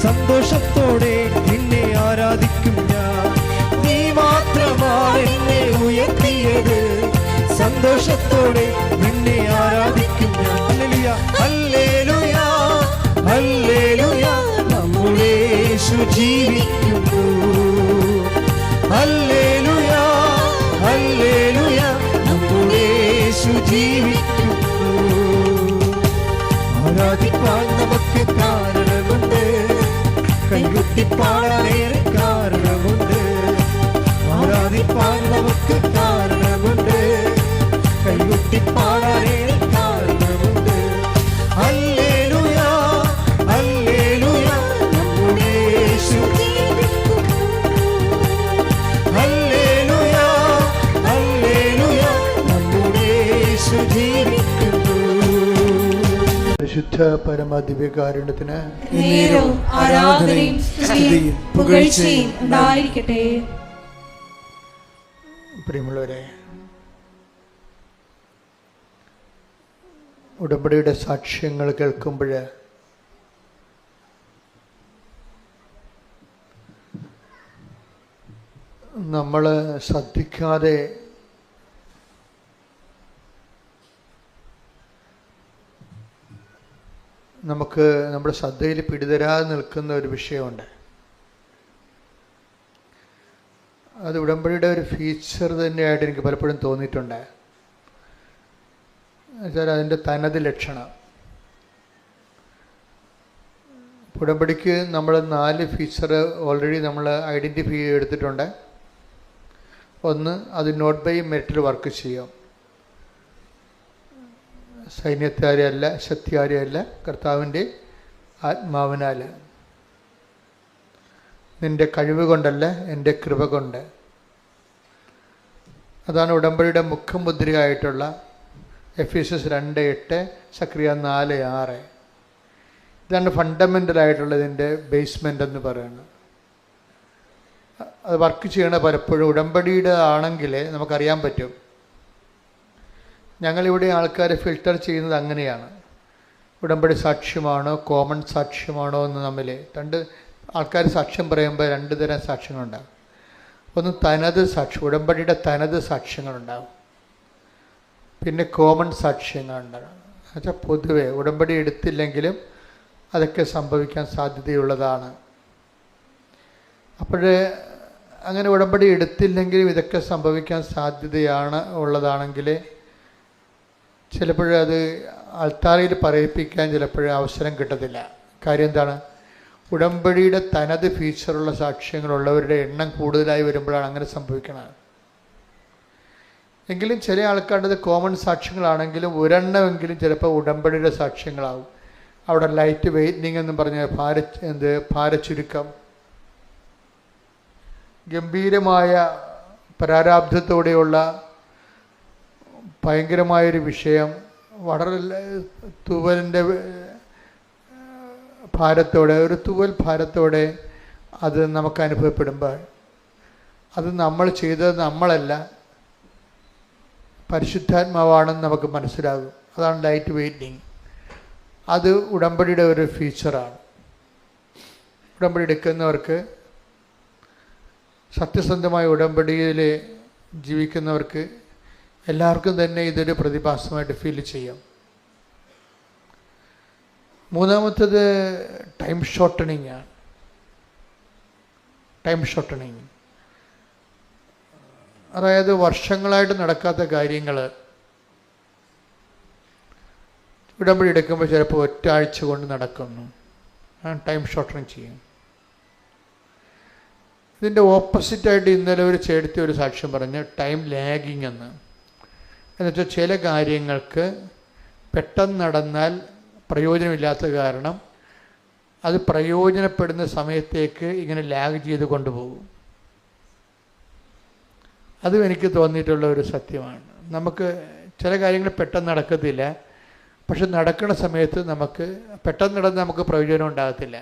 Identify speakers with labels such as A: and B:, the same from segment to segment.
A: സന്തോഷത്തോടെ നിന്നെ ആരാധിക്കും ഞാൻ. നീ മാത്രമാണ് എന്നെ ഉയർത്തിയത്, സന്തോഷത്തോടെ നിന്നെ ആരാധിക്കും ഞാൻ. ഹല്ലേലൂയ ഹല്ലേലൂയ ഹല്ലേലൂയ, നമ്മുടെ യേശു ജീവിക്കുന്നു. ഹല്ലേലൂയ ഹല്ലേലൂയ, നമ്മുടെ യേശു ജീവിക്കുന്നു. ആരാധിക്കാൻ നമുക്ക് കാരണമുണ്ട്, കൈകൊട്ടിപ്പാടാനേറെ കാരണമുണ്ട്. ആരാധിക്കാൻ നമുക്ക് കാരണമുണ്ട്, കൈകൊട്ടിപ്പാടാനേറെ കാരണമുണ്ട്. ഹല്ലേലൂയ ഹല്ലേലൂയ, നമ്മുടെ യേശു ജീവിക്കുന്നു. ഹല്ലേലൂയ ഹല്ലേലൂയ, നമ്മുടെ യേശു ജീവിക്കുന്നു.
B: പരിശുദ്ധ പരമദിവ്യകാരുണ്യത്തിന്
C: ആരാധനയും സ്തുതിയും പുകഴ്ചയും ഉണ്ടായിരിക്കട്ടെ.
B: പ്രിയമുള്ളവരെ, ഉടമ്പടിയുടെ സാക്ഷ്യങ്ങൾ കേൾക്കുമ്പോൾ നമ്മൾ ശ്രദ്ധിക്കാതെ നമുക്ക് നമ്മുടെ ശ്രദ്ധയിൽ പിടിതരാതെ നിൽക്കുന്ന ഒരു വിഷയമുണ്ട്. അത് ഉടമ്പടിയുടെ ഒരു ഫീച്ചർ തന്നെയായിട്ട് എനിക്ക് പലപ്പോഴും തോന്നിയിട്ടുണ്ട്. എന്നുവെച്ചാൽ അതിൻ്റെ തനത് ലക്ഷണം. ഉടമ്പടിക്ക് നമ്മൾ 4 ഫീച്ചർ ഓൾറെഡി നമ്മൾ ഐഡൻറ്റിഫൈ എടുത്തിട്ടുണ്ട്. ഒന്ന്, അത് നോട്ട് ബൈ മെറിറ്റിൽ വർക്ക് ചെയ്യും. സൈന്യത്താരെയല്ല, ശക്തിയാരെയല്ല, കർത്താവിൻ്റെ ആത്മാവിനാൽ. നിൻ്റെ കഴിവ് കൊണ്ടല്ല, എൻ്റെ കൃപ കൊണ്ട്. അതാണ് ഉടമ്പടിയുടെ മുഖമുദ്രയായിട്ടുള്ള എഫേസ്യസ് 2:8, സക്രിയ 4:6. ഇതാണ് ഫണ്ടമെൻ്റലായിട്ടുള്ളതിൻ്റെ ബേസ്മെൻ്റ് എന്ന് പറയുന്നത്. അത് വർക്ക് ചെയ്യണ പലപ്പോഴും ഉടമ്പടിയുടെ ആണെങ്കിൽ നമുക്കറിയാൻ പറ്റും. ഞങ്ങളിവിടെ ആൾക്കാരെ ഫിൽട്ടർ ചെയ്യുന്നത് അങ്ങനെയാണ്. ഉടമ്പടി സാക്ഷ്യമാണോ കോമൺ സാക്ഷ്യമാണോ എന്ന് തമ്മിൽ 2 ആൾക്കാർ സാക്ഷ്യം പറയുമ്പോൾ 2 തരം സാക്ഷ്യങ്ങളുണ്ടാകും. ഒന്ന് തനത് സാക്ഷ്യം, ഉടമ്പടിയുടെ തനത് സാക്ഷ്യങ്ങളുണ്ടാകും. പിന്നെ കോമൺ സാക്ഷ്യങ്ങളുണ്ടാകും. എന്നുവെച്ചാൽ പൊതുവെ ഉടമ്പടി എടുത്തില്ലെങ്കിലും അതൊക്കെ സംഭവിക്കാൻ സാധ്യതയുള്ളതാണ്. അപ്പോൾ അങ്ങനെ ഉടമ്പടി എടുത്തില്ലെങ്കിലും ഇതൊക്കെ സംഭവിക്കാൻ സാധ്യതയാണ് ഉള്ളതാണെങ്കിൽ ചിലപ്പോഴത് അൾത്താരയിൽ പറയിപ്പിക്കാൻ ചിലപ്പോഴും അവസരം കിട്ടത്തില്ല. കാര്യം എന്താണ്? ഉടമ്പടിയുടെ തനത് ഫീച്ചറുള്ള സാക്ഷ്യങ്ങളുള്ളവരുടെ എണ്ണം കൂടുതലായി വരുമ്പോഴാണ് അങ്ങനെ സംഭവിക്കുന്നത്. എങ്കിലും ചില ആൾക്കാരുടേത് കോമൺ സാക്ഷ്യങ്ങളാണെങ്കിലും ഒരെണ്ണമെങ്കിലും ചിലപ്പോൾ ഉടമ്പടിയുടെ സാക്ഷ്യങ്ങളാവും. അവിടെ ലൈറ്റ് വെയ്റ്റനിങ് എന്ന് പറഞ്ഞ ഭാരച്ചുരുക്കം, ഗംഭീരമായ പ്രാരാബ്ധത്തോടെയുള്ള ഭയങ്കരമായൊരു വിഷയം, വളരെ തൂവലിൻ്റെ ഭാരത്തോടെ, ഒരു തൂവൽ ഭാരത്തോടെ അത് നമുക്ക് അനുഭവപ്പെടുമ്പോൾ അത് നമ്മൾ ചെയ്തത് നമ്മളല്ല, പരിശുദ്ധാത്മാവാണെന്ന് നമുക്ക് മനസ്സിലാകും. അതാണ് ലൈറ്റ് വെയ്റ്റിങ്. അത് ഉടമ്പടിയുടെ ഒരു ഫീച്ചറാണ്. ഉടമ്പടി എടുക്കുന്നവർക്ക്, സത്യസന്ധമായ ഉടമ്പടിയിൽ ജീവിക്കുന്നവർക്ക് എല്ലാവർക്കും തന്നെ ഇതൊരു പ്രതിഭാസമായിട്ട് ഫീൽ ചെയ്യാം. മൂന്നാമത്തേത് ടൈം ഷോർട്ടണിങ് ആണ്. ടൈം ഷോർട്ടണിങ് അതായത് വർഷങ്ങളായിട്ട് നടക്കാത്ത കാര്യങ്ങൾ ഉടമ്പടി എടുക്കുമ്പോൾ ചിലപ്പോൾ 1 ആഴ്ച കൊണ്ട് നടക്കുന്നു. ടൈം ഷോർട്ടണിങ് ചെയ്യും. ഇതിൻ്റെ ഓപ്പോസിറ്റായിട്ട് ഇന്നലെ ഒരു ചേട്ടത്തി ഒരു സാക്ഷ്യം പറഞ്ഞ് ടൈം ലാഗിങ് എന്നുവെച്ചാൽ ചില കാര്യങ്ങൾക്ക് പെട്ടെന്ന് നടന്നാൽ പ്രയോജനമില്ലാത്ത കാരണം അത് പ്രയോജനപ്പെടുന്ന സമയത്തേക്ക് ഇങ്ങനെ ലാഗ് ചെയ്ത് കൊണ്ടുപോകും. അതും എനിക്ക് തോന്നിയിട്ടുള്ള ഒരു സത്യമാണ്. നമുക്ക് ചില കാര്യങ്ങൾ പെട്ടെന്ന് നടക്കത്തില്ല, പക്ഷെ നടക്കുന്ന സമയത്ത് നമുക്ക് പെട്ടെന്ന് നടന്ന് നമുക്ക് പ്രയോജനം ഉണ്ടാകത്തില്ല.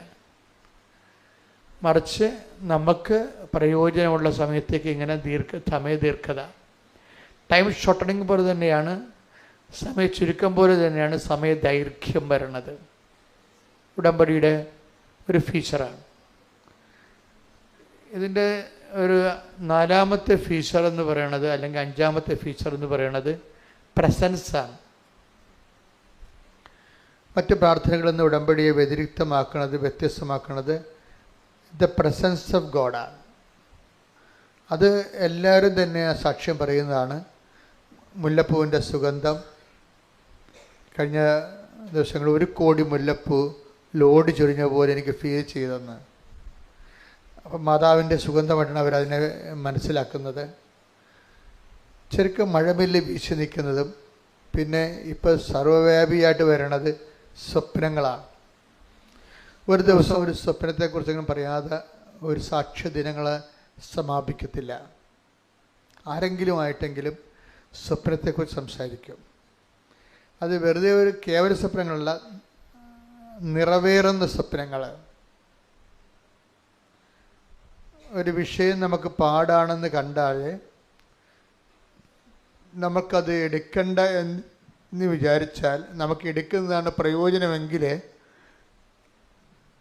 B: മറിച്ച് നമുക്ക് പ്രയോജനമുള്ള സമയത്തേക്ക് ഇങ്ങനെ സമയദീർഘത, ടൈം ഷോർട്ടണിങ് പോലെ തന്നെയാണ്, സമയ ചുരുക്കം പോലെ തന്നെയാണ് സമയദൈർഘ്യം വരണത്. ഉടമ്പടിയുടെ ഒരു ഫീച്ചറാണ്. ഇതിൻ്റെ ഒരു 4ാമത്തെ ഫീച്ചർ എന്ന് പറയണത്, അല്ലെങ്കിൽ 5ാമത്തെ ഫീച്ചർ എന്ന് പറയണത് പ്രസൻസാണ്. മറ്റ് പ്രാർത്ഥനകളിൽ നിന്ന് ഉടമ്പടിയെ വ്യതിരിക്തമാക്കുന്നത്, വ്യത്യസ്തമാക്കുന്നത് ദ പ്രസൻസ് ഓഫ് ഗോഡാണ്. അത് എല്ലാവരും തന്നെ സാക്ഷ്യം പറയുന്നതാണ്. മുല്ലപ്പൂവിൻ്റെ സുഗന്ധം, കഴിഞ്ഞ ദിവസങ്ങൾ 1 കോടി മുല്ലപ്പൂ ലോഡ് ചൊരിഞ്ഞ പോലെ എനിക്ക് ഫീൽ ചെയ്തെന്ന്. അപ്പം മാതാവിൻ്റെ സുഗന്ധമായിട്ടാണ് അവരതിനെ മനസ്സിലാക്കുന്നത്. ശരിക്കും മഴമില്ല് വീശി നിൽക്കുന്നതും പിന്നെ ഇപ്പോൾ സർവ്വവ്യാപിയായിട്ട് വരണത് സ്വപ്നങ്ങളാണ്. ഒരു ദിവസം ഒരു സ്വപ്നത്തെക്കുറിച്ചെങ്കിലും പറയാതെ ഒരു സാക്ഷ്യ ദിനങ്ങൾ സമാപിക്കത്തില്ല. ആരെങ്കിലും ആയിട്ടെങ്കിലും സ്വപ്നത്തെക്കുറിച്ച് സംസാരിക്കും. അത് വെറുതെ ഒരു കേവല സ്വപ്നങ്ങളല്ല, നിറവേറുന്ന സ്വപ്നങ്ങൾ. ഒരു വിഷയം നമുക്ക് പാടാണെന്ന് കണ്ടാൽ നമുക്കത് എടുക്കണ്ട എന്ന് വിചാരിച്ചാൽ, നമുക്ക് എടുക്കുന്നതാണ് പ്രയോജനമെങ്കിൽ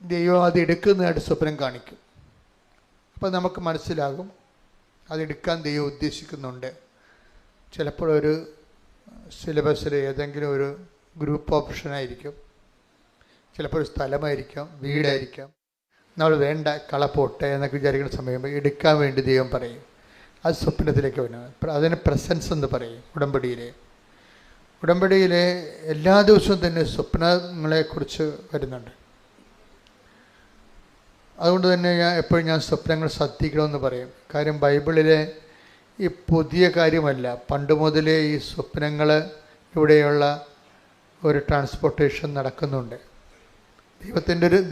B: ദൈവം അത് എടുക്കുന്നതായിട്ട് സ്വപ്നം കാണിക്കും. അപ്പോൾ നമുക്ക് മനസ്സിലാകും അതെടുക്കാൻ ദൈവം ഉദ്ദേശിക്കുന്നുണ്ട്. ചിലപ്പോൾ ഒരു സിലബസിൽ ഏതെങ്കിലും ഒരു ഗ്രൂപ്പ് ഓപ്ഷനായിരിക്കും, ചിലപ്പോൾ ഒരു സ്ഥലമായിരിക്കാം, വീടായിരിക്കാം. നമ്മൾ വേണ്ട കളപ്പോട്ടെ എന്നൊക്കെ വിചാരിക്കുന്ന സമയം എടുക്കാൻ വേണ്ടി ദൈവം പറയും. അത് സ്വപ്നത്തിലേക്ക് വരുന്നത്. അതിന് പ്രസൻസ് എന്ന് പറയും. ഉടമ്പടിയിലെ എല്ലാ ദിവസവും തന്നെ സ്വപ്നങ്ങളെക്കുറിച്ച് വരുന്നുണ്ട്. അതുകൊണ്ട് തന്നെ എപ്പോഴും ഞാൻ സ്വപ്നങ്ങൾ ശ്രദ്ധിക്കണമെന്ന് പറയും. കാര്യം ബൈബിളിലെ ഈ പുതിയ കാര്യമല്ല, പണ്ട് മുതലേ ഈ സ്വപ്നങ്ങൾ ഇവിടെയുള്ള ഒരു ട്രാൻസ്പോർട്ടേഷൻ നടക്കുന്നുണ്ട്.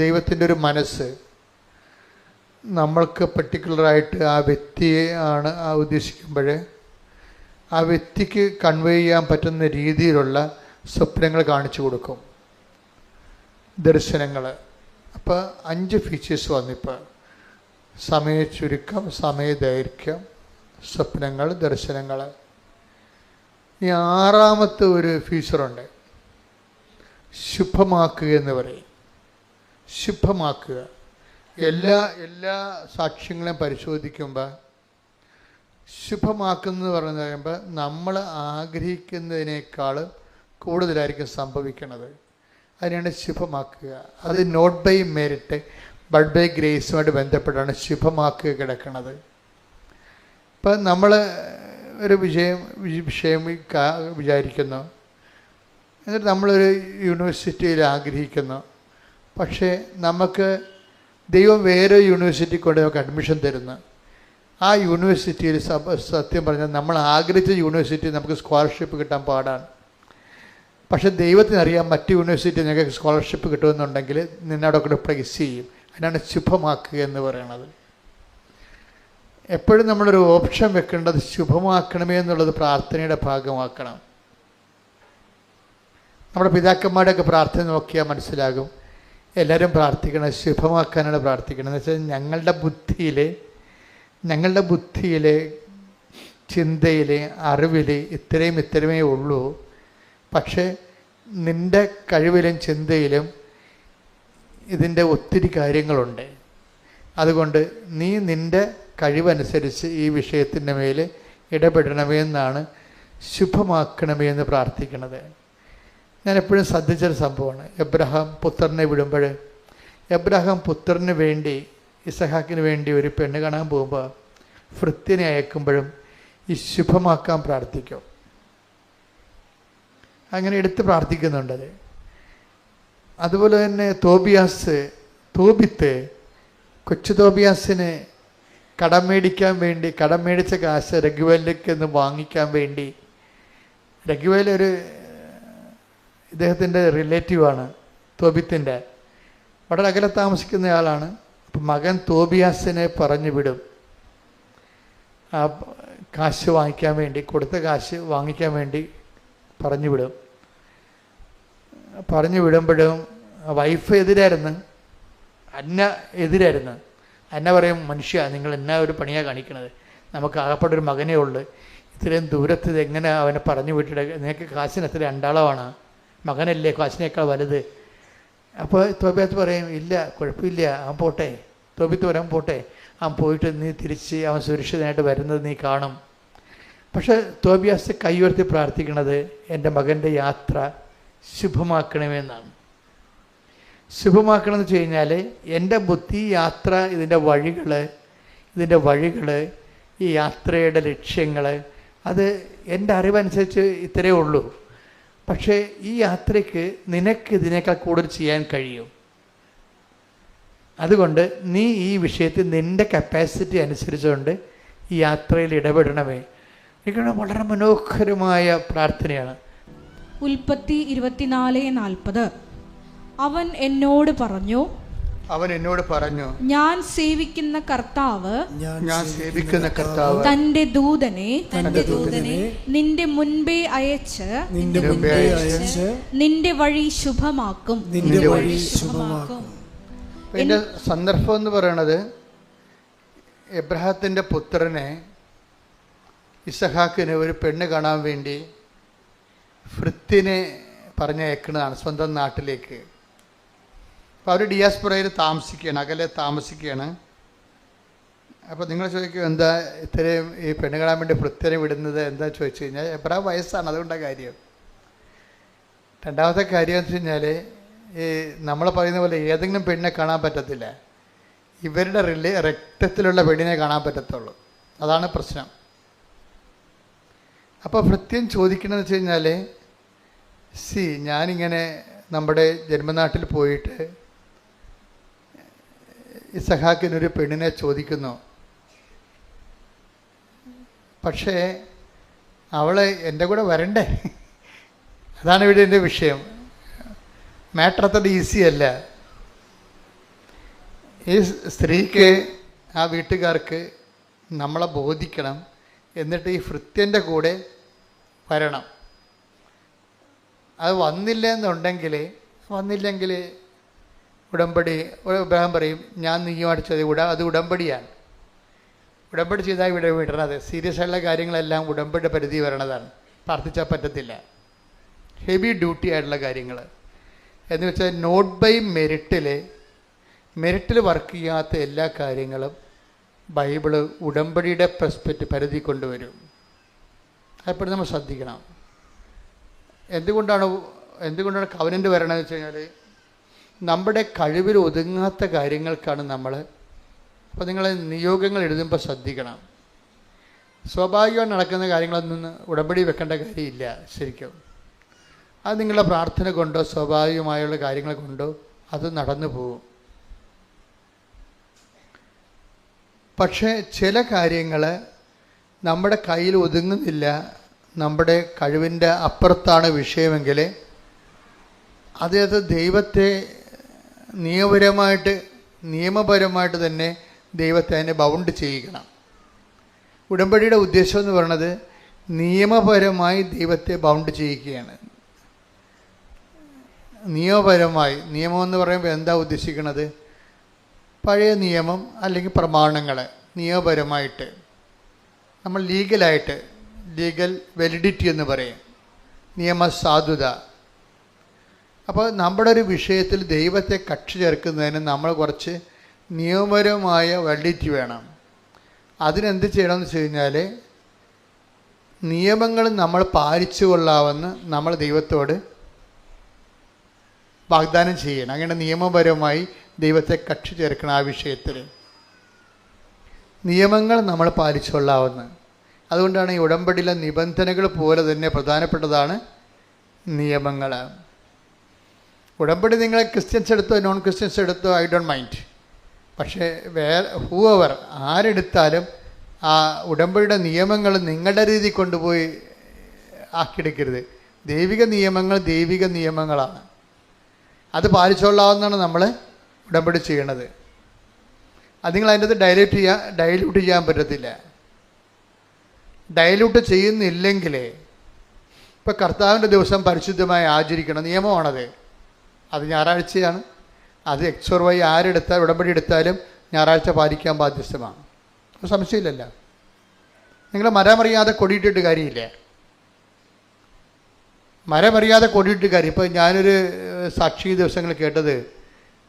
B: ദൈവത്തിൻ്റെ ഒരു മനസ്സ് നമ്മൾക്ക് പെർട്ടിക്കുലറായിട്ട് ആ വ്യക്തിയെ ആണ് ഉദ്ദേശിക്കുമ്പോൾ ആ വ്യക്തിക്ക് കൺവേ ചെയ്യാൻ പറ്റുന്ന രീതിയിലുള്ള സ്വപ്നങ്ങൾ കാണിച്ചു കൊടുക്കും, ദർശനങ്ങൾ. അപ്പോൾ 5 ഫീച്ചേഴ്സ് വന്നിപ്പോൾ: സമയച്ചുരുക്കം, സമയദൈർഘ്യം, സ്വപ്നങ്ങൾ, ദർശനങ്ങൾ. ഈ 6ാമത്തെ ഒരു ഫീച്ചറുണ്ട്, ശുഭമാക്കുക എന്ന് പറയും. ശുഭമാക്കുക. എല്ലാ സാക്ഷ്യങ്ങളെയും പരിശോധിക്കുമ്പോൾ ശുഭമാക്കുന്നത് പറഞ്ഞു കഴിയുമ്പോൾ നമ്മൾ ആഗ്രഹിക്കുന്നതിനേക്കാൾ കൂടുതലായിരിക്കും സംഭവിക്കുന്നത്. അതിനാണ് ശുഭമാക്കുക. അത് not by merit but by ഗ്രേസുമായിട്ട് ബന്ധപ്പെട്ടാണ് ശുഭമാക്കുക കിടക്കുന്നത്. ഇപ്പം നമ്മൾ ഒരു വിഷയം വിചാരിക്കുന്നു, എന്നിട്ട് നമ്മളൊരു യൂണിവേഴ്സിറ്റിയിൽ ആഗ്രഹിക്കുന്നു. പക്ഷേ നമുക്ക് ദൈവം വേറെ യൂണിവേഴ്സിറ്റി കൊണ്ട് നമുക്ക് അഡ്മിഷൻ തരുന്നു. ആ യൂണിവേഴ്സിറ്റിയിൽ സത്യം പറഞ്ഞാൽ നമ്മൾ ആഗ്രഹിച്ച യൂണിവേഴ്സിറ്റി നമുക്ക് സ്കോളർഷിപ്പ് കിട്ടാൻ പാടാണ്. പക്ഷേ ദൈവത്തിനറിയാം മറ്റ് യൂണിവേഴ്സിറ്റി നിങ്ങൾക്ക് സ്കോളർഷിപ്പ് കിട്ടുമെന്നുണ്ടെങ്കിൽ നിന്നവിടെ പ്ലേസ് ചെയ്യും. അതിനാണ് ശുഭമാക്കുക എന്ന് പറയുന്നത്. എപ്പോഴും നമ്മളൊരു ഓപ്ഷൻ വെക്കേണ്ടത് ശുഭമാക്കണമേ എന്നുള്ളത് പ്രാർത്ഥനയുടെ ഭാഗമാക്കണം. നമ്മുടെ പിതാക്കന്മാരുടെയൊക്കെ പ്രാർത്ഥന നോക്കിയാൽ മനസ്സിലാകും. എല്ലാവരും പ്രാർത്ഥിക്കണം, ശുഭമാക്കാനാണ് പ്രാർത്ഥിക്കണം. എന്ന് വെച്ചാൽ ഞങ്ങളുടെ ബുദ്ധിയിലെ ചിന്തയിൽ, അറിവിൽ ഇത്രയുമേ ഉള്ളൂ. പക്ഷേ നിൻ്റെ കഴിവിലും ചിന്തയിലും ഇതിൻ്റെ ഒത്തിരി കാര്യങ്ങളുണ്ട്. അതുകൊണ്ട് നീ നിൻ്റെ കഴിവനുസരിച്ച് ഈ വിഷയത്തിൻ്റെ മേൽ ഇടപെടണമേ എന്നാണ് ശുഭമാക്കണമേ എന്ന് പ്രാർത്ഥിക്കുന്നത്. ഞാൻ എപ്പോഴും ശ്രദ്ധിച്ചൊരു സംഭവമാണ്. എബ്രഹാം പുത്രനെ വിടുമ്പോൾ, എബ്രഹാം പുത്രന് വേണ്ടി, ഇസഹാക്കിന് വേണ്ടി ഒരു പെണ്ണ് കാണാൻ പോകുമ്പോൾ ഭൃത്യനെ അയക്കുമ്പോഴും ഈ ശുഭമാക്കാൻ പ്രാർത്ഥിക്കും. അങ്ങനെ എടുത്ത് പ്രാർത്ഥിക്കുന്നുണ്ടത്. അതുപോലെ തന്നെ തോബിത്ത് കൊച്ചു തോബിയാസിന് കടം മേടിച്ച കാശ് രഘുവേലിലേക്ക് ഒന്ന് വാങ്ങിക്കാൻ വേണ്ടി, രഘുവേൽ ഒരു ഇദ്ദേഹത്തിൻ്റെ റിലേറ്റീവാണ്, തോബിത്തിൻ്റെ വളരെ അകലെ താമസിക്കുന്നയാളാണ്. അപ്പം മകൻ തോബിയാസിനെ പറഞ്ഞു വിടും ആ കാശ് വാങ്ങിക്കാൻ വേണ്ടി, കൊടുത്ത കാശ് വാങ്ങിക്കാൻ വേണ്ടി പറഞ്ഞു വിടുമ്പോഴും വൈഫ് എതിരായിരുന്നു, എതിരായിരുന്നു. അന്ന പറയും, മനുഷ്യ നിങ്ങൾ എന്നാ ഒരു പണിയാണ് കാണിക്കണത്, നമുക്ക് ആകപ്പെട്ടൊരു മകനേ ഉള്ളു, ഇത്രയും ദൂരത്ത് എങ്ങനെ അവനെ പറഞ്ഞു വിട്ടിട്ട്, നിനക്ക് കാശിന് എത്ര അണ്ടാളമാണ്, മകനല്ലേ കാശിനേക്കാൾ വലുത്. അപ്പോൾ തോബിയാത്ത് പറയും, ഇല്ല കുഴപ്പമില്ല, അവൻ പോട്ടെ, തോബിത്ത് വരാൻ പോട്ടെ, അവൻ പോയിട്ട് നീ തിരിച്ച് അവൻ സുരക്ഷിതനായിട്ട് വരുന്നത് നീ കാണും. പക്ഷെ തോബിയാസ് കൈയുയർത്തി പ്രാർത്ഥിക്കുന്നത് എൻ്റെ മകൻ്റെ യാത്ര ശുഭമാക്കണമെന്നാണ്. ശുഭമാക്കണമെന്ന് വെച്ച് കഴിഞ്ഞാൽ എൻ്റെ ബുദ്ധി യാത്ര, ഇതിൻ്റെ വഴികൾ, ഈ യാത്രയുടെ ലക്ഷ്യങ്ങൾ, അത് എൻ്റെ അറിവനുസരിച്ച് ഇത്രയേ ഉള്ളൂ. പക്ഷേ ഈ യാത്രയ്ക്ക് നിനക്ക് ഇതിനേക്കാൾ കൂടുതൽ ചെയ്യാൻ കഴിയും. അതുകൊണ്ട് നീ ഈ വിഷയത്തിൽ നിൻ്റെ കപ്പാസിറ്റി അനുസരിച്ചുകൊണ്ട് ഈ യാത്രയിൽ ഇടപെടണമേ. എനിക്ക് വളരെ മനോഹരമായ പ്രാർത്ഥനയാണ്.
C: ഉൽപ്പത്തി 24:40. അവൻ എന്നോട് പറഞ്ഞു, ഞാൻ സേവിക്കുന്ന കർത്താവ് തന്റെ ദൂതനെ നിന്റെ മുൻപേ അയച്ച് നിന്റെ വഴി ശുഭമാക്കും.
B: എൻ്റെ സന്ദർഭം എന്ന് പറയുന്നത്, എബ്രഹാത്തിൻ്റെ പുത്രനെ ഇസഹാക്കിന് ഒരു പെണ്ണ് കാണാൻ വേണ്ടി ഫ്രിത്തിനെ പറഞ്ഞയക്കുന്നതാണ് സ്വന്തം നാട്ടിലേക്ക്. അപ്പോൾ അവർ ഡിയാസ്പൊറയിൽ താമസിക്കുകയാണ്, അകലെ താമസിക്കുകയാണ്. അപ്പോൾ നിങ്ങൾ ചോദിക്കും, എന്താ ഇത്രയും ഈ പെണ്ണ് കാണാൻ വേണ്ടി ഫ്രിത്തിനെ വിടുന്നത് എന്താ ചോദിച്ചു കഴിഞ്ഞാൽ, എബ്രഹാം വയസ്സാണ്, അതുകൊണ്ടാണ് കാര്യം. രണ്ടാമത്തെ കാര്യം എന്ന് വെച്ച് കഴിഞ്ഞാൽ, ഈ നമ്മൾ പറയുന്ന പോലെ ഏതെങ്കിലും പെണ്ണിനെ കാണാൻ പറ്റത്തില്ല, ഇവരുടെ രക്തത്തിലുള്ള പെണ്ണിനെ കാണാൻ പറ്റത്തുള്ളൂ. അതാണ് പ്രശ്നം. അപ്പോൾ ഭൃത്യൻ ചോദിക്കണമെന്ന് വെച്ച് കഴിഞ്ഞാൽ, ഞാനിങ്ങനെ നമ്മുടെ ജന്മനാട്ടിൽ പോയിട്ട് ഇസഹാക്കിനൊരു പെണ്ണിനെ ചോദിക്കുന്നു, പക്ഷേ അവളെ എൻ്റെ കൂടെ വരണ്ടേ? അതാണ് ഇവിടെ എൻ്റെ വിഷയം. മാറ്റർ അത്ര ഈസി അല്ല. ഈ സ്ത്രീക്ക്, ആ വീട്ടുകാർക്ക് നമ്മളെ ബോധിക്കണം, എന്നിട്ട് ഈ ഭൃത്യൻ്റെ കൂടെ വരണം. അത് വന്നില്ലെങ്കിൽ ഉടമ്പടി, ഇബ്രാഹിം പറയും, ഞാൻ നീയുമായിട്ട് ചെയ്ത അത് ഉടമ്പടിയാണ്. ഉടമ്പടി ചെയ്താൽ ഇവിടെ വിടണത്. സീരിയസ് ആയിട്ടുള്ള കാര്യങ്ങളെല്ലാം ഉടമ്പടി പരിധി വരണതാണ്. പ്രാർത്ഥിച്ചാൽ പറ്റത്തില്ല. ഹെവി ഡ്യൂട്ടി ആയിട്ടുള്ള കാര്യങ്ങൾ എന്ന് വെച്ചാൽ നോട്ട് ബൈ മെറിറ്റിൽ വർക്ക് ചെയ്യാത്ത എല്ലാ കാര്യങ്ങളും ബൈബിള് ഉടമ്പടിയുടെ പരിധി കൊണ്ടുവരും. അതെപ്പോഴും നമ്മൾ ശ്രദ്ധിക്കണം. എന്തുകൊണ്ടാണ് കവനൻ്റ് വരണമെന്ന് വെച്ച് കഴിഞ്ഞാൽ, നമ്മുടെ കഴിവിൽ ഒതുങ്ങാത്ത കാര്യങ്ങൾക്കാണ് നമ്മൾ. അപ്പോൾ നിങ്ങൾ നിയോഗങ്ങൾ എഴുതുമ്പോൾ ശ്രദ്ധിക്കണം. സ്വാഭാവികമായി നടക്കുന്ന കാര്യങ്ങളൊന്നും ഉടമ്പടി വെക്കേണ്ട കാര്യമില്ല ശരിക്കും. അത് നിങ്ങളുടെ പ്രാർത്ഥന കൊണ്ടോ സ്വാഭാവികമായുള്ള കാര്യങ്ങൾ കൊണ്ടോ അത് നടന്നു പോകും. പക്ഷേ ചില കാര്യങ്ങൾ നമ്മുടെ കയ്യിൽ ഒതുങ്ങുന്നില്ല, നമ്മുടെ കഴിവിൻ്റെ അപ്പുറത്താണ് വിഷയമെങ്കിൽ അത് ദൈവത്തെ നിയമപരമായിട്ട് തന്നെ ദൈവത്തെ അതിനെ ബൗണ്ട് ചെയ്യിക്കണം. ഉടമ്പടിയുടെ ഉദ്ദേശം എന്ന് പറയുന്നത് നിയമപരമായി ദൈവത്തെ ബൗണ്ട് ചെയ്യിക്കുകയാണ്. നിയമം എന്ന് പറയുമ്പോൾ എന്താ ഉദ്ദേശിക്കുന്നത്? പഴയ നിയമം അല്ലെങ്കിൽ പ്രമാണങ്ങൾ നിയമപരമായിട്ട് നമ്മൾ ലീഗൽ വാലിഡിറ്റി എന്ന് പറയും, നിയമസാധുത. അപ്പോൾ നമ്മുടെ ഒരു വിഷയത്തിൽ ദൈവത്തെ കക്ഷി ചേർക്കുന്നതിന് നമ്മൾ കുറച്ച് നിയമപരമായ വാലിഡിറ്റി വേണം. അതിനെന്ത് ചെയ്യണമെന്ന് വെച്ച് കഴിഞ്ഞാൽ, നിയമങ്ങൾ നമ്മൾ പാലിച്ചു കൊള്ളാമെന്ന് നമ്മൾ ദൈവത്തോട് വാഗ്ദാനം ചെയ്യണം. അങ്ങനെ നിയമപരമായി ദൈവത്തെ കക്ഷി ചേർക്കണം. ആ വിഷയത്തിൽ നിയമങ്ങൾ നമ്മൾ പാലിച്ചു കൊള്ളാവുന്ന. അതുകൊണ്ടാണ് ഈ ഉടമ്പടിയിലെ നിബന്ധനകൾ പോലെ തന്നെ പ്രധാനപ്പെട്ടതാണ് നിയമങ്ങൾ. ഉടമ്പടി നിങ്ങൾ ക്രിസ്ത്യൻസ് എടുത്തോ നോൺ ക്രിസ്ത്യൻസ് എടുത്തോ ഐ ഡോണ്ട് മൈൻഡ്. പക്ഷേ ആരെടുത്താലും ആ ഉടമ്പടിയുടെ നിയമങ്ങൾ നിങ്ങളുടെ രീതി കൊണ്ടുപോയി ആക്കിയെടുക്കരുത്. ദൈവിക നിയമങ്ങളാണ്. അത് പാലിച്ചോളാവുന്നതാണ് നമ്മൾ ഉടമ്പടി ചെയ്യണത്. അത് നിങ്ങൾ അതിൻ്റെ അകത്ത് ഡൈല്യൂട്ട് ചെയ്യാൻ പറ്റത്തില്ല. ഡൈല്യൂട്ട് ചെയ്യുന്നില്ലെങ്കിൽ, ഇപ്പോൾ കർത്താവിൻ്റെ ദിവസം പരിശുദ്ധമായി ആചരിക്കണം, നിയമമാണത്. അത് ഞായറാഴ്ചയാണ്. അത് XY ഉടമ്പടി എടുത്താലും ഞായറാഴ്ച പാലിക്കാൻ ബാധ്യസ്ഥമാണ്. സംശയമില്ലല്ലോ. നിങ്ങൾ മരമറിയാതെ കൊടിയിട്ടിട്ട് കാര്യമില്ല. മരമറിയാതെ കൊടിയിട്ട് കാര്യം. ഇപ്പോൾ ഞാനൊരു സാക്ഷി ദിവസങ്ങൾ കേട്ടത്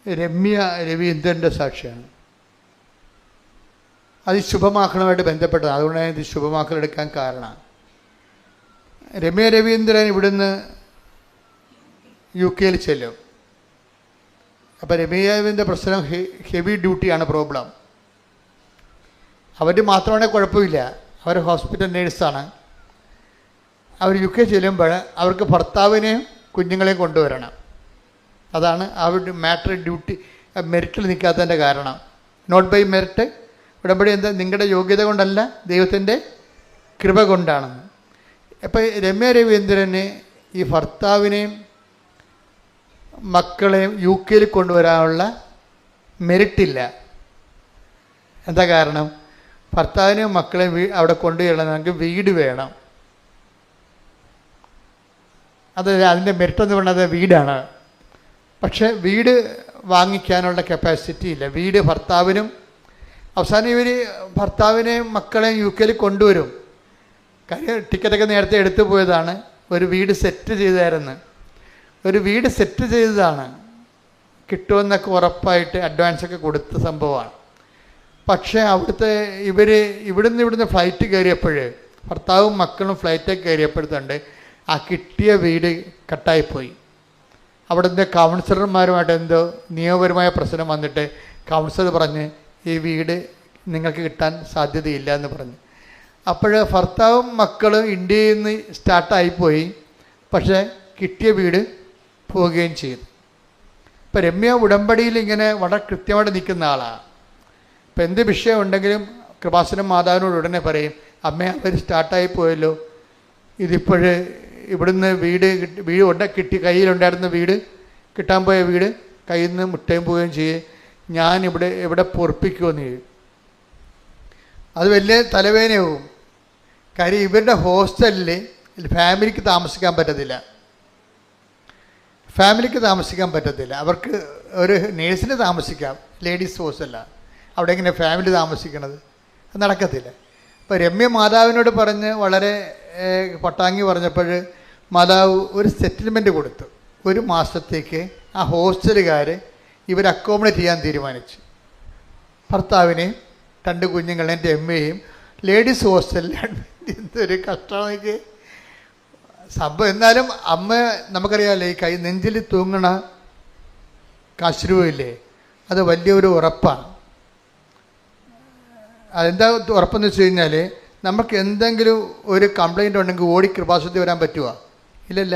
B: രമ്യ രവീന്ദ്രൻ്റെ സാക്ഷിയാണ്. അത് ശുഭമാക്കണമായിട്ട് ബന്ധപ്പെട്ടത്. അതുകൊണ്ടാണ് ഇത് ശുഭമാക്കലെടുക്കാൻ കാരണം. രമ്യ രവീന്ദ്രൻ ഇവിടുന്ന് UK ചെല്ലും. അപ്പോൾ രമ്യ രവീന്ദ്രൻ്റെ പ്രശ്നം ഹെവി ഡ്യൂട്ടിയാണ് പ്രോബ്ലം. അവർ മാത്രമാണെങ്കിൽ കുഴപ്പമില്ല, അവർ ഹോസ്പിറ്റൽ നേഴ്സാണ്. അവർ UK ചെല്ലുമ്പോൾ അവർക്ക് ഭർത്താവിനെയും കുഞ്ഞുങ്ങളെയും കൊണ്ടുവരണം. അതാണ് അവരുടെ മാറ്റർ ഡ്യൂട്ടി മെറിറ്റിൽ നിൽക്കാത്തതിൻ്റെ കാരണം. Not by merit. ഉടമ്പടി എന്താ? നിങ്ങളുടെ യോഗ്യത കൊണ്ടല്ല, ദൈവത്തിൻ്റെ കൃപ കൊണ്ടാണെന്ന്. അപ്പോൾ രമ്യ രവീന്ദ്രന് ഈ ഭർത്താവിനെയും മക്കളെയും UK കൊണ്ടുവരാനുള്ള മെറിറ്റില്ല. എന്താ കാരണം? ഭർത്താവിനെയും മക്കളെയും അവിടെ കൊണ്ടുവരണമെങ്കിൽ വീട് വേണം. അതിൻ്റെ മെറിറ്റ് എന്ന് പറയുന്നത് വീടാണ്. പക്ഷേ വീട് വാങ്ങിക്കാനുള്ള കപ്പാസിറ്റി ഇല്ല. വീട് ഭർത്താവിനും, അവസാനം ഇവർ ഭർത്താവിനെയും മക്കളെയും UK കൊണ്ടുവരും. കാര്യം ടിക്കറ്റൊക്കെ നേരത്തെ എടുത്തു പോയതാണ്. ഒരു വീട് സെറ്റ് ചെയ്തായിരുന്നു. ഒരു വീട് സെറ്റ് ചെയ്തതാണ്, കിട്ടുമെന്നൊക്കെ ഉറപ്പായിട്ട് അഡ്വാൻസൊക്കെ കൊടുത്ത സംഭവമാണ്. പക്ഷേ അവിടുത്തെ ഇവിടുന്ന് ഫ്ലൈറ്റ് കയറിയപ്പോൾ, ഭർത്താവും മക്കളും ഫ്ലൈറ്റൊക്കെ കയറിയപ്പോഴത്തുണ്ട് ആ കിട്ടിയ വീട് കട്ടായിപ്പോയി. അവിടുത്തെ കൗൺസിലർമാരുമായിട്ട് എന്തോ നിയമപരമായ പ്രശ്നം വന്നിട്ട് കൗൺസിലർ പറഞ്ഞ് ഈ വീട് നിങ്ങൾക്ക് കിട്ടാൻ സാധ്യതയില്ല എന്ന് പറഞ്ഞു. അപ്പോൾ ഭർത്താവും മക്കളും ഇന്ത്യയിൽ നിന്ന് സ്റ്റാർട്ടായിപ്പോയി. പക്ഷേ കിട്ടിയ വീട് പോവുകയും ചെയ്തു. ഇപ്പം രമ്യ ഉടമ്പടിയിൽ ഇങ്ങനെ വളരെ കൃത്യമായിട്ട് നിൽക്കുന്ന ആളാണ്. ഇപ്പം എന്ത് വിഷയം ഉണ്ടെങ്കിലും കൃപാസനം മാതാവിനോട് ഉടനെ പറയും, അമ്മേ അവർ സ്റ്റാർട്ടായി പോയല്ലോ, ഇതിപ്പോഴ് ഇവിടുന്ന് വീട് കിട്ടി, കയ്യിലുണ്ടായിരുന്ന വീട്, കിട്ടാൻ പോയ വീട് കയ്യിൽ നിന്ന് മുട്ടയും പോവുകയും ചെയ്യും, ഞാൻ എവിടെ പൊറപ്പിക്കുമെന്ന് ചെയ്യും. അത് വലിയ തലവേദനയാവും. കാര്യം ഇവരുടെ ഹോസ്റ്റലിൽ ഫാമിലിക്ക് താമസിക്കാൻ പറ്റത്തില്ല. അവർക്ക് ഒരു നേഴ്സിന് താമസിക്കാം, ലേഡീസ് ഹോസ്റ്റലല്ല. അവിടെ എങ്ങനെ ഫാമിലി താമസിക്കണത്? അത് നടക്കത്തില്ല. അപ്പോൾ രമ്യ മാതാവിനോട് പറഞ്ഞ് വളരെ പട്ടാങ്ങി പറഞ്ഞപ്പോൾ മാതാവ് ഒരു സെറ്റിൽമെൻറ്റ് കൊടുത്തു. 1 മാസത്തേക്ക് ആ ഹോസ്റ്റലുകാർ ഇവർ അക്കോമഡേറ്റ് ചെയ്യാൻ തീരുമാനിച്ചു. ഭർത്താവിനെയും 2 കുഞ്ഞുങ്ങളെയും രമ്യയും ലേഡീസ് ഹോസ്റ്റലിൽ എന്തൊരു കഷ്ടമാണെങ്കിൽ സംഭവം. എന്നാലും അമ്മ നമുക്കറിയാമല്ലോ, ഈ നെഞ്ചിൽ തൂങ്ങണ കാശ്രൂവില്ലേ, അത് വലിയൊരു ഉറപ്പാണ്. അതെന്താ ഉറപ്പെന്ന് വെച്ച് കഴിഞ്ഞാൽ, നമുക്ക് എന്തെങ്കിലും ഒരു കംപ്ലൈൻറ്റ് ഉണ്ടെങ്കിൽ ഓടി കൃപാസനത്തിൽ വരാൻ പറ്റുമോ? ഇല്ലല്ല.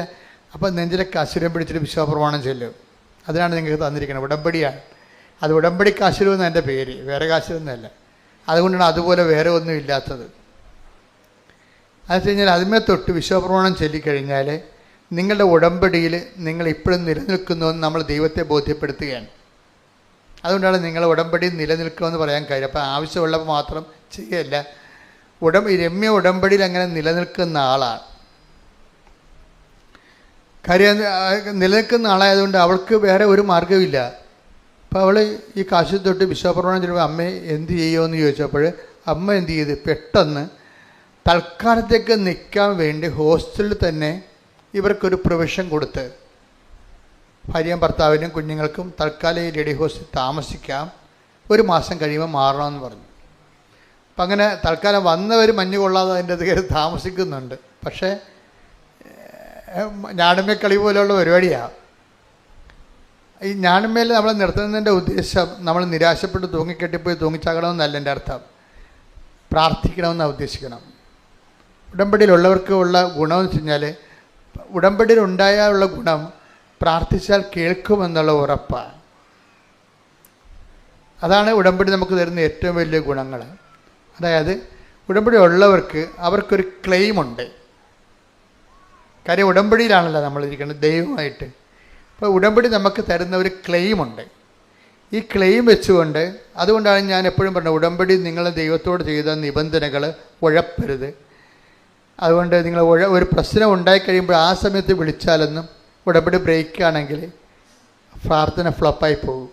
B: അപ്പം നെഞ്ചിലെ കാശ്വരം പിടിച്ചിട്ട് വിശ്വാസപ്രമാണം ചെല്ലും. അതിനാണ് നിങ്ങൾക്ക് തന്നിരിക്കുന്നത്, ഉടമ്പടിയാണ്. അത് ഉടമ്പടി കാശ്വരം എന്ന് എൻ്റെ പേര്, വേറെ കാശ്വരം എന്നല്ല. അതുകൊണ്ടാണ് അതുപോലെ വേറെ ഒന്നും ഇല്ലാത്തത്. അത് വെച്ച് കഴിഞ്ഞാൽ അതിന്മേ തൊട്ട് വിശ്വാസപ്രമാണം ചൊല്ലിക്കഴിഞ്ഞാൽ നിങ്ങളുടെ ഉടമ്പടിയിൽ നിങ്ങൾ ഇപ്പോഴും നിലനിൽക്കുന്നുവെന്ന് നമ്മൾ ദൈവത്തെ ബോധ്യപ്പെടുത്തുകയാണ്. അതുകൊണ്ടാണ് നിങ്ങൾ ഉടമ്പടി നിലനിൽക്കുമെന്ന് പറയാൻ കാര്യം. അപ്പം ആവശ്യമുള്ളപ്പോൾ മാത്രം ചെയ്യല്ല. രമ്യ ഉടമ്പടിയിൽ അങ്ങനെ നിലനിൽക്കുന്ന ആളാണ്. കാര്യം നിലനിൽക്കുന്ന ആളായതുകൊണ്ട് അവൾക്ക് വേറെ ഒരു മാർഗ്ഗമില്ല. അപ്പോൾ അവൾ ഈ കാശിൽ തൊട്ട് വിശ്വാസപ്രമാണം ചെല്ലുമ്പോൾ അമ്മ എന്ത് ചെയ്യുമെന്ന് ചോദിച്ചപ്പോൾ അമ്മ എന്ത് ചെയ്ത്, പെട്ടെന്ന് തൽക്കാലത്തേക്ക് നിൽക്കാൻ വേണ്ടി ഹോസ്റ്റലിൽ തന്നെ ഇവർക്കൊരു പ്രൊവിഷൻ കൊടുത്ത്, ഭാര്യയും ഭർത്താവിനും കുഞ്ഞുങ്ങൾക്കും തൽക്കാലം ഈ ലേഡി ഹോസ്റ്റലിൽ താമസിക്കാം, 1 മാസം കഴിയുമ്പോൾ മാറണമെന്ന് പറഞ്ഞു. അപ്പം അങ്ങനെ തൽക്കാലം വന്നവർ മഞ്ഞ് കൊള്ളാതെ അതിൻ്റെ കയറി താമസിക്കുന്നുണ്ട്. പക്ഷേ ഞാണമ്മക്കളി പോലെയുള്ള പരിപാടിയാണ്. ഈ ഞാണമ്മയിൽ നമ്മൾ നിർത്തുന്നതിൻ്റെ ഉദ്ദേശം നമ്മൾ നിരാശപ്പെട്ട് തൂങ്ങിക്കെട്ടിപ്പോയി തൂങ്ങിച്ചാകണമെന്നല്ല എൻ്റെ അർത്ഥം. പ്രാർത്ഥിക്കണമെന്നാണ് ഉദ്ദേശിക്കണം. ഉടമ്പടിയിലുള്ളവർക്ക് ഉള്ള ഗുണമെന്ന് വെച്ച് കഴിഞ്ഞാൽ, ഉടമ്പടിയിൽ ഉണ്ടായാലുള്ള ഗുണം പ്രാർത്ഥിച്ചാൽ കേൾക്കുമെന്നുള്ള ഉറപ്പാണ്. അതാണ് ഉടമ്പടി നമുക്ക് തരുന്ന ഏറ്റവും വലിയ ഗുണങ്ങൾ. അതായത് ഉടമ്പടി ഉള്ളവർക്ക് അവർക്കൊരു ക്ലെയിമുണ്ട്. കാര്യം ഉടമ്പടിയിലാണല്ലോ നമ്മളിരിക്കുന്നത് ദൈവമായിട്ട്. അപ്പോൾ ഉടമ്പടി നമുക്ക് തരുന്ന ഒരു ക്ലെയിമുണ്ട്. ഈ ക്ലെയിം വെച്ചുകൊണ്ട്, അതുകൊണ്ടാണ് ഞാൻ എപ്പോഴും പറഞ്ഞത്, ഉടമ്പടി നിങ്ങൾ ദൈവത്തോട് ചെയ്ത നിബന്ധനകൾ ഉഴപ്പരുത്. അതുകൊണ്ട് നിങ്ങൾ ഒരു പ്രശ്നം ഉണ്ടായിക്കഴിയുമ്പോൾ ആ സമയത്ത് വിളിച്ചാലൊന്നും ഉടമ്പടി ബ്രേക്കാണെങ്കിൽ പ്രാർത്ഥന ഫ്ലോപ്പായി പോകും.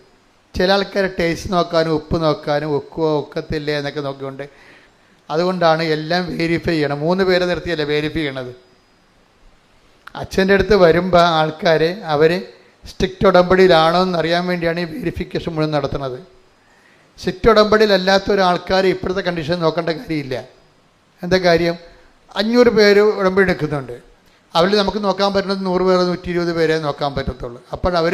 B: ചില ആൾക്കാർ ടേസ്റ്റ് നോക്കാനും ഉപ്പ് നോക്കാനും ഒക്കുവോ ഒക്കത്തില്ല എന്നൊക്കെ നോക്കിക്കൊണ്ട്, അതുകൊണ്ടാണ് എല്ലാം വെരിഫൈ ചെയ്യണം. 3 പേരെ നിർത്തിയല്ലേ വെരിഫൈ ചെയ്യണത്. അച്ഛൻ്റെ അടുത്ത് വരുമ്പോൾ ആൾക്കാർ അവർ സ്ട്രിക്റ്റ് ഉടമ്പടിയിലാണോ എന്നറിയാൻ വേണ്ടിയാണ് ഈ വെരിഫിക്കേഷൻ മുഴുവൻ നടത്തുന്നത്. സ്ട്രിക്റ്റ് ഉടമ്പടിയിലല്ലാത്ത ഒരാൾക്കാർ ഇപ്പോഴത്തെ കണ്ടീഷൻ നോക്കേണ്ട കാര്യമില്ല. എന്താ കാര്യം? 500 പേര് ഉടമ്പടി എടുക്കുന്നുണ്ട്. അവരിൽ നമുക്ക് നോക്കാൻ പറ്റുന്നത് 100 പേരോ 120 പേരെ നോക്കാൻ പറ്റത്തുള്ളൂ. അപ്പോൾ അവർ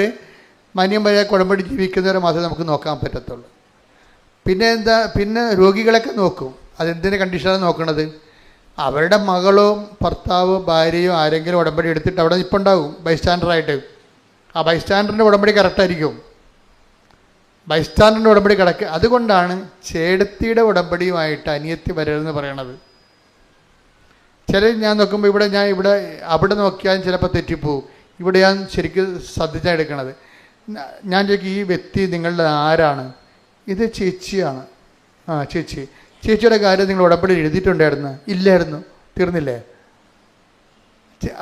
B: മാന്യം വരെ ഉടമ്പടി ജീവിക്കുന്നവരെ മാത്രമേ നമുക്ക് നോക്കാൻ പറ്റത്തുള്ളൂ. പിന്നെ രോഗികളൊക്കെ നോക്കും. അതെന്തിൻ്റെ കണ്ടീഷനാണ് നോക്കണത്? അവരുടെ മകളോ ഭർത്താവോ ഭാര്യയോ ആരെങ്കിലും ഉടമ്പടി എടുത്തിട്ട് അവിടെ ഇപ്പം ഉണ്ടാവും ബൈസ്റ്റാൻഡറായിട്ട്. ആ ബൈസ്റ്റാൻഡറിൻ്റെ ഉടമ്പടി കറക്റ്റായിരിക്കും. ബൈസ്റ്റാൻഡറിൻ്റെ ഉടമ്പടി കിടക്കുക. അതുകൊണ്ടാണ് ചേടത്തിയുടെ ഉടമ്പടിയുമായിട്ട് അനിയത്തി വരരുതെന്ന് പറയണത്. ഞാൻ നോക്കുമ്പോൾ ഇവിടെ അവിടെ നോക്കിയാൽ ചിലപ്പോൾ തെറ്റിപ്പോവും. ഇവിടെ ഞാൻ ശരിക്കും ശ്രദ്ധിച്ചാണ് എടുക്കണത്. ഞാൻ ചോദിക്കും, ഈ വ്യക്തി നിങ്ങളുടെ ആരാണ്? ഇത് ചേച്ചിയാണ്. ചേച്ചിയുടെ കാര്യം നിങ്ങൾ ഉടമ്പടി എഴുതിയിട്ടുണ്ടായിരുന്നു? ഇല്ലായിരുന്നു. തീർന്നില്ലേ?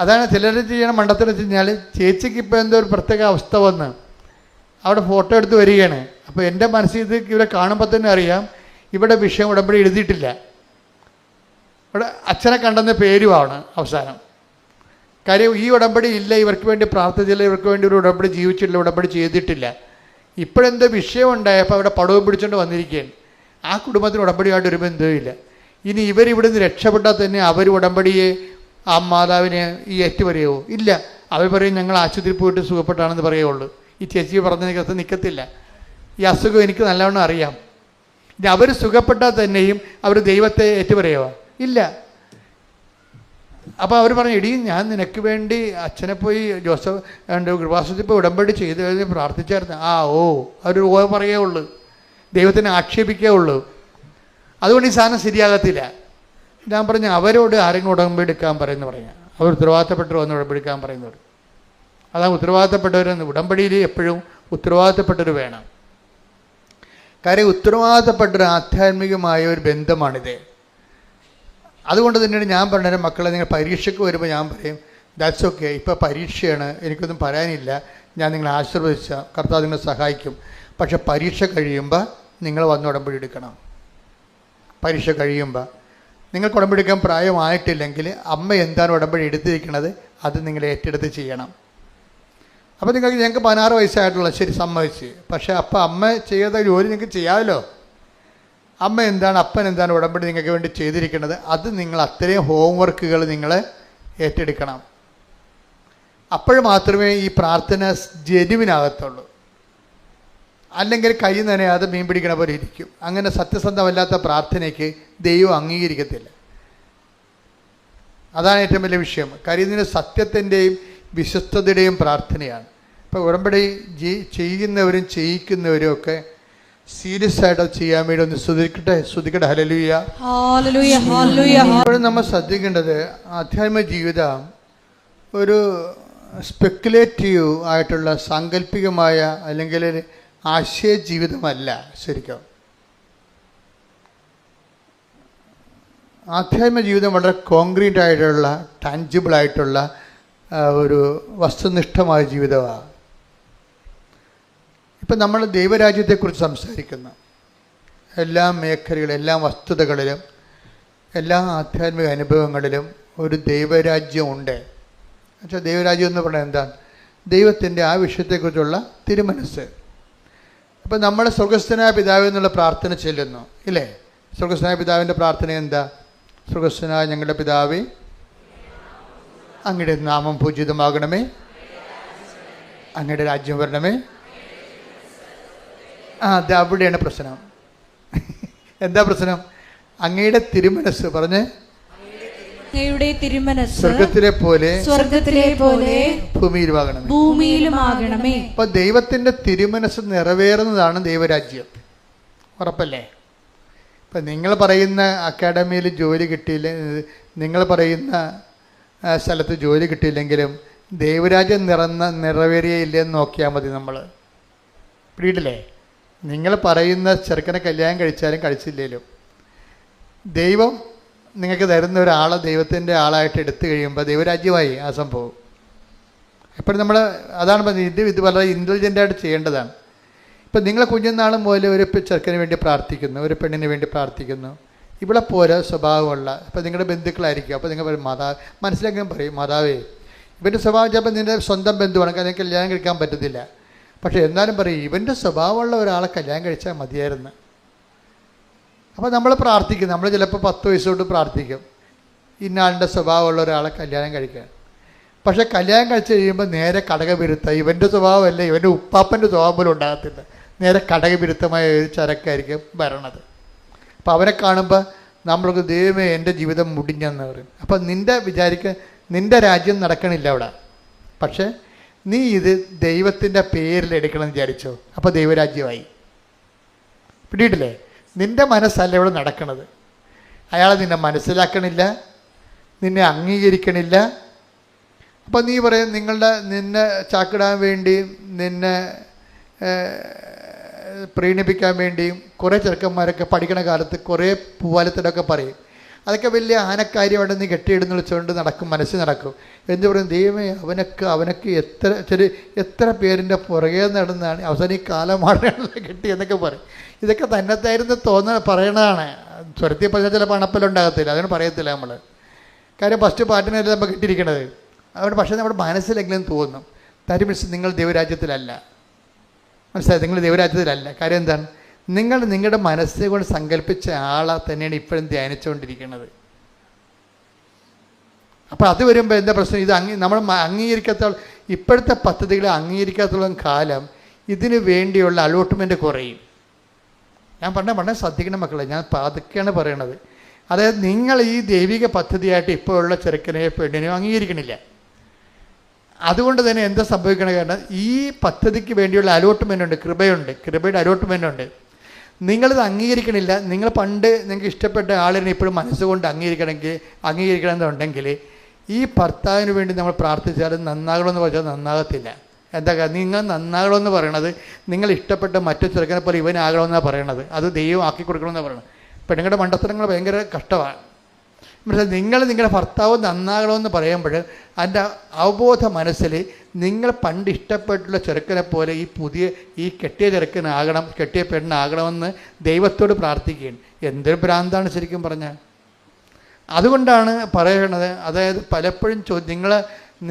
B: അതാണ് ചിലർ ചെയ്യണ മണ്ടത്തിൽ വെച്ച് കഴിഞ്ഞാൽ, ചേച്ചിക്ക് ഇപ്പോൾ എന്തോ ഒരു പ്രത്യേക അവസ്ഥ വന്ന് അവിടെ ഫോട്ടോ എടുത്ത് വരികയാണ്. അപ്പോൾ എൻ്റെ മനസ്സിൽ ഇത് ഇവരെ കാണുമ്പോൾ തന്നെ അറിയാം ഇവിടെ വിഷയം ഉടമ്പടി എഴുതിയിട്ടില്ല. ഇവിടെ അച്ഛനെ കണ്ടെന്ന പേരുമാണ് അവസാനം. കാര്യം ഈ ഉടമ്പടി ഇല്ല, ഇവർക്ക് വേണ്ടി പ്രാർത്ഥിച്ചില്ല, ഇവർക്ക് വേണ്ടി ഒരു ഉടമ്പടി ജീവിച്ചിട്ടില്ല, ഉടമ്പടി ചെയ്തിട്ടില്ല. ഇപ്പോഴെന്തോ വിഷയം ഉണ്ടായപ്പോൾ അവിടെ പടവും പിടിച്ചുകൊണ്ട് വന്നിരിക്കുകയാണ്. ആ കുടുംബത്തിന് ഉടമ്പടിയായിട്ട് ഒരു ബന്ധവുമില്ല. ഇനി ഇവരിവിടുന്ന് രക്ഷപ്പെട്ടാൽ തന്നെ അവർ ഉടമ്പടിയെ ആ മാതാവിനെ ഈ ഏറ്റുപറയുമോ? ഇല്ല. അവർ പറയും ഞങ്ങൾ ആശുപത്രിയിൽ പോയിട്ട് സുഖപ്പെട്ടാണെന്ന് പറയുള്ളൂ. ഈ ചേച്ചി പറഞ്ഞതിനകത്ത് നിൽക്കത്തില്ല. ഈ അസുഖം എനിക്ക് നല്ലവണ്ണം അറിയാം. ഇനി അവർ സുഖപ്പെട്ടാൽ തന്നെയും അവർ ദൈവത്തെ ഏറ്റുപറയുമോ? ഇല്ല. അപ്പോൾ അവർ പറഞ്ഞു, എടീ ഞാൻ നിനക്ക് വേണ്ടി അച്ഛനെ പോയി ജോസഫ് കൃപാസനത്തിൽ പോയി ഉടമ്പടി ചെയ്ത് കഴിഞ്ഞ് പ്രാർത്ഥിച്ചായിരുന്നു. അവർ പറയേ ഉള്ളൂ, ദൈവത്തിനെ ആക്ഷേപിക്കേ ഉള്ളൂ. അതുകൊണ്ട് ഈ സാധനം ശരിയാകത്തില്ല. ഞാൻ പറഞ്ഞു, അവരോട് ആരെങ്കിലും ഉടമ്പടി എടുക്കാൻ പറയുന്നു പറഞ്ഞാൽ അവർ ഉത്തരവാദിത്തപ്പെട്ടവർ വന്ന് ഉടമ്പടി എടുക്കാൻ പറയുന്നവർ. അതാണ് ഉത്തരവാദിത്തപ്പെട്ടവരെന്ന്. ഉടമ്പടിയിൽ എപ്പോഴും ഉത്തരവാദിത്തപ്പെട്ടവർ വേണം. കാര്യം ഉത്തരവാദിത്തപ്പെട്ടൊരു ആധ്യാത്മികമായ ഒരു ബന്ധമാണിത്. അതുകൊണ്ട് തന്നെയാണ് ഞാൻ പറഞ്ഞത്, മക്കളെ നിങ്ങൾ പരീക്ഷയ്ക്ക് വരുമ്പോൾ ഞാൻ പറയും, ദാറ്റ്സ് ഓക്കെ, ഇപ്പോൾ പരീക്ഷയാണ്, എനിക്കൊന്നും പറയാനില്ല, ഞാൻ നിങ്ങളെ ആശീർവദിച്ച കർത്താവ് നിങ്ങളെ സഹായിക്കും. പക്ഷെ പരീക്ഷ കഴിയുമ്പോൾ നിങ്ങൾ വന്ന് ഉടമ്പടി എടുക്കണം. പരീക്ഷ കഴിയുമ്പോൾ നിങ്ങൾക്ക് ഉടമ്പടി എടുക്കാൻ പ്രായമായിട്ടില്ലെങ്കിൽ അമ്മ എന്താണ് ഉടമ്പടി എടുത്തിരിക്കുന്നത് അത് നിങ്ങൾ ഏറ്റെടുത്ത് ചെയ്യണം. അപ്പോൾ ഞങ്ങൾക്ക് 16 വയസ്സായിട്ടുള്ള ശരി സമ്മതിച്ച്. പക്ഷേ അപ്പം അമ്മ ചെയ്ത ജോലി നിങ്ങൾക്ക് ചെയ്യാമല്ലോ. അമ്മ എന്താണ് അപ്പൻ എന്താണ് ഉടമ്പടി നിങ്ങൾക്ക് വേണ്ടി ചെയ്തിരിക്കുന്നത് അത് നിങ്ങൾ അത്രയും ഹോംവർക്കുകൾ നിങ്ങൾ ഏറ്റെടുക്കണം. അപ്പോൾ മാത്രമേ ഈ പ്രാർത്ഥന ജനുവിനാകത്തുള്ളൂ. അല്ലെങ്കിൽ കൈ നനയാതെ മീൻ പിടിക്കണ പോലെ ഇരിക്കും. അങ്ങനെ സത്യസന്ധമല്ലാത്ത പ്രാർത്ഥനയ്ക്ക് ദൈവം അംഗീകരിക്കത്തില്ല. അതാണ് ഏറ്റവും വലിയ വിഷയം. കാര്യം ഇതിന് സത്യത്തിൻ്റെയും വിശ്വസ്തതയുടെയും പ്രാർത്ഥനയാണ്. ഇപ്പോൾ ഉടമ്പടി ചെയ്യുന്നവരും ചെയ്യിക്കുന്നവരും ഒക്കെ സീരിയസ് ആയിട്ട് ചെയ്യാൻ വേണ്ടി ഒന്ന് ശ്രദ്ധിക്കട്ടെ. ഹല്ലേലൂയ. ഇപ്പോഴും നമ്മൾ ശ്രദ്ധിക്കേണ്ടത് ആധ്യാത്മിക ജീവിതം ഒരു സ്പെക്കുലേറ്റീവ് ആയിട്ടുള്ള സാങ്കല്പികമായ അല്ലെങ്കിൽ ആശയ ജീവിതമല്ല. ശരിക്കും ആധ്യാത്മിക ജീവിതം വളരെ കോൺക്രീറ്റ് ആയിട്ടുള്ള ടാഞ്ചിബിളായിട്ടുള്ള ഒരു വസ്തുനിഷ്ഠമായ ജീവിതമാണ്. ഇപ്പം നമ്മൾ ദൈവരാജ്യത്തെക്കുറിച്ച് സംസാരിക്കുന്നു. എല്ലാ മേഖലകളിലും എല്ലാ വസ്തുതകളിലും എല്ലാ ആധ്യാത്മിക അനുഭവങ്ങളിലും ഒരു ദൈവരാജ്യമുണ്ട്. എന്നുവെച്ചാൽ ദൈവരാജ്യം എന്ന് പറഞ്ഞാൽ എന്താണ്? ദൈവത്തിൻ്റെ ആ വിഷയത്തെക്കുറിച്ചുള്ള തിരുമനസ്സ്. ഇപ്പം നമ്മൾ സ്വർഗസ്ഥനായ പിതാവ് എന്നുള്ള പ്രാർത്ഥന ചെല്ലുന്നു ഇല്ലേ? സ്വർഗസ്ഥനായ പിതാവിൻ്റെ പ്രാർത്ഥന എന്താ? സ്വർഗസ്ഥനായ ഞങ്ങളുടെ പിതാവേ, അങ്ങയുടെ നാമം പൂജിതമാകണമേ, അങ്ങയുടെ രാജ്യം വരണമേ. അത് അവിടെയാണ് പ്രശ്നം. എന്താ പ്രശ്നം? അങ്ങയുടെ തിരുമനസ് പറഞ്ഞ് സ്വർഗത്തിലെ പോലെ ഭൂമിയിലുമാകണമേ. അപ്പൊ ദൈവത്തിന്റെ തിരുമനസ് നിറവേറുന്നതാണ് ദൈവരാജ്യം. ഉറപ്പല്ലേ? ഇപ്പം നിങ്ങൾ പറയുന്ന അക്കാഡമിയിൽ ജോലി കിട്ടിയില്ല, നിങ്ങൾ പറയുന്ന സ്ഥലത്ത് ജോലി കിട്ടിയില്ലെങ്കിലും ദൈവരാജ്യം നിറവേറിയില്ലെന്ന് നോക്കിയാൽ മതി. നമ്മൾ പിടിയിട്ടില്ലേ? നിങ്ങൾ പറയുന്ന ചെറുക്കനെ കല്യാണം കഴിച്ചാലും കഴിച്ചില്ലേലും ദൈവം നിങ്ങൾക്ക് തരുന്ന ഒരാളെ ദൈവത്തിൻ്റെ ആളായിട്ട് എടുത്തു കഴിയുമ്പോൾ ദൈവരാജ്യമായി ആ സംഭവം. എപ്പോഴും നമ്മൾ അതാണ് പറഞ്ഞത്, ഇത് വളരെ ഇൻ്റലിജൻ്റായിട്ട് ചെയ്യേണ്ടതാണ്. ഇപ്പം നിങ്ങൾ കുഞ്ഞുനാൾ മുതൽ ഒരു ചെറുക്കന് വേണ്ടി പ്രാർത്ഥിക്കുന്നു, ഒരു പെണ്ണിന് വേണ്ടി പ്രാർത്ഥിക്കുന്നു. ഇവിടെ പോലെ സ്വഭാവമുള്ള ഇപ്പം നിങ്ങളുടെ ബന്ധുക്കളായിരിക്കും. അപ്പോൾ നിങ്ങൾ പറയും, മനസ്സിലെങ്കിലും പറയും, മാതാവേ ഇവൻ്റെ സ്വഭാവം ചിലപ്പോൾ നിൻ്റെ സ്വന്തം ബന്ധുവാണ്, അല്ലെങ്കിൽ കല്യാണം കഴിക്കാൻ പറ്റത്തില്ല. പക്ഷേ എന്നാലും പറയും ഇവൻ്റെ സ്വഭാവമുള്ള ഒരാളെ കല്യാണം കഴിച്ചാൽ മതിയായിരുന്നു. അപ്പോൾ നമ്മൾ പ്രാർത്ഥിക്കും, നമ്മൾ ചിലപ്പോൾ 10 വയസ്സ് തൊട്ട് പ്രാർത്ഥിക്കും ഇന്നാളിൻ്റെ സ്വഭാവമുള്ള ഒരാളെ കല്യാണം കഴിക്കാൻ. പക്ഷേ കല്യാണം കഴിച്ച് കഴിയുമ്പോൾ നേരെ കടകവിരുദ്ധ, ഇവൻ്റെ സ്വഭാവമല്ല, ഇവൻ്റെ ഉപ്പാപ്പൻ്റെ സ്വഭാവം പോലും ഉണ്ടാകത്തില്ല. നേരെ കടകവിരുദ്ധമായ ഒരു ചരക്കായിരിക്കും വരണത്. അപ്പോൾ അവരെ കാണുമ്പോൾ നമ്മൾക്ക് ദൈവമേ എൻ്റെ ജീവിതം മുടിഞ്ഞെന്ന് പറയും. അപ്പം നിൻ്റെ രാജ്യം നടക്കണില്ല അവിടെ, പക്ഷേ നീ ഇത് ദൈവത്തിൻ്റെ പേരിൽ എടുക്കണം വിചാരിച്ചോ, അപ്പോൾ ദൈവരാജ്യമായി. പിടിയിട്ടില്ലേ? നിൻ്റെ മനസ്സല്ല ഇവിടെ നടക്കണത്. അയാളെ നിന്നെ മനസ്സിലാക്കണില്ല, നിന്നെ അംഗീകരിക്കണില്ല. അപ്പോൾ നീ പറയും നിന്നെ ചാക്കിടാൻ വേണ്ടിയും നിന്നെ പ്രീണിപ്പിക്കാൻ വേണ്ടിയും കുറേ ചെറുക്കന്മാരൊക്കെ പഠിക്കണ കാലത്ത് കുറേ പൂവാലത്തിലൊക്കെ പറയും. അതൊക്കെ വലിയ ആനക്കാര്യമായിട്ട് നീ കെട്ടിയിടുന്ന വിളിച്ചുകൊണ്ട് നടക്കും, മനസ്സിൽ നടക്കും. എന്ത് പറയും, ദൈവമേ അവനൊക്കെ എത്ര പേരിൻ്റെ പുറകെ നടന്നാണ് അവസാനം ഈ കാലമാടാണല്ലോ കെട്ടി എന്നൊക്കെ പറയും. ഇതൊക്കെ തന്നെത്തായിരുന്നു പറയണതാണ്. സ്വരത്തിൽ പറഞ്ഞാൽ ചില പണപ്പലുണ്ടാകത്തില്ല, അതിന് പറയത്തില്ല നമ്മൾ. കാര്യം ഫസ്റ്റ് പാട്ടിനല്ലേ നമ്മൾ കിട്ടിയിരിക്കണത്. അതുകൊണ്ട് പക്ഷേ നമ്മുടെ മനസ്സിലെങ്കിലും തോന്നും തരും നിങ്ങൾ ദൈവരാജ്യത്തിലല്ല. മനസ്സിലായി? നിങ്ങൾ ദൈവരാജ്യത്തിലല്ല. കാര്യം എന്താണ്? നിങ്ങളുടെ മനസ്സ് കൊണ്ട് സങ്കല്പിച്ച ആളെ തന്നെയാണ് ഇപ്പോഴും ധ്യാനിച്ചുകൊണ്ടിരിക്കുന്നത്. അപ്പോൾ അത് വരുമ്പോൾ എന്താ പ്രശ്നം? ഇത് നമ്മൾ അംഗീകരിക്കാത്തോളം, ഇപ്പോഴത്തെ പദ്ധതികളെ അംഗീകരിക്കാത്തോളം കാലം ഇതിന് വേണ്ടിയുള്ള അലോട്ട്മെൻറ്റ് കുറയും. ഞാൻ പറഞ്ഞ ശ്രദ്ധിക്കണം മക്കളെ, ഞാൻ പതുക്കെയാണ് പറയണത്. അതായത് നിങ്ങൾ ഈ ദൈവിക പദ്ധതിയായിട്ട് ഇപ്പോഴുള്ള ചെറുക്കനെയോ പെണ്ണിനെയോ അംഗീകരിക്കണില്ല. അതുകൊണ്ട് തന്നെ എന്താ സംഭവിക്കണ? കാരണം ഈ പദ്ധതിക്ക് വേണ്ടിയുള്ള അലോട്ട്മെൻ്റ് ഉണ്ട്, കൃപയുടെ അലോട്ട്മെൻ്റ് ഉണ്ട്. നിങ്ങളിത് അംഗീകരിക്കണില്ല. നിങ്ങൾ പണ്ട് നിങ്ങൾക്ക് ഇഷ്ടപ്പെട്ട ആളിനെ ഇപ്പോഴും മനസ്സുകൊണ്ട് അംഗീകരിക്കണമെന്നുണ്ടെങ്കിൽ ഈ ഭർത്താവിന് വേണ്ടി നമ്മൾ പ്രാർത്ഥിച്ചാലും നന്നാകണമെന്ന് പറഞ്ഞാൽ നന്നാകത്തില്ല. എന്താ നിങ്ങൾ നന്നാകണമെന്ന് പറയണത് നിങ്ങൾ ഇഷ്ടപ്പെട്ട മറ്റു ചെറുക്കനെ പോലെ ഇവനാകണമെന്നാണ് പറയണത്. അത് ദൈവം ആക്കി കൊടുക്കണമെന്നാണ് പറയണത്. പെണ്ണുങ്ങളുടെ മണ്ടത്തരങ്ങൾ ഭയങ്കര കഷ്ടമാണ്. നിങ്ങളുടെ ഭർത്താവ് നന്നാകണമെന്ന് പറയുമ്പോൾ അതിൻ്റെ അവബോധ മനസ്സിൽ നിങ്ങൾ പണ്ട് ഇഷ്ടപ്പെട്ടുള്ള ചെറുക്കനെ പോലെ ഈ കെട്ടിയ ചെറുക്കനാകണം, കെട്ടിയ പെണ്ണാകണമെന്ന് ദൈവത്തോട് പ്രാർത്ഥിക്കുകയാണ്. എന്തൊരു ഭ്രാന്താണ് ശരിക്കും പറഞ്ഞാൽ. അതുകൊണ്ടാണ് പറയണത്, അതായത് പലപ്പോഴും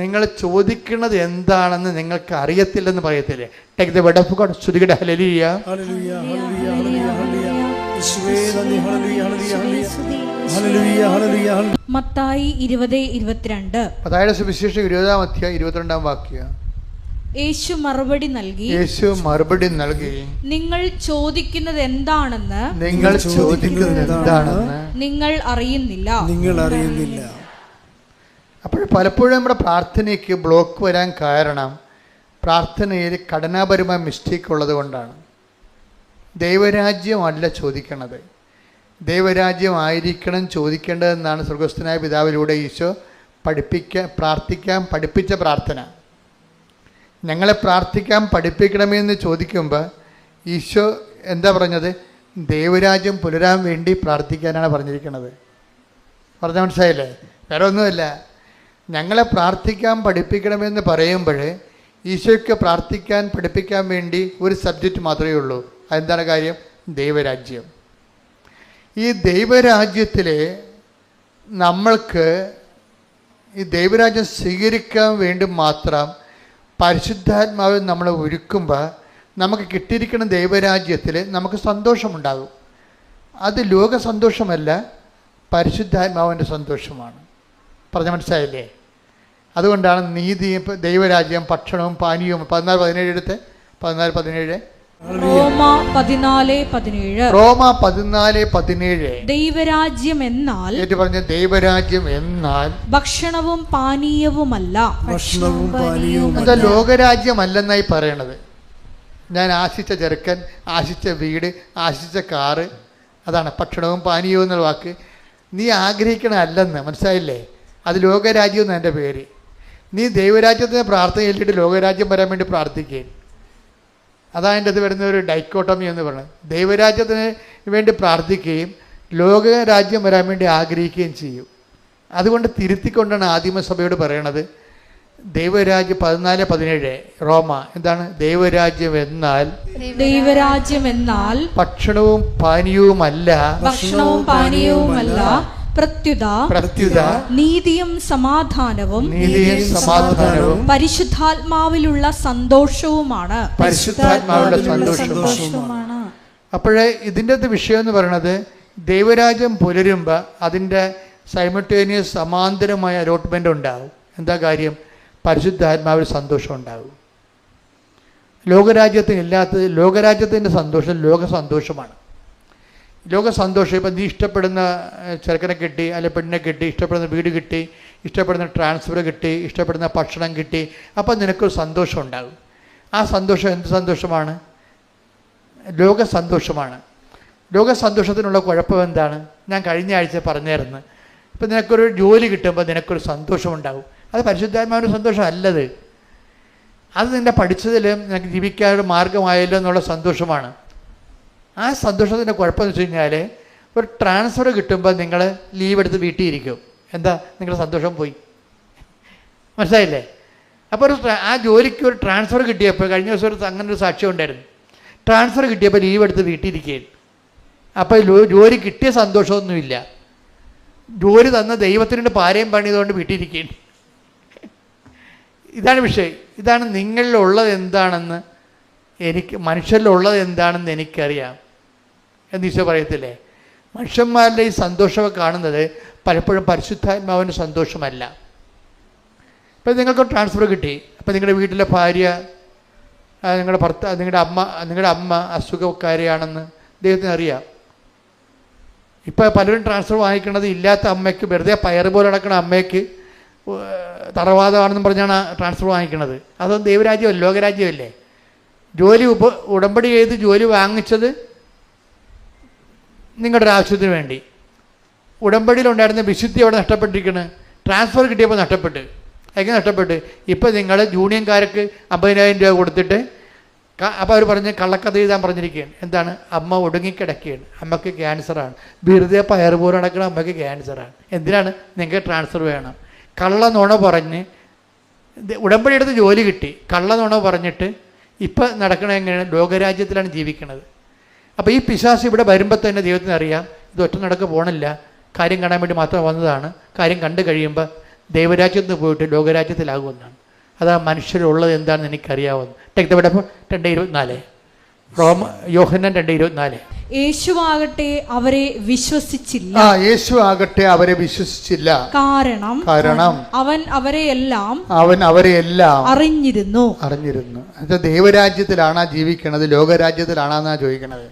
B: നിങ്ങൾ ചോദിക്കുന്നത് എന്താണെന്ന് നിങ്ങൾക്ക് അറിയത്തില്ലെന്ന് പറയത്തില്ലേ. Take the word of God. സ്തുതിക്കട്ടെ. ഹല്ലേലൂയ, ഹല്ലേലൂയ, ഹല്ലേലൂയ, ഹല്ലേലൂയ.
C: മത്തായി 20:22.
B: മത്തായിയുടെ സുവിശേഷം 20-ാം അധ്യായം 22-ാം വാക്യം.
C: യേശു മറുപടി നൽകി, നിങ്ങൾ ചോദിക്കുന്നത് എന്താണെന്ന് നിങ്ങൾ അറിയുന്നില്ല.
B: അപ്പോൾ പലപ്പോഴും നമ്മുടെ പ്രാർത്ഥനയ്ക്ക് ബ്ലോക്ക് വരാൻ കാരണം പ്രാർത്ഥനയിൽ ഘടനാപരമായ മിസ്റ്റേക്ക് ഉള്ളത് കൊണ്ടാണ്. ദൈവരാജ്യമല്ല ചോദിക്കണത്, ദൈവരാജ്യമായിരിക്കണം ചോദിക്കേണ്ടതെന്നാണ് സ്വർഗസ്ഥനായ പിതാവിലൂടെ ഈശോ പ്രാർത്ഥിക്കാൻ പഠിപ്പിച്ച പ്രാർത്ഥന. ഞങ്ങളെ പ്രാർത്ഥിക്കാൻ പഠിപ്പിക്കണമെന്ന് ചോദിക്കുമ്പോൾ ഈശോ എന്താ പറഞ്ഞത്? ദൈവരാജ്യം പുലരാൻ വേണ്ടി പ്രാർത്ഥിക്കാനാണ് പറഞ്ഞിരിക്കുന്നത്. പറഞ്ഞ മനസ്സിലായില്ലേ? വേറെ ഒന്നുമല്ല. ഞങ്ങളെ പ്രാർത്ഥിക്കാൻ പഠിപ്പിക്കണമെന്ന് പറയുമ്പോൾ ഈശോയ്ക്ക് പ്രാർത്ഥിക്കാൻ പഠിപ്പിക്കാൻ വേണ്ടി ഒരു സബ്ജക്റ്റ് മാത്രമേ ഉള്ളൂ. അതെന്താണ് കാര്യം? ദൈവരാജ്യം. ഈ ദൈവരാജ്യത്തിൽ നമ്മൾക്ക് ഈ ദൈവരാജ്യം സ്വീകരിക്കാൻ വേണ്ടി മാത്രം പരിശുദ്ധാത്മാവിൽ നമ്മൾ ഒരുക്കുമ്പോൾ നമുക്ക് കിട്ടിയിരിക്കുന്ന ദൈവരാജ്യത്തിൽ നമുക്ക് സന്തോഷമുണ്ടാകും. അത് ലോക സന്തോഷമല്ല, പരിശുദ്ധാത്മാവിൻ്റെ സന്തോഷമാണ്. പറഞ്ഞ മനസ്സിലായില്ലേ? അതുകൊണ്ടാണ് നീതിയും ദൈവരാജ്യം ഭക്ഷണവും പാനീയവും 14-17 എടുത്ത് 14-17
C: റോമ 14:17.
B: റോമ 14:17.
C: ദൈവരാജ്യം എന്നാൽ,
B: ഏറ്റു പറഞ്ഞ ദൈവരാജ്യം എന്നാൽ
C: ഭക്ഷണവും പാനീയവുമല്ല.
B: എന്താ ലോകരാജ്യമല്ലെന്നായി പറയണത്? ഞാൻ ആശിച്ച ചെറുക്കൻ, ആശിച്ച വീട്, ആശിച്ച കാറ്, അതാണ് ഭക്ഷണവും പാനീയവും എന്നുള്ള വാക്ക്. നീ ആഗ്രഹിക്കണമല്ലെന്ന് മനസ്സിലായില്ലേ? അത് ലോകരാജ്യം എന്ന് എൻ്റെ പേര്. നീ ദൈവരാജ്യത്തിന് പ്രാർത്ഥന ചൊല്ലിയിട്ട് ലോകരാജ്യം വരാൻ വേണ്ടി പ്രാർത്ഥിക്കുകയും, അതാണ് എൻ്റെ അത് വരുന്ന ഒരു ഡൈക്കോട്ടമി എന്ന് പറയുന്നത്. ദൈവരാജ്യത്തിന് വേണ്ടി പ്രാർത്ഥിക്കുകയും ലോകരാജ്യം വരാൻ വേണ്ടി ആഗ്രഹിക്കുകയും ചെയ്യും. അതുകൊണ്ട് തിരുത്തിക്കൊണ്ടാണ് ആദിമസഭയോട് പറയണത് ദൈവരാജ്യം 14:17 റോമ എന്താണ്? ദൈവരാജ്യം എന്നാൽ
C: ഭക്ഷണവും പാനീയവുമല്ല,
B: പ്രത്യുത
C: നീതിയും സമാധാനവും പരിശുദ്ധാത്മാവിലുള്ള സന്തോഷവുമാണ്.
B: അപ്പോഴേ ഇതിൻ്റെ വിഷയം എന്ന് പറയുന്നത്, ദൈവരാജ്യം പുലരുമ്പോൾ അതിൻ്റെ സൈമൾട്ടേനിയസ് സമാന്തരമായ അലോട്ട്മെൻ്റ് ഉണ്ടാകും. എന്താ കാര്യം? പരിശുദ്ധാത്മാവിൽ സന്തോഷം ഉണ്ടാകും. ലോകരാജ്യത്തിനില്ലാത്തത്, ലോകരാജ്യത്തിൻ്റെ സന്തോഷം ലോക സന്തോഷമാണ്. ലോക സന്തോഷം ഇപ്പം നീ ഇഷ്ടപ്പെടുന്ന ചെറുക്കനെ കിട്ടി, അല്ലെ പെണ്ണിനെ കിട്ടി, ഇഷ്ടപ്പെടുന്ന വീട് കിട്ടി, ഇഷ്ടപ്പെടുന്ന ട്രാൻസ്ഫർ കിട്ടി, ഇഷ്ടപ്പെടുന്ന ഭക്ഷണം കിട്ടി, അപ്പം നിനക്കൊരു സന്തോഷം ഉണ്ടാകും. ആ സന്തോഷം എന്ത് സന്തോഷമാണ്? ലോക സന്തോഷമാണ്. ലോക സന്തോഷത്തിനുള്ള കുഴപ്പം എന്താണ്? ഞാൻ കഴിഞ്ഞ ആഴ്ച പറഞ്ഞായിരുന്നു. ഇപ്പം നിനക്കൊരു ജോലി കിട്ടുമ്പോൾ നിനക്കൊരു സന്തോഷമുണ്ടാകും. അത് പരിശുദ്ധാത്മാവിൻ്റെ സന്തോഷം അല്ലത്. അത് നിൻ്റെ പഠിച്ചതിലും നിനക്ക് ജീവിക്കാനൊരു മാർഗമായല്ലോ എന്നുള്ള സന്തോഷമാണ്. ആ സന്തോഷത്തിൻ്റെ കുഴപ്പമെന്ന് വെച്ച് കഴിഞ്ഞാൽ, ഒരു ട്രാൻസ്ഫർ കിട്ടുമ്പോൾ നിങ്ങൾ ലീവ് എടുത്ത് വീട്ടിൽ ഇരിക്കും. എന്താ? നിങ്ങളുടെ സന്തോഷം പോയി. മനസ്സിലായില്ലേ? അപ്പോൾ ആ ജോലിക്ക് ഒരു ട്രാൻസ്ഫർ കിട്ടിയപ്പോൾ, കഴിഞ്ഞ ദിവസം അങ്ങനെ ഒരു സാക്ഷ്യം ഉണ്ടായിരുന്നു. ട്രാൻസ്ഫർ കിട്ടിയപ്പോൾ ലീവ് എടുത്ത് വീട്ടിലിരിക്കുകയും, അപ്പോൾ ജോലി കിട്ടിയ സന്തോഷമൊന്നുമില്ല. ജോലി തന്ന ദൈവത്തിനുണ്ട് പാരയും പണിയതുകൊണ്ട് വീട്ടിലിരിക്കുകയും. ഇതാണ് വിഷയം. ഇതാണ് നിങ്ങളിലുള്ളത് എന്താണെന്ന് മനുഷ്യരിലുള്ളത് എന്താണെന്ന് എനിക്കറിയാം എന്ന് ഈശോ പറയത്തില്ലേ? മനുഷ്യന്മാരുടെ ഈ സന്തോഷമൊക്കെ കാണുന്നത് പലപ്പോഴും പരിശുദ്ധാത്മാവിൻ്റെ സന്തോഷമല്ല. ഇപ്പം നിങ്ങൾക്ക് ട്രാൻസ്ഫർ കിട്ടി, അപ്പം നിങ്ങളുടെ വീട്ടിലെ ഭാര്യ, നിങ്ങളുടെ ഭർത്താവ്, നിങ്ങളുടെ അമ്മ അസുഖക്കാരിയാണെന്ന് ദൈവത്തിന് അറിയാം. ഇപ്പോൾ പലരും ട്രാൻസ്ഫർ വാങ്ങിക്കണത് ഇല്ലാത്ത അമ്മയ്ക്ക്, വെറുതെ പയറ് പോലെ നടക്കുന്ന അമ്മയ്ക്ക് തറവാദമാണെന്നും പറഞ്ഞാണ് ട്രാൻസ്ഫർ വാങ്ങിക്കണത്. അതൊന്നും ദൈവരാജ്യമല്ല, ലോകരാജ്യമല്ലേ. ജോലി ഉടമ്പടി ചെയ്ത് ജോലി വാങ്ങിച്ചത് നിങ്ങളുടെ ഒരു ആവശ്യത്തിന് വേണ്ടി. ഉടമ്പടിയിലുണ്ടായിരുന്ന വിശുദ്ധി അവിടെ നഷ്ടപ്പെട്ടിരിക്കുന്നത്. ട്രാൻസ്ഫർ കിട്ടിയപ്പോൾ നഷ്ടപ്പെട്ട്. എങ്ങനെ നഷ്ടപ്പെട്ട്? ഇപ്പം നിങ്ങൾ യൂണിയൻകാർക്ക് 50,000 രൂപ കൊടുത്തിട്ട്, അപ്പോൾ അവർ പറഞ്ഞ് കള്ളക്കഥ എഴുതാൻ പറഞ്ഞിരിക്കുകയാണ്. എന്താണ്? അമ്മ ഒടുങ്ങിക്കിടക്കുകയാണ്, അമ്മയ്ക്ക് ക്യാൻസറാണ്. വെറുതെ പയറ് പോലെ നടക്കുന്ന അമ്മയ്ക്ക് ക്യാൻസറാണ്. എന്തിനാണ്? നിങ്ങൾക്ക് ട്രാൻസ്ഫർ വേണം. കള്ള നുണ പറഞ്ഞ് ഉടമ്പടി എടുത്ത് ജോലി കിട്ടി, കള്ള നുണ പറഞ്ഞിട്ട് ഇപ്പം നടക്കണ എങ്ങനെയാണ്? ലോകരാജ്യത്തിലാണ് ജീവിക്കുന്നത്. അപ്പോൾ ഈ പിശാച് ഇവിടെ വരുമ്പോൾ തന്നെ ദൈവത്തിന് അറിയാം, ഇത് ഒറ്റ നടക്ക് പോകണില്ല, കാര്യം കാണാൻ വേണ്ടി മാത്രം വന്നതാണ്. കാര്യം കണ്ടു കഴിയുമ്പോൾ ദൈവരാജ്യത്ത് നിന്ന് പോയിട്ട് ലോകരാജ്യത്തിലാകുമെന്നാണ്. അതാ മനുഷ്യരുള്ളത് എന്താണെന്ന് എനിക്കറിയാവുന്നു. ടെക്തവിടെ 2:24, യോഹന്നാൻ 2:24.
C: യേശുവാകട്ടെ അവരെ വിശ്വസിച്ചില്ല.
B: യേശുവാകട്ടെ അവരെ വിശ്വസിച്ചില്ല. കാരണം
C: അവൻ അവരെയെല്ലാം
B: അറിഞ്ഞിരുന്നു. ദൈവരാജ്യത്തിലാണാ ജീവിക്കണത്, ലോകരാജ്യത്തിലാണെന്നാ ചോദിക്കണത്.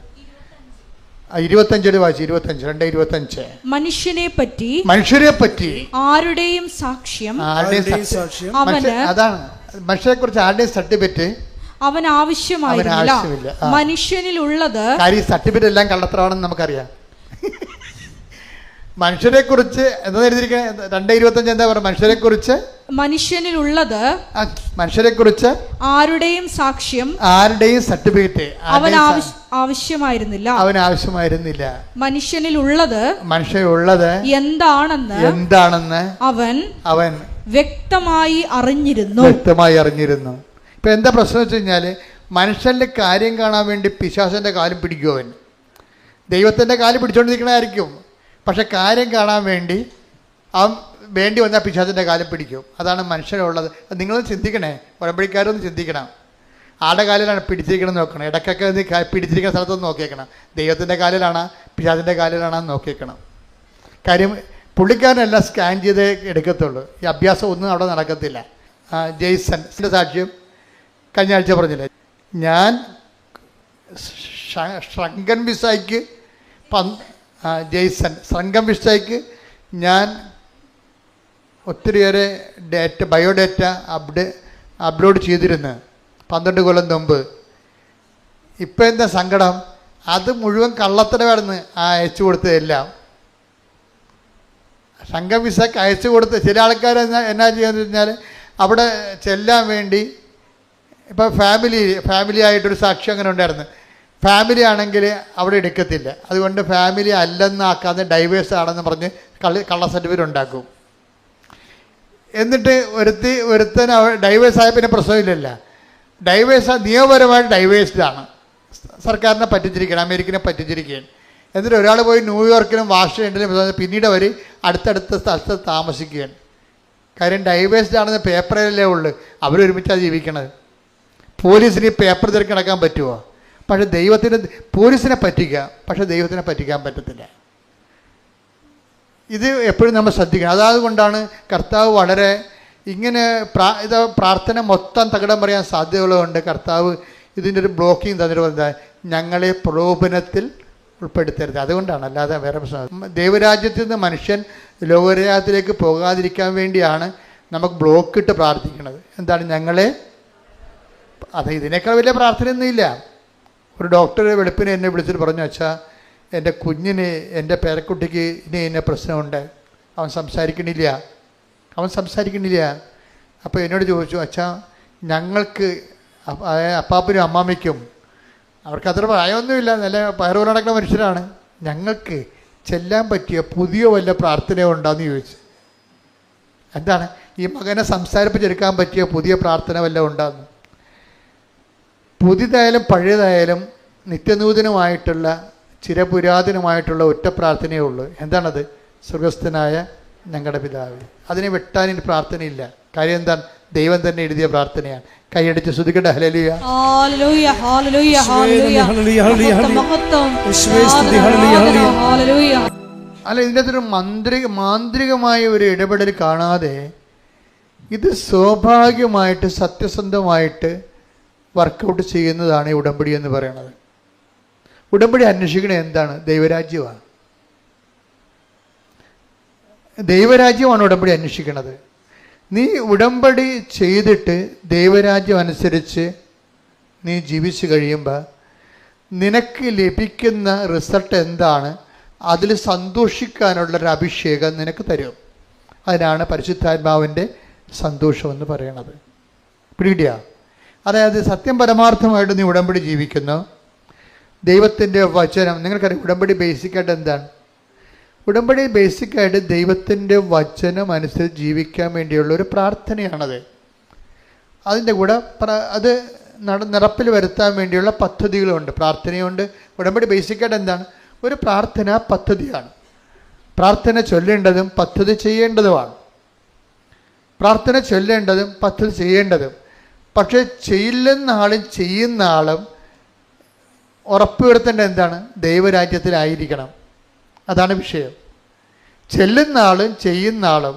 B: 25 വായിച്ചു. 2:25.
C: മനുഷ്യനെ പറ്റി ആരുടെയും സാക്ഷ്യം
B: അതാണ്. മനുഷ്യനെ കുറിച്ച് ആരുടെയും സർട്ടിഫിക്കറ്റ്
C: അവൻ ആവശ്യമായിരുന്നില്ല. മനുഷ്യനിലുള്ളത്,
B: കാര്യം സർട്ടിഫിക്കറ്റ് എല്ലാം കള്ളത്തരമാണെന്ന് നമുക്കറിയാം. മനുഷ്യരെ കുറിച്ച് എന്താ എഴുതിയിരിക്കുന്നത്? 2:25 എന്താ പറയുക? മനുഷ്യരെ കുറിച്ച് ആരുടെയും സാക്ഷ്യം, ആരുടെയും സർട്ടിഫിക്കറ്റ് അവൻ ആവശ്യമായിരുന്നില്ല. മനുഷ്യനിലുള്ളത് എന്താണെന്ന് അവൻ വ്യക്തമായി അറിഞ്ഞിരുന്നു. ഇപ്പം എന്താ പ്രശ്നം വെച്ച് കഴിഞ്ഞാൽ, മനുഷ്യൻ്റെ കാര്യം കാണാൻ വേണ്ടി പിശാചിൻ്റെ കാലും പിടിക്കും. അവൻ ദൈവത്തിൻ്റെ കാല് പിടിച്ചുകൊണ്ടിരിക്കണമായിരിക്കും, പക്ഷെ കാര്യം കാണാൻ വേണ്ടി അവൻ വേണ്ടി വന്നാൽ പിശാചിൻ്റെ കാലം പിടിക്കും. അതാണ് മനുഷ്യരുള്ളത്. നിങ്ങളൊന്ന് ചിന്തിക്കണേ, ഉടമ്പടിക്കാരൊന്ന് ചിന്തിക്കണം. ആരുടെ കാലിലാണ് പിടിച്ചിരിക്കണം നോക്കണം. ഇടയ്ക്കൊക്കെ പിടിച്ചിരിക്കുന്ന സ്ഥലത്തൊന്ന് നോക്കിയേക്കണം. ദൈവത്തിൻ്റെ കാലിലാണോ പിശാചിൻ്റെ കാലിലാണോ നോക്കിയേക്കണം. കാര്യം പുള്ളിക്കാരനെല്ലാം സ്കാൻ ചെയ്ത് എടുക്കത്തുള്ളൂ. ഈ അഭ്യാസം ഒന്നും അവിടെ നടക്കത്തില്ല. ജെയ്സൻ്റെ സാക്ഷ്യം കഴിഞ്ഞ ആഴ്ച പറഞ്ഞില്ലേ, ഞാൻ ശ്രങ്കൻ വിസയ്ക്ക് ശ്രങ്കം വിസയ്ക്ക് ഞാൻ ഒത്തിരിയേറെ ബയോഡേറ്റ അപ്ലോഡ് ചെയ്തിരുന്നു 12 കൊല്ലം മുമ്പ്. ഇപ്പം എന്താ സങ്കടം? അത് മുഴുവൻ കള്ളത്തരമായിരുന്നു അയച്ചു കൊടുത്തതെല്ലാം. സംഘം വിസക്ക് അയച്ചു കൊടുത്ത് ചില ആൾക്കാർ എന്നാ ചെയ്യാന്ന് വെച്ചാൽ, അവിടെ ചെല്ലാൻ വേണ്ടി ഇപ്പോൾ ഫാമിലി ആയിട്ടൊരു സാക്ഷി അങ്ങനെ ഉണ്ടായിരുന്നു. ഫാമിലി ആണെങ്കിൽ അവിടെ എടുക്കത്തില്ല, അതുകൊണ്ട് ഫാമിലി അല്ലെന്നാക്കാതെ ഡൈവേഴ്സ് ആണെന്ന് പറഞ്ഞ് കള്ള സർട്ടിഫിക്കറ്റ് ഉണ്ടാക്കും. എന്നിട്ട് ഒരുത്തൻ ഡൈവേഴ്സ് ആയ പിന്നെ പ്രശ്നമില്ലല്ല. ഡൈവേഴ്സ് നിയമപരമായിട്ട് ഡൈവേഴ്സ്ഡാണ്. സർക്കാരിനെ പറ്റിച്ചിരിക്കുകയാണ്, അമേരിക്കനെ പറ്റിച്ചിരിക്കുകയാണ്. എന്നിട്ട് ഒരാൾ പോയി ന്യൂയോർക്കിലും വാഷിംഗ്ടണിലും പിന്നീട് അവർ അടുത്തടുത്ത സ്ഥലത്ത് താമസിക്കുകയാണ്. കാര്യം ഡൈവേഴ്സ്ഡ് ആണെന്ന് പേപ്പറിലല്ലേ ഉള്ളു, അവരൊരുമിച്ചാണ് ജീവിക്കണത്. പോലീസിന് ഈ പേപ്പർ തിരക്കി നടക്കാൻ പറ്റുമോ? പക്ഷെ ദൈവത്തിന് പോലീസിനെ പറ്റിക്കാം, പക്ഷെ ദൈവത്തിനെ പറ്റിക്കാൻ പറ്റത്തില്ല. ഇത് എപ്പോഴും നമ്മൾ ശ്രദ്ധിക്കണം. അതുകൊണ്ടാണ് കർത്താവ് വളരെ ഇങ്ങനെ പ്രാർത്ഥന മൊത്തം തകിടം പറയാൻ സാധ്യതയുള്ളതുകൊണ്ട് കർത്താവ് ഇതിൻ്റെ ഒരു ബ്ലോക്കിങ് തന്നിട്ട് പറഞ്ഞാൽ ഞങ്ങളെ പ്രലോഭനത്തിൽ ഉൾപ്പെടുത്തരുത്. അതുകൊണ്ടാണ്, അല്ലാതെ വേറെ പ്രശ്നം. ദൈവരാജ്യത്തിൽ നിന്ന് മനുഷ്യൻ ലോകരാജ്യത്തിലേക്ക് പോകാതിരിക്കാൻ വേണ്ടിയാണ് നമുക്ക് ബ്ലോക്ക് ഇട്ട് പ്രാർത്ഥിക്കുന്നത്. എന്താണ്? ഞങ്ങളെ അത് ഇതിനേക്കാൾ വലിയ പ്രാർത്ഥനയൊന്നുമില്ല. ഒരു ഡോക്ടർ വെളുപ്പിനെ എന്നെ വിളിച്ചിട്ട് പറഞ്ഞു, അച്ഛാ എൻ്റെ കുഞ്ഞിന്, എൻ്റെ പേരക്കുട്ടിക്ക് ഇന്ന പ്രശ്നമുണ്ട്, അവൻ സംസാരിക്കണില്ല. അപ്പോൾ എന്നോട് ചോദിച്ചു, അച്ഛാ ഞങ്ങൾക്ക് അപ്പാപ്പനും അമ്മാമ്മയ്ക്കും അവർക്ക് അത്ര പ്രായമൊന്നുമില്ല, നല്ല പയറുപോലെ നടക്കുന്ന മനുഷ്യരാണ്, ഞങ്ങൾക്ക് ചെല്ലാൻ പറ്റിയ പുതിയ വല്ല പ്രാർത്ഥന ഉണ്ടോയെന്ന് ചോദിച്ചു. എന്താണ്? ഈ മകനെ സംസാരിപ്പിച്ചെടുക്കാൻ പറ്റിയ പുതിയ പ്രാർത്ഥന വല്ല ഉണ്ടോയെന്ന്. പുതിയതായാലും പഴയതായാലും നിത്യനൂതനമായിട്ടുള്ള ചിരപുരാതനമായിട്ടുള്ള ഒറ്റ പ്രാർത്ഥനയേ ഉള്ളൂ. എന്താണത്? സ്വർഗസ്ഥനായ ഞങ്ങളുടെ പിതാവേ. അതിനെ വെട്ടാൻ ഇനി പ്രാർത്ഥനയില്ല. കാര്യം എന്താണ്? ദൈവം തന്നെ എഴുതിയ പ്രാർത്ഥനയാണ്. കൈയടിച്ച് സ്തുതിക്കട്ടെ. ഹല്ലേലൂയ,
C: ഹല്ലേലൂയ, ഹല്ലേലൂയ, ഹല്ലേലൂയ, ഹല്ലേലൂയ.
B: അല്ല, ഇതിൻ്റെ അകത്തൊരു മാന്ത്രികമായ ഒരു ഇടപെടൽ കാണാതെ ഇത് സ്വാഭാവികമായിട്ട് സത്യസന്ധമായിട്ട് വർക്കൗട്ട് ചെയ്യുന്നതാണ് ഈ ഉടമ്പടി എന്ന് പറയുന്നത്. ഉടമ്പടി അന്വേഷിക്കണത് എന്താണ്? ദൈവരാജ്യമാണ്. ദൈവരാജ്യമാണ് ഉടമ്പടി അന്വേഷിക്കുന്നത്. നീ ഉടമ്പടി ചെയ്തിട്ട് ദൈവരാജ്യം അനുസരിച്ച് നീ ജീവിച്ചു കഴിയുമ്പോൾ നിനക്ക് ലഭിക്കുന്ന റിസൾട്ട് എന്താണ്? അതിൽ സന്തോഷിക്കാനുള്ളൊരു അഭിഷേകം നിനക്ക് തരും. അതിനാണ് പരിശുദ്ധാത്മാവിൻ്റെ സന്തോഷമെന്ന് പറയണത്. പിടികിട്ടിയ? അതായത് സത്യം പരമാർത്ഥമായിട്ട് നീ ഉടമ്പടി ജീവിക്കുന്നു. ദൈവത്തിൻ്റെ വചനം, നിങ്ങൾക്കറിയാം ഉടമ്പടി ബേസിക്കായിട്ട് എന്താണ്? ഉടമ്പടി ബേസിക്കായിട്ട് ദൈവത്തിൻ്റെ വചനം അനുസരിച്ച് ജീവിക്കാൻ വേണ്ടിയുള്ള ഒരു പ്രാർത്ഥനയാണത്. അതിൻ്റെ കൂടെ അത് നടപ്പിൽ വരുത്താൻ വേണ്ടിയുള്ള പദ്ധതികളുണ്ട്, പ്രാർത്ഥനയുണ്ട്. ഉടമ്പടി ബേസിക്കായിട്ട് എന്താണ്? ഒരു പ്രാർത്ഥന പദ്ധതിയാണ്. പ്രാർത്ഥന ചൊല്ലേണ്ടതും പദ്ധതി ചെയ്യേണ്ടതുമാണ്. പ്രാർത്ഥന ചൊല്ലേണ്ടതും പദ്ധതി ചെയ്യേണ്ടതും. പക്ഷേ ചെയ്യുന്ന ആളും ചെയ്യുന്ന ആളും ഉറപ്പുവരുത്തേണ്ടത് എന്താണ്? ദൈവരാജ്യത്തിലായിരിക്കണം. അതാണ് വിഷയം. ചെല്ലുന്ന ആളും ചെയ്യുന്ന ആളും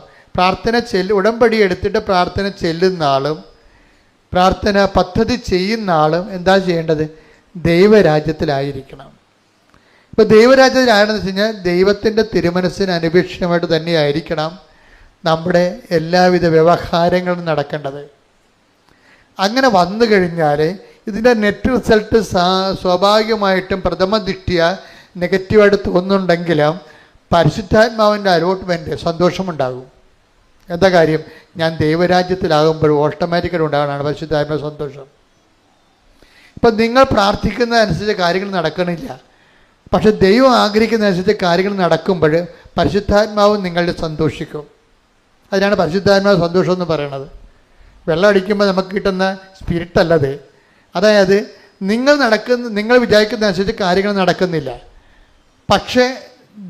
B: ഉടമ്പടി എടുത്തിട്ട് പ്രാർത്ഥന ചെല്ലുന്ന ആളും പ്രാർത്ഥന പദ്ധതി ചെയ്യുന്ന ആളും എന്താ ചെയ്യേണ്ടത്? ദൈവരാജ്യത്തിലായിരിക്കണം. ഇപ്പോൾ ദൈവരാജ്യത്തിലാണെന്ന് വെച്ച് കഴിഞ്ഞാൽ ദൈവത്തിൻ്റെ തിരുമനസ്സിന് അനുപേക്ഷിതമായിട്ട് തന്നെയായിരിക്കണം നമ്മുടെ എല്ലാവിധ വ്യവഹാരങ്ങളും നടക്കേണ്ടത്. അങ്ങനെ വന്നു കഴിഞ്ഞാൽ ഇതിൻ്റെ നെറ്റ് റിസൾട്ട് സ്വാഭാവികമായിട്ടും പ്രഥമ ദൃഷ്ട്യ നെഗറ്റീവായിട്ട് തോന്നുന്നുണ്ടെങ്കിലും പരിശുദ്ധാത്മാവിൻ്റെ അലോട്ട്മെൻറ്റ് സന്തോഷമുണ്ടാകും. എന്താ കാര്യം? ഞാൻ ദൈവരാജ്യത്തിലാകുമ്പോൾ ഓട്ടോമാറ്റിക്കായിട്ട് ഉണ്ടാകാനാണ് പരിശുദ്ധാത്മാവ് സന്തോഷം. ഇപ്പം നിങ്ങൾ പ്രാർത്ഥിക്കുന്നതനുസരിച്ച് കാര്യങ്ങൾ നടക്കണില്ല, പക്ഷെ ദൈവം ആഗ്രഹിക്കുന്നതനുസരിച്ച് കാര്യങ്ങൾ നടക്കുമ്പോൾ പരിശുദ്ധാത്മാവ് നിങ്ങളുടെ സന്തോഷിക്കും. അതിനാണ് പരിശുദ്ധാത്മാവ് സന്തോഷം എന്ന് പറയുന്നത്. വെള്ളം അടിക്കുമ്പോൾ നമുക്ക് കിട്ടുന്ന സ്പിരിറ്റ് അല്ലത്. അതായത് നിങ്ങൾ വിചാരിക്കുന്നതനുസരിച്ച് കാര്യങ്ങൾ നടക്കുന്നില്ല, പക്ഷേ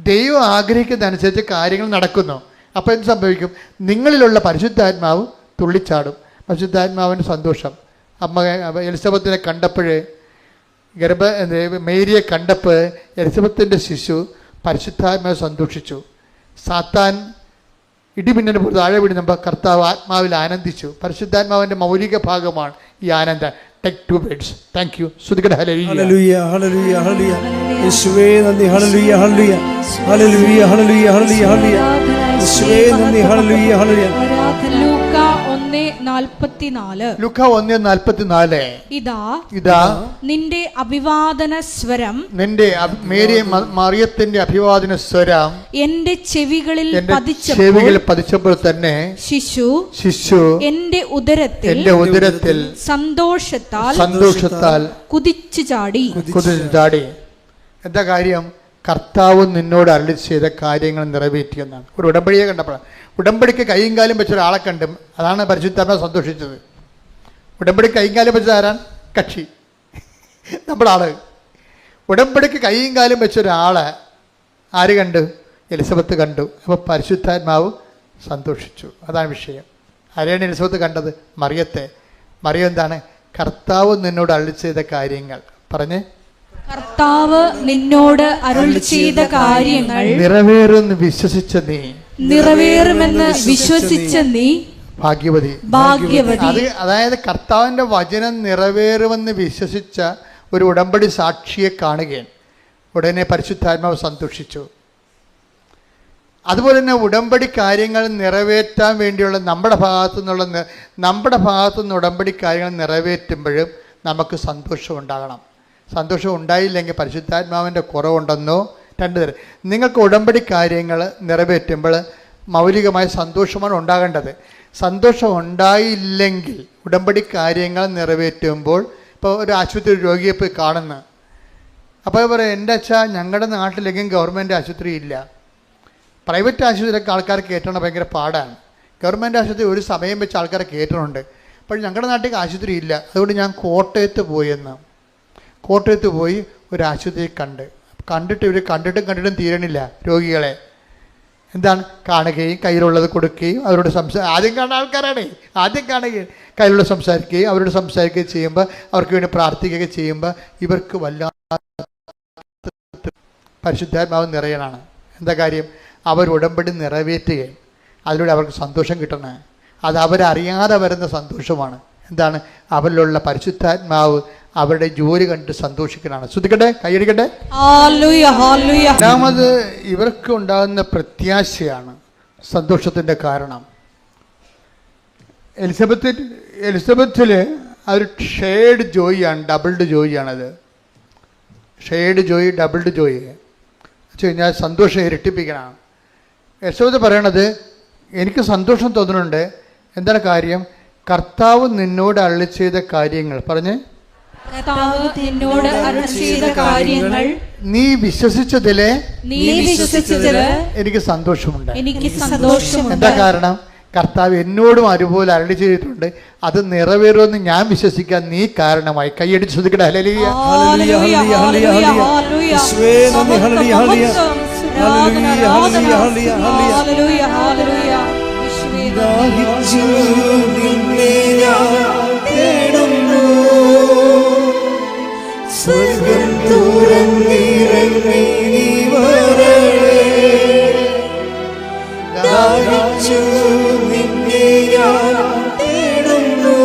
B: ദൈവം ആഗ്രഹിക്കുന്നതനുസരിച്ച് കാര്യങ്ങൾ നടക്കുന്നു. അപ്പോൾ എന്ത് സംഭവിക്കും? നിങ്ങളിലുള്ള പരിശുദ്ധാത്മാവ് തുള്ളിച്ചാടും. പരിശുദ്ധാത്മാവിൻ്റെ സന്തോഷം. എലിസബത്തിനെ കണ്ടപ്പോൾ മേരിയെ കണ്ടപ്പോൾ എലിസബത്തിൻ്റെ ശിശു പരിശുദ്ധാത്മാവ് സന്തോഷിച്ചു. സാത്താൻ ഇടിമിന്നൽ പോലെ താഴെ വീടുമ്പോൾ കർത്താവ് ആത്മാവിൽ ആനന്ദിച്ചു. പരിശുദ്ധാത്മാവിൻ്റെ മൗലിക ഭാഗമാണ് ഈ ആനന്ദം. Take 2 minutes. Thank you. സ്തുതിക്കട്ടെ. ഹല്ലേലൂയ, ഹല്ലേലൂയ, ഹല്ലേലൂയ, ഹല്ലേലൂയ. യേശുവേ നന്ദി. ഹല്ലേലൂയ, ഹല്ലേലൂയ, ഹല്ലേലൂയ, ഹല്ലേലൂയ, ഹല്ലേലൂയ, ഹല്ലേലൂയ. യേശുവേ നന്ദി. ഹല്ലേലൂയ, ഹല്ലേലൂയ. ലൂക്ക 1:44. ലൂക്ക 1:44. ഇതാ നിന്റെ അഭിവാദന സ്വരം, നിന്റെ മറിയത്തിന്റെ അഭിവാദന സ്വരം എന്റെ ചെവികളിൽ പതിച്ചപ്പോൾ തന്നെ ശിശു എന്റെ ഉദരത്തിൽ സന്തോഷത്താൽ കുതിച്ചു ചാടി. എന്താ കാര്യം? കർത്താവ് നിന്നോട് അരുളി ചെയ്ത കാര്യങ്ങൾ നിറവേറ്റിയെന്നാണ്. ഒരു ഉടമ്പടിയെ കണ്ടപ്പോഴാണ്. ഉടമ്പടിക്ക് കൈയും കാലും വെച്ച ഒരാളെ കണ്ടും അതാണ് പരിശുദ്ധാത്മാവ് സന്തോഷിച്ചത്. ഉടമ്പടി കൈയും കാലും വെച്ചത് ആരാണ്? കക്ഷി, നമ്മളാണ്. ഉടമ്പടിക്ക് കൈയും കാലും വെച്ച ഒരാളെ ആര് കണ്ടു? എലിസബത്ത് കണ്ടു. അപ്പോൾ പരിശുദ്ധാത്മാവ് സന്തോഷിച്ചു. അതാണ് വിഷയം. ആരെയാണ് എലിസബത്ത് കണ്ടത്? മറിയത്തെ. മറിയം എന്താണ്? കർത്താവ് നിന്നോട് അരുളി ചെയ്ത കാര്യങ്ങൾ പറഞ്ഞ്,
C: കർത്താവ് നിന്നോട് അരുൾ ചെയ്ത കാര്യങ്ങൾ
B: നിറവേറുമെന്ന് വിശ്വസിച്ച നീ,
C: നിറവേറുമെന്ന് വിശ്വസിച്ച നീ
B: ഭാഗ്യവതി.
C: ഭാഗ്യവതി.
B: അതായത് കർത്താവിൻ്റെ വചനം നിറവേറുമെന്ന് വിശ്വസിച്ച ഒരു ഉടമ്പടി സാക്ഷിയെ കാണുകയാണ്. ഉടനെ പരിശുദ്ധാത്മാവ് സന്തോഷിച്ചു. അതുപോലെ തന്നെ ഉടമ്പടി കാര്യങ്ങൾ നിറവേറ്റാൻ വേണ്ടിയുള്ള നമ്മുടെ ഭാഗത്തു നിന്ന് ഉടമ്പടി കാര്യങ്ങൾ നിറവേറ്റുമ്പോഴും നമുക്ക് സന്തോഷം ഉണ്ടാകണം. സന്തോഷം ഉണ്ടായില്ലെങ്കിൽ പരിശുദ്ധാത്മാവിൻ്റെ കുറവുണ്ടെന്നോ. രണ്ട് തരം. നിങ്ങൾക്ക് ഉടമ്പടി കാര്യങ്ങൾ നിറവേറ്റുമ്പോൾ മൗലികമായ സന്തോഷമാണ് ഉണ്ടാകേണ്ടത്. സന്തോഷം ഉണ്ടായില്ലെങ്കിൽ ഉടമ്പടി കാര്യങ്ങൾ നിറവേറ്റുമ്പോൾ, ഇപ്പോൾ ഒരു ആശുപത്രി രോഗിയെ പോയി കാണുന്നു. അപ്പോൾ പറയാം, എൻ്റെ അച്ഛാ ഞങ്ങളുടെ നാട്ടിലെങ്കിലും ഗവൺമെൻറ് ആശുപത്രി ഇല്ല. പ്രൈവറ്റ് ആശുപത്രിയിലൊക്കെ ആൾക്കാരെ കയറ്റണം ഭയങ്കര പാടാണ്. ഗവൺമെൻറ് ആശുപത്രി ഒരു സമയം വെച്ച് ആൾക്കാരെ കയറ്റുന്നുണ്ട്. അപ്പോൾ ഞങ്ങളുടെ നാട്ടിൽ ആശുപത്രി ഇല്ല. അതുകൊണ്ട് ഞാൻ കോട്ടയത്ത് പോയി ഒരു ആശുപത്രി കണ്ടിട്ടും തീരണില്ല രോഗികളെ. എന്താണ്? കാണുകയും കയ്യിലുള്ളത് കൊടുക്കുകയും അവരോട് ആദ്യം കാണുന്ന ആൾക്കാരാണ്. ആദ്യം കാണുകയും കയ്യിലുള്ള സംസാരിക്കുകയും അവരോട് സംസാരിക്കുകയും ചെയ്യുമ്പോൾ, അവർക്ക് വേണ്ടി പ്രാർത്ഥിക്കുകയൊക്കെ ചെയ്യുമ്പോൾ ഇവർക്ക് വല്ലാത്ത പരിശുദ്ധാത്മാവ് നിറയനാണ്. എന്താ കാര്യം? അവർ ഉടമ്പടി നിറവേറ്റുകയും അതിലൂടെ അവർക്ക് സന്തോഷം കിട്ടണേ. അത് അവരറിയാതെ വരുന്ന സന്തോഷമാണ്. എന്താണ്? അവരിലുള്ള പരിശുദ്ധാത്മാവ് അവരുടെ ജോലി കണ്ട് സന്തോഷിക്കലാണ്. ശ്രദ്ധിക്കട്ടെ, കൈയടിക്കട്ടെ. രണ്ടാമത് ഇവർക്ക് ഉണ്ടാകുന്ന പ്രത്യാശയാണ് സന്തോഷത്തിൻ്റെ കാരണം. എലിസബത്തിൽ അതൊരു ഷെയർഡ് ജോയിയാണ്, ഡബിൾഡ് ജോയിയാണത്. ഷെയർഡ് ജോയി, ഡബിൾഡ് ജോയി വെച്ച് കഴിഞ്ഞാൽ സന്തോഷം ഇരട്ടിപ്പിക്കലാണ്. എലിസബത്ത് പറയണത്, എനിക്ക് സന്തോഷം തോന്നുന്നുണ്ട്. എന്താണ് കാര്യം? കർത്താവ് നിന്നോട് അരുളി ചെയ്ത കാര്യങ്ങൾ പറഞ്ഞ്, നീ വിശ്വസിച്ചതിലെ എനിക്ക് സന്തോഷമുണ്ട്. എന്താ കാരണം? കർത്താവ് എന്നോടും അതുപോലെ അരുളി ചെയ്തിട്ടുണ്ട്. അത് നിറവേറുമെന്ന് ഞാൻ വിശ്വസിക്കാൻ നീ കാരണമായി. കൈയടിച്ച് ശ്രദ്ധിക്കട്ടെ. ഹല്ലേലൂയ.
A: സ്വർഗം തുറന്നിറങ്ങി നീ വരണേ, ദാഹിച്ചു നിന്നെ ഞാൻ തേടുന്നു.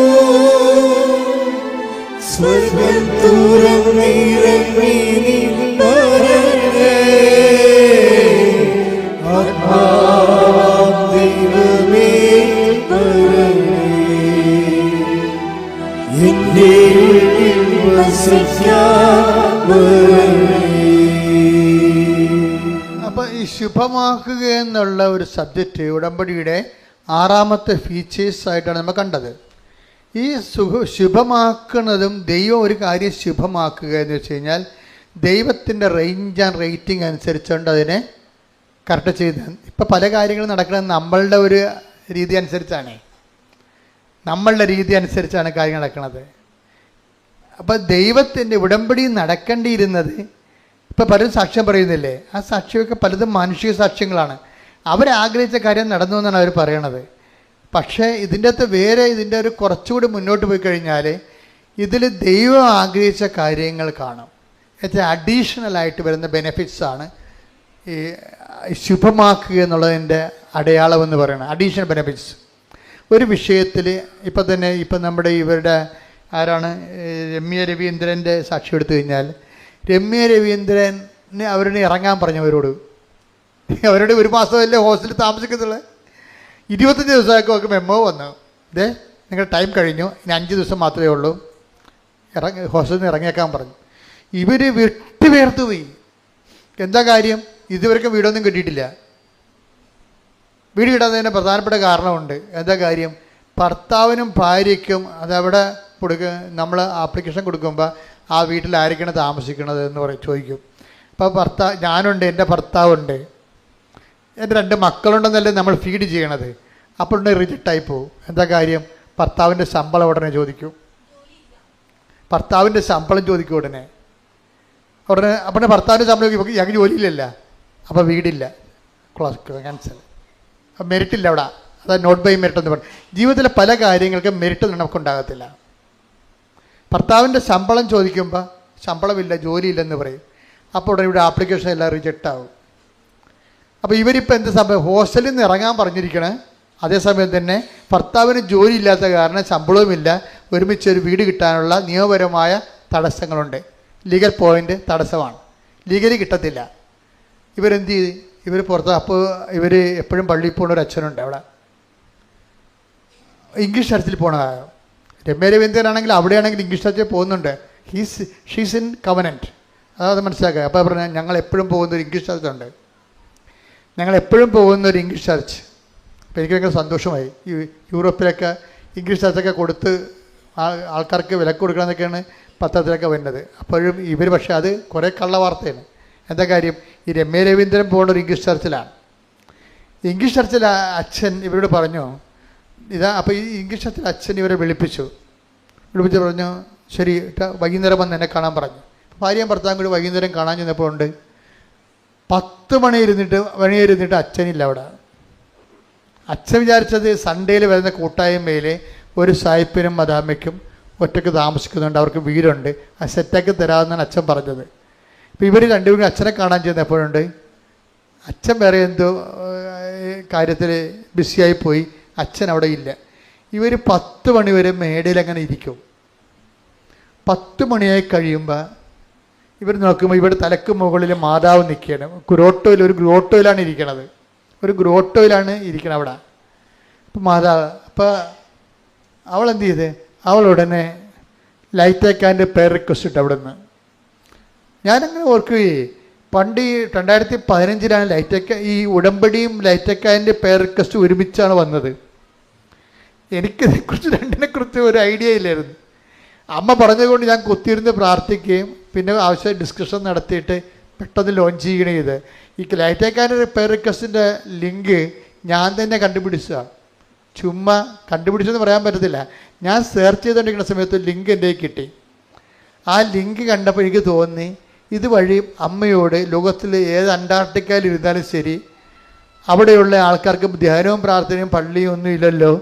A: സ്വർഗം തുറന്നിറങ്ങി നീ വരണേ, ആത്മാവാം ദൈവമേ വരണേ, എന്റെ
B: അപ്പം ഈ ശുഭമാക്കുക എന്നുള്ള ഒരു സബ്ജക്റ്റ് ഉടമ്പടിയുടെ 6ാമത്തെ ഫീച്ചേഴ്സ് ആയിട്ടാണ് നമ്മൾ കണ്ടത്. ഈ ശുഭമാക്കുന്നതും ദൈവം ഒരു കാര്യം ശുഭമാക്കുക എന്ന് വെച്ച് കഴിഞ്ഞാൽ ദൈവത്തിൻ്റെ റേഞ്ച് ആൻഡ് റേറ്റിംഗ് അനുസരിച്ചുകൊണ്ട് അതിനെ കറക്റ്റ് ചെയ്ത്. ഇപ്പം പല കാര്യങ്ങളും നടക്കുന്നത് നമ്മളുടെ ഒരു രീതി അനുസരിച്ചാണ്, കാര്യങ്ങൾ നടക്കുന്നത്. അപ്പം ദൈവത്തിൻ്റെ ഉടമ്പടി നടക്കേണ്ടിയിരുന്നത്, ഇപ്പം പലരും സാക്ഷ്യം പറയുന്നില്ലേ, ആ സാക്ഷ്യമൊക്കെ പലതും മാനുഷിക സാക്ഷ്യങ്ങളാണ്. അവരാഗ്രഹിച്ച കാര്യം നടന്നു എന്നാണ് അവർ പറയണത്. പക്ഷേ ഇതിൻ്റെ ഒരു കുറച്ചുകൂടി മുന്നോട്ട് പോയി കഴിഞ്ഞാൽ ഇതിൽ ദൈവം ആഗ്രഹിച്ച കാര്യങ്ങൾ കാണും. ഏറ്റവും അഡീഷണലായിട്ട് വരുന്ന ബെനിഫിറ്റ്സാണ് ഈ ശുഭമാക്കുക എന്നുള്ളതിൻ്റെ അടയാളമെന്ന് പറയുന്നത്. അഡീഷണൽ ബെനിഫിറ്റ്സ് ഒരു വിഷയത്തിൽ ഇപ്പം നമ്മുടെ ഇവരുടെ ആരാണ് രമ്യ രവീന്ദ്രൻ്റെ സാക്ഷി എടുത്തു കഴിഞ്ഞാൽ, രമ്യ രവീന്ദ്രന് അവരോട് ഇറങ്ങാൻ പറഞ്ഞവരോട്, അവരുടെ ഒരു മാസമല്ലേ ഹോസ്റ്റലിൽ താമസിക്കുന്നുള്ളൂ, 25 ദിവസമൊക്കെ അവർക്ക് മെമ്മോ വന്നു, ഇതേ നിങ്ങളുടെ ടൈം കഴിഞ്ഞു, ഇനി 5 ദിവസം മാത്രമേ ഉള്ളൂ, ഹോസ്റ്റലിൽ നിന്ന് ഇറങ്ങിയേക്കാൻ പറഞ്ഞു. ഇവർ വിട്ടുപേർത്തു പോയി. എന്താ കാര്യം? ഇതുവരെക്കും വീടൊന്നും കിട്ടിയിട്ടില്ല. വീട് കിട്ടാത്തതിന് പ്രധാനപ്പെട്ട കാരണമുണ്ട്. എന്താ കാര്യം? ഭർത്താവിനും ഭാര്യയ്ക്കും അതവിടെ നമ്മൾ ആപ്ലിക്കേഷൻ കൊടുക്കുമ്പോൾ ആ വീട്ടിലായിരിക്കണം താമസിക്കണത് എന്ന് ചോദിക്കും. അപ്പോൾ ഞാനുണ്ട്, എൻ്റെ ഭർത്താവുണ്ട്, എൻ്റെ 2 മക്കളുണ്ടെന്നല്ലേ നമ്മൾ ഫീഡ് ചെയ്യണത്. അപ്പോൾ റിജക്റ്റായി പോകും. എന്താ കാര്യം? ഭർത്താവിൻ്റെ ശമ്പളം ഉടനെ ചോദിക്കും. ഭർത്താവിൻ്റെ ശമ്പളം ചോദിക്കും ഉടനെ. ഉടനെ അപ്പം ഭർത്താവിൻ്റെ ശമ്പളം ഞങ്ങൾക്ക് ജോലിയില്ലല്ല, അപ്പോൾ വീടില്ല, ക്യാൻസൽ, അപ്പം മെറിറ്റില്ല അവിടെ. അതായത് നോട്ട് ബൈ മെറിറ്റ് എന്ന് പറയും. ജീവിതത്തിലെ പല കാര്യങ്ങൾക്കും മെറിറ്റ് നമുക്കുണ്ടാകത്തില്ല. ഭർത്താവിൻ്റെ ശമ്പളം ചോദിക്കുമ്പോൾ ശമ്പളമില്ല, ജോലിയില്ലെന്ന് പറയും. അപ്പോൾ ഉടനെ ഇവിടെ ആപ്ലിക്കേഷൻ എല്ലാം റിജക്റ്റ് ആവും. അപ്പോൾ ഇവരിപ്പോൾ എന്ത് സംഭവം, ഹോസ്റ്റലിൽ നിന്ന് ഇറങ്ങാൻ പറഞ്ഞിരിക്കണേ, അതേസമയം തന്നെ ഭർത്താവിന് ജോലി ഇല്ലാത്ത കാരണം ശമ്പളവുമില്ല, ഒരുമിച്ച് ഒരു വീട് കിട്ടാനുള്ള നിയമപരമായ തടസ്സങ്ങളുണ്ട്. ലീഗൽ പോയിൻ്റ് തടസ്സമാണ്, ലീഗലി കിട്ടത്തില്ല. ഇവരെന്ത് ചെയ്ത് ഇവർ പുറത്ത്. അപ്പോൾ ഇവർ എപ്പോഴും പള്ളിയിൽ പോകുന്ന ഒരു അച്ഛനുണ്ട് അവിടെ, ഇംഗ്ലീഷ് ചർച്ചിൽ പോകണ. രമ്യ രവീന്ദ്രനാണെങ്കിൽ അവിടെയാണെങ്കിൽ ഇംഗ്ലീഷ് ചർച്ചിൽ പോകുന്നുണ്ട്. ഷീസ് ഇൻ കവനൻറ്റ്, അതായത് മനസ്സിലാക്കുക. അപ്പോൾ പറഞ്ഞാൽ ഞങ്ങൾ എപ്പോഴും പോകുന്നൊരു ഇംഗ്ലീഷ് ചർച്ചുണ്ട്, ഞങ്ങളെപ്പോഴും പോകുന്നൊരു ഇംഗ്ലീഷ് ചർച്ച്. അപ്പോൾ എനിക്ക് ഭയങ്കര സന്തോഷമായി. ഈ യൂറോപ്പിലൊക്കെ ഇംഗ്ലീഷ് ചർച്ചൊക്കെ കൊടുത്ത് ആൾക്കാർക്ക് വിലക്ക് കൊടുക്കണമെന്നൊക്കെയാണ് പത്രത്തിലൊക്കെ വരുന്നത്. അപ്പോഴും ഇവർ പക്ഷേ അത് കുറേ കള്ള വാർത്തയാണ്. എന്താ കാര്യം, ഈ രമ്യ രവീന്ദ്രൻ പോകുന്ന ഒരു ഇംഗ്ലീഷ് ചർച്ചിലാണ്. ഇംഗ്ലീഷ് ചർച്ചിൽ അച്ഛൻ ഇവരോട് പറഞ്ഞു ഇതാ. അപ്പോൾ ഈ ഇംഗ്ലീഷ് ചർച്ചിൽ അച്ഛൻ ഇവരെ വിളിപ്പിച്ചു പറഞ്ഞു, ശരി വൈകുന്നേരം വന്ന് എന്നെ കാണാൻ പറഞ്ഞു. ഭാര്യയും ഭർത്താവും കൂടി വൈകുന്നേരം കാണാൻ ചെന്നപ്പോൾ ഉണ്ട് 10 മണി ഇരുന്നിട്ട് അച്ഛനില്ല അവിടെ. അച്ഛൻ വിചാരിച്ചത് സൺഡേയിൽ വരുന്ന കൂട്ടായ്മയിൽ ഒരു സായിപ്പിനും മദാമയ്ക്കും ഒറ്റയ്ക്ക് താമസിക്കുന്നുണ്ട്, അവർക്ക് വീടുണ്ട്, ആ സെറ്റാക്കി തരാമെന്നാണ് അച്ഛൻ പറഞ്ഞത്. അപ്പോൾ ഇവർ രണ്ടുപേരും അച്ഛനെ കാണാൻ ചെന്നപ്പോഴുണ്ട് അച്ഛൻ വേറെ എന്തോ കാര്യത്തിൽ ബിസിയായി പോയി, അച്ഛൻ അവിടെ ഇല്ല. ഇവർ 10 മണി വരെ മേടയിൽ അങ്ങനെ ഇരിക്കും. 10 മണിയായി കഴിയുമ്പോൾ ഇവർ നോക്കുമ്പോൾ ഇവിടെ തലക്ക് മുകളിൽ മാതാവ് നിൽക്കുകയാണ്. ഒരു ഗ്രോട്ടോയിലാണ് ഇരിക്കണത്, ഒരു ഗ്രോട്ടോയിലാണ് ഇരിക്കണം അവിടെ. അപ്പം മാതാവ്, അപ്പോൾ അവളെന്ത് ചെയ്ത്, അവൾ ഉടനെ ലൈറ്റ് അക്കാൻ്റെ പേർ റിക്വസ്റ്റ് ഇട്ട് അവിടെ നിന്ന്. ഞാനങ്ങനെ ഓർക്കുകയെ, പണ്ട് ഈ 2015 ലൈറ്റ് അക്ക ഈ ഉടമ്പടിയും ലൈറ്റ് അക്കാൻ്റെ പേർ റിക്വസ്റ്റ് ഒരുമിച്ചാണ് വന്നത്. എനിക്കിതിനെക്കുറിച്ച് രണ്ടിനെക്കുറിച്ച് ഒരു ഐഡിയ ഇല്ലായിരുന്നു. അമ്മ പറഞ്ഞതുകൊണ്ട് ഞാൻ കുത്തിയിരുന്ന് പ്രാർത്ഥിക്കുകയും പിന്നെ ആവശ്യമായി ഡിസ്കഷൻ നടത്തിയിട്ട് പെട്ടെന്ന് ലോഞ്ച് ചെയ്യണേ ചെയ്ത്. ഈ ലൈറ്റ് അക്കാൻ്റെ പേർ റിക്വസ്റ്റിൻ്റെ ലിങ്ക് ഞാൻ തന്നെ കണ്ടുപിടിച്ചതാണ്. ചുമ്മാ കണ്ടുപിടിച്ചെന്ന് പറയാൻ പറ്റത്തില്ല, ഞാൻ സെർച്ച് ചെയ്തുകൊണ്ടിരിക്കുന്ന സമയത്ത് ലിങ്ക് എൻ്റെ കിട്ടി. ആ ലിങ്ക് കണ്ടപ്പോൾ എനിക്ക് തോന്നി ഇതുവഴി അമ്മയോട് ലോകത്തിൽ ഏത് അന്റാർട്ടിക്കയിൽ ഇരുന്നാലും ശരി, അവിടെയുള്ള ആൾക്കാർക്ക് ധ്യാനവും പ്രാർത്ഥനയും പള്ളിയും ഒന്നും ഇല്ലല്ലോ,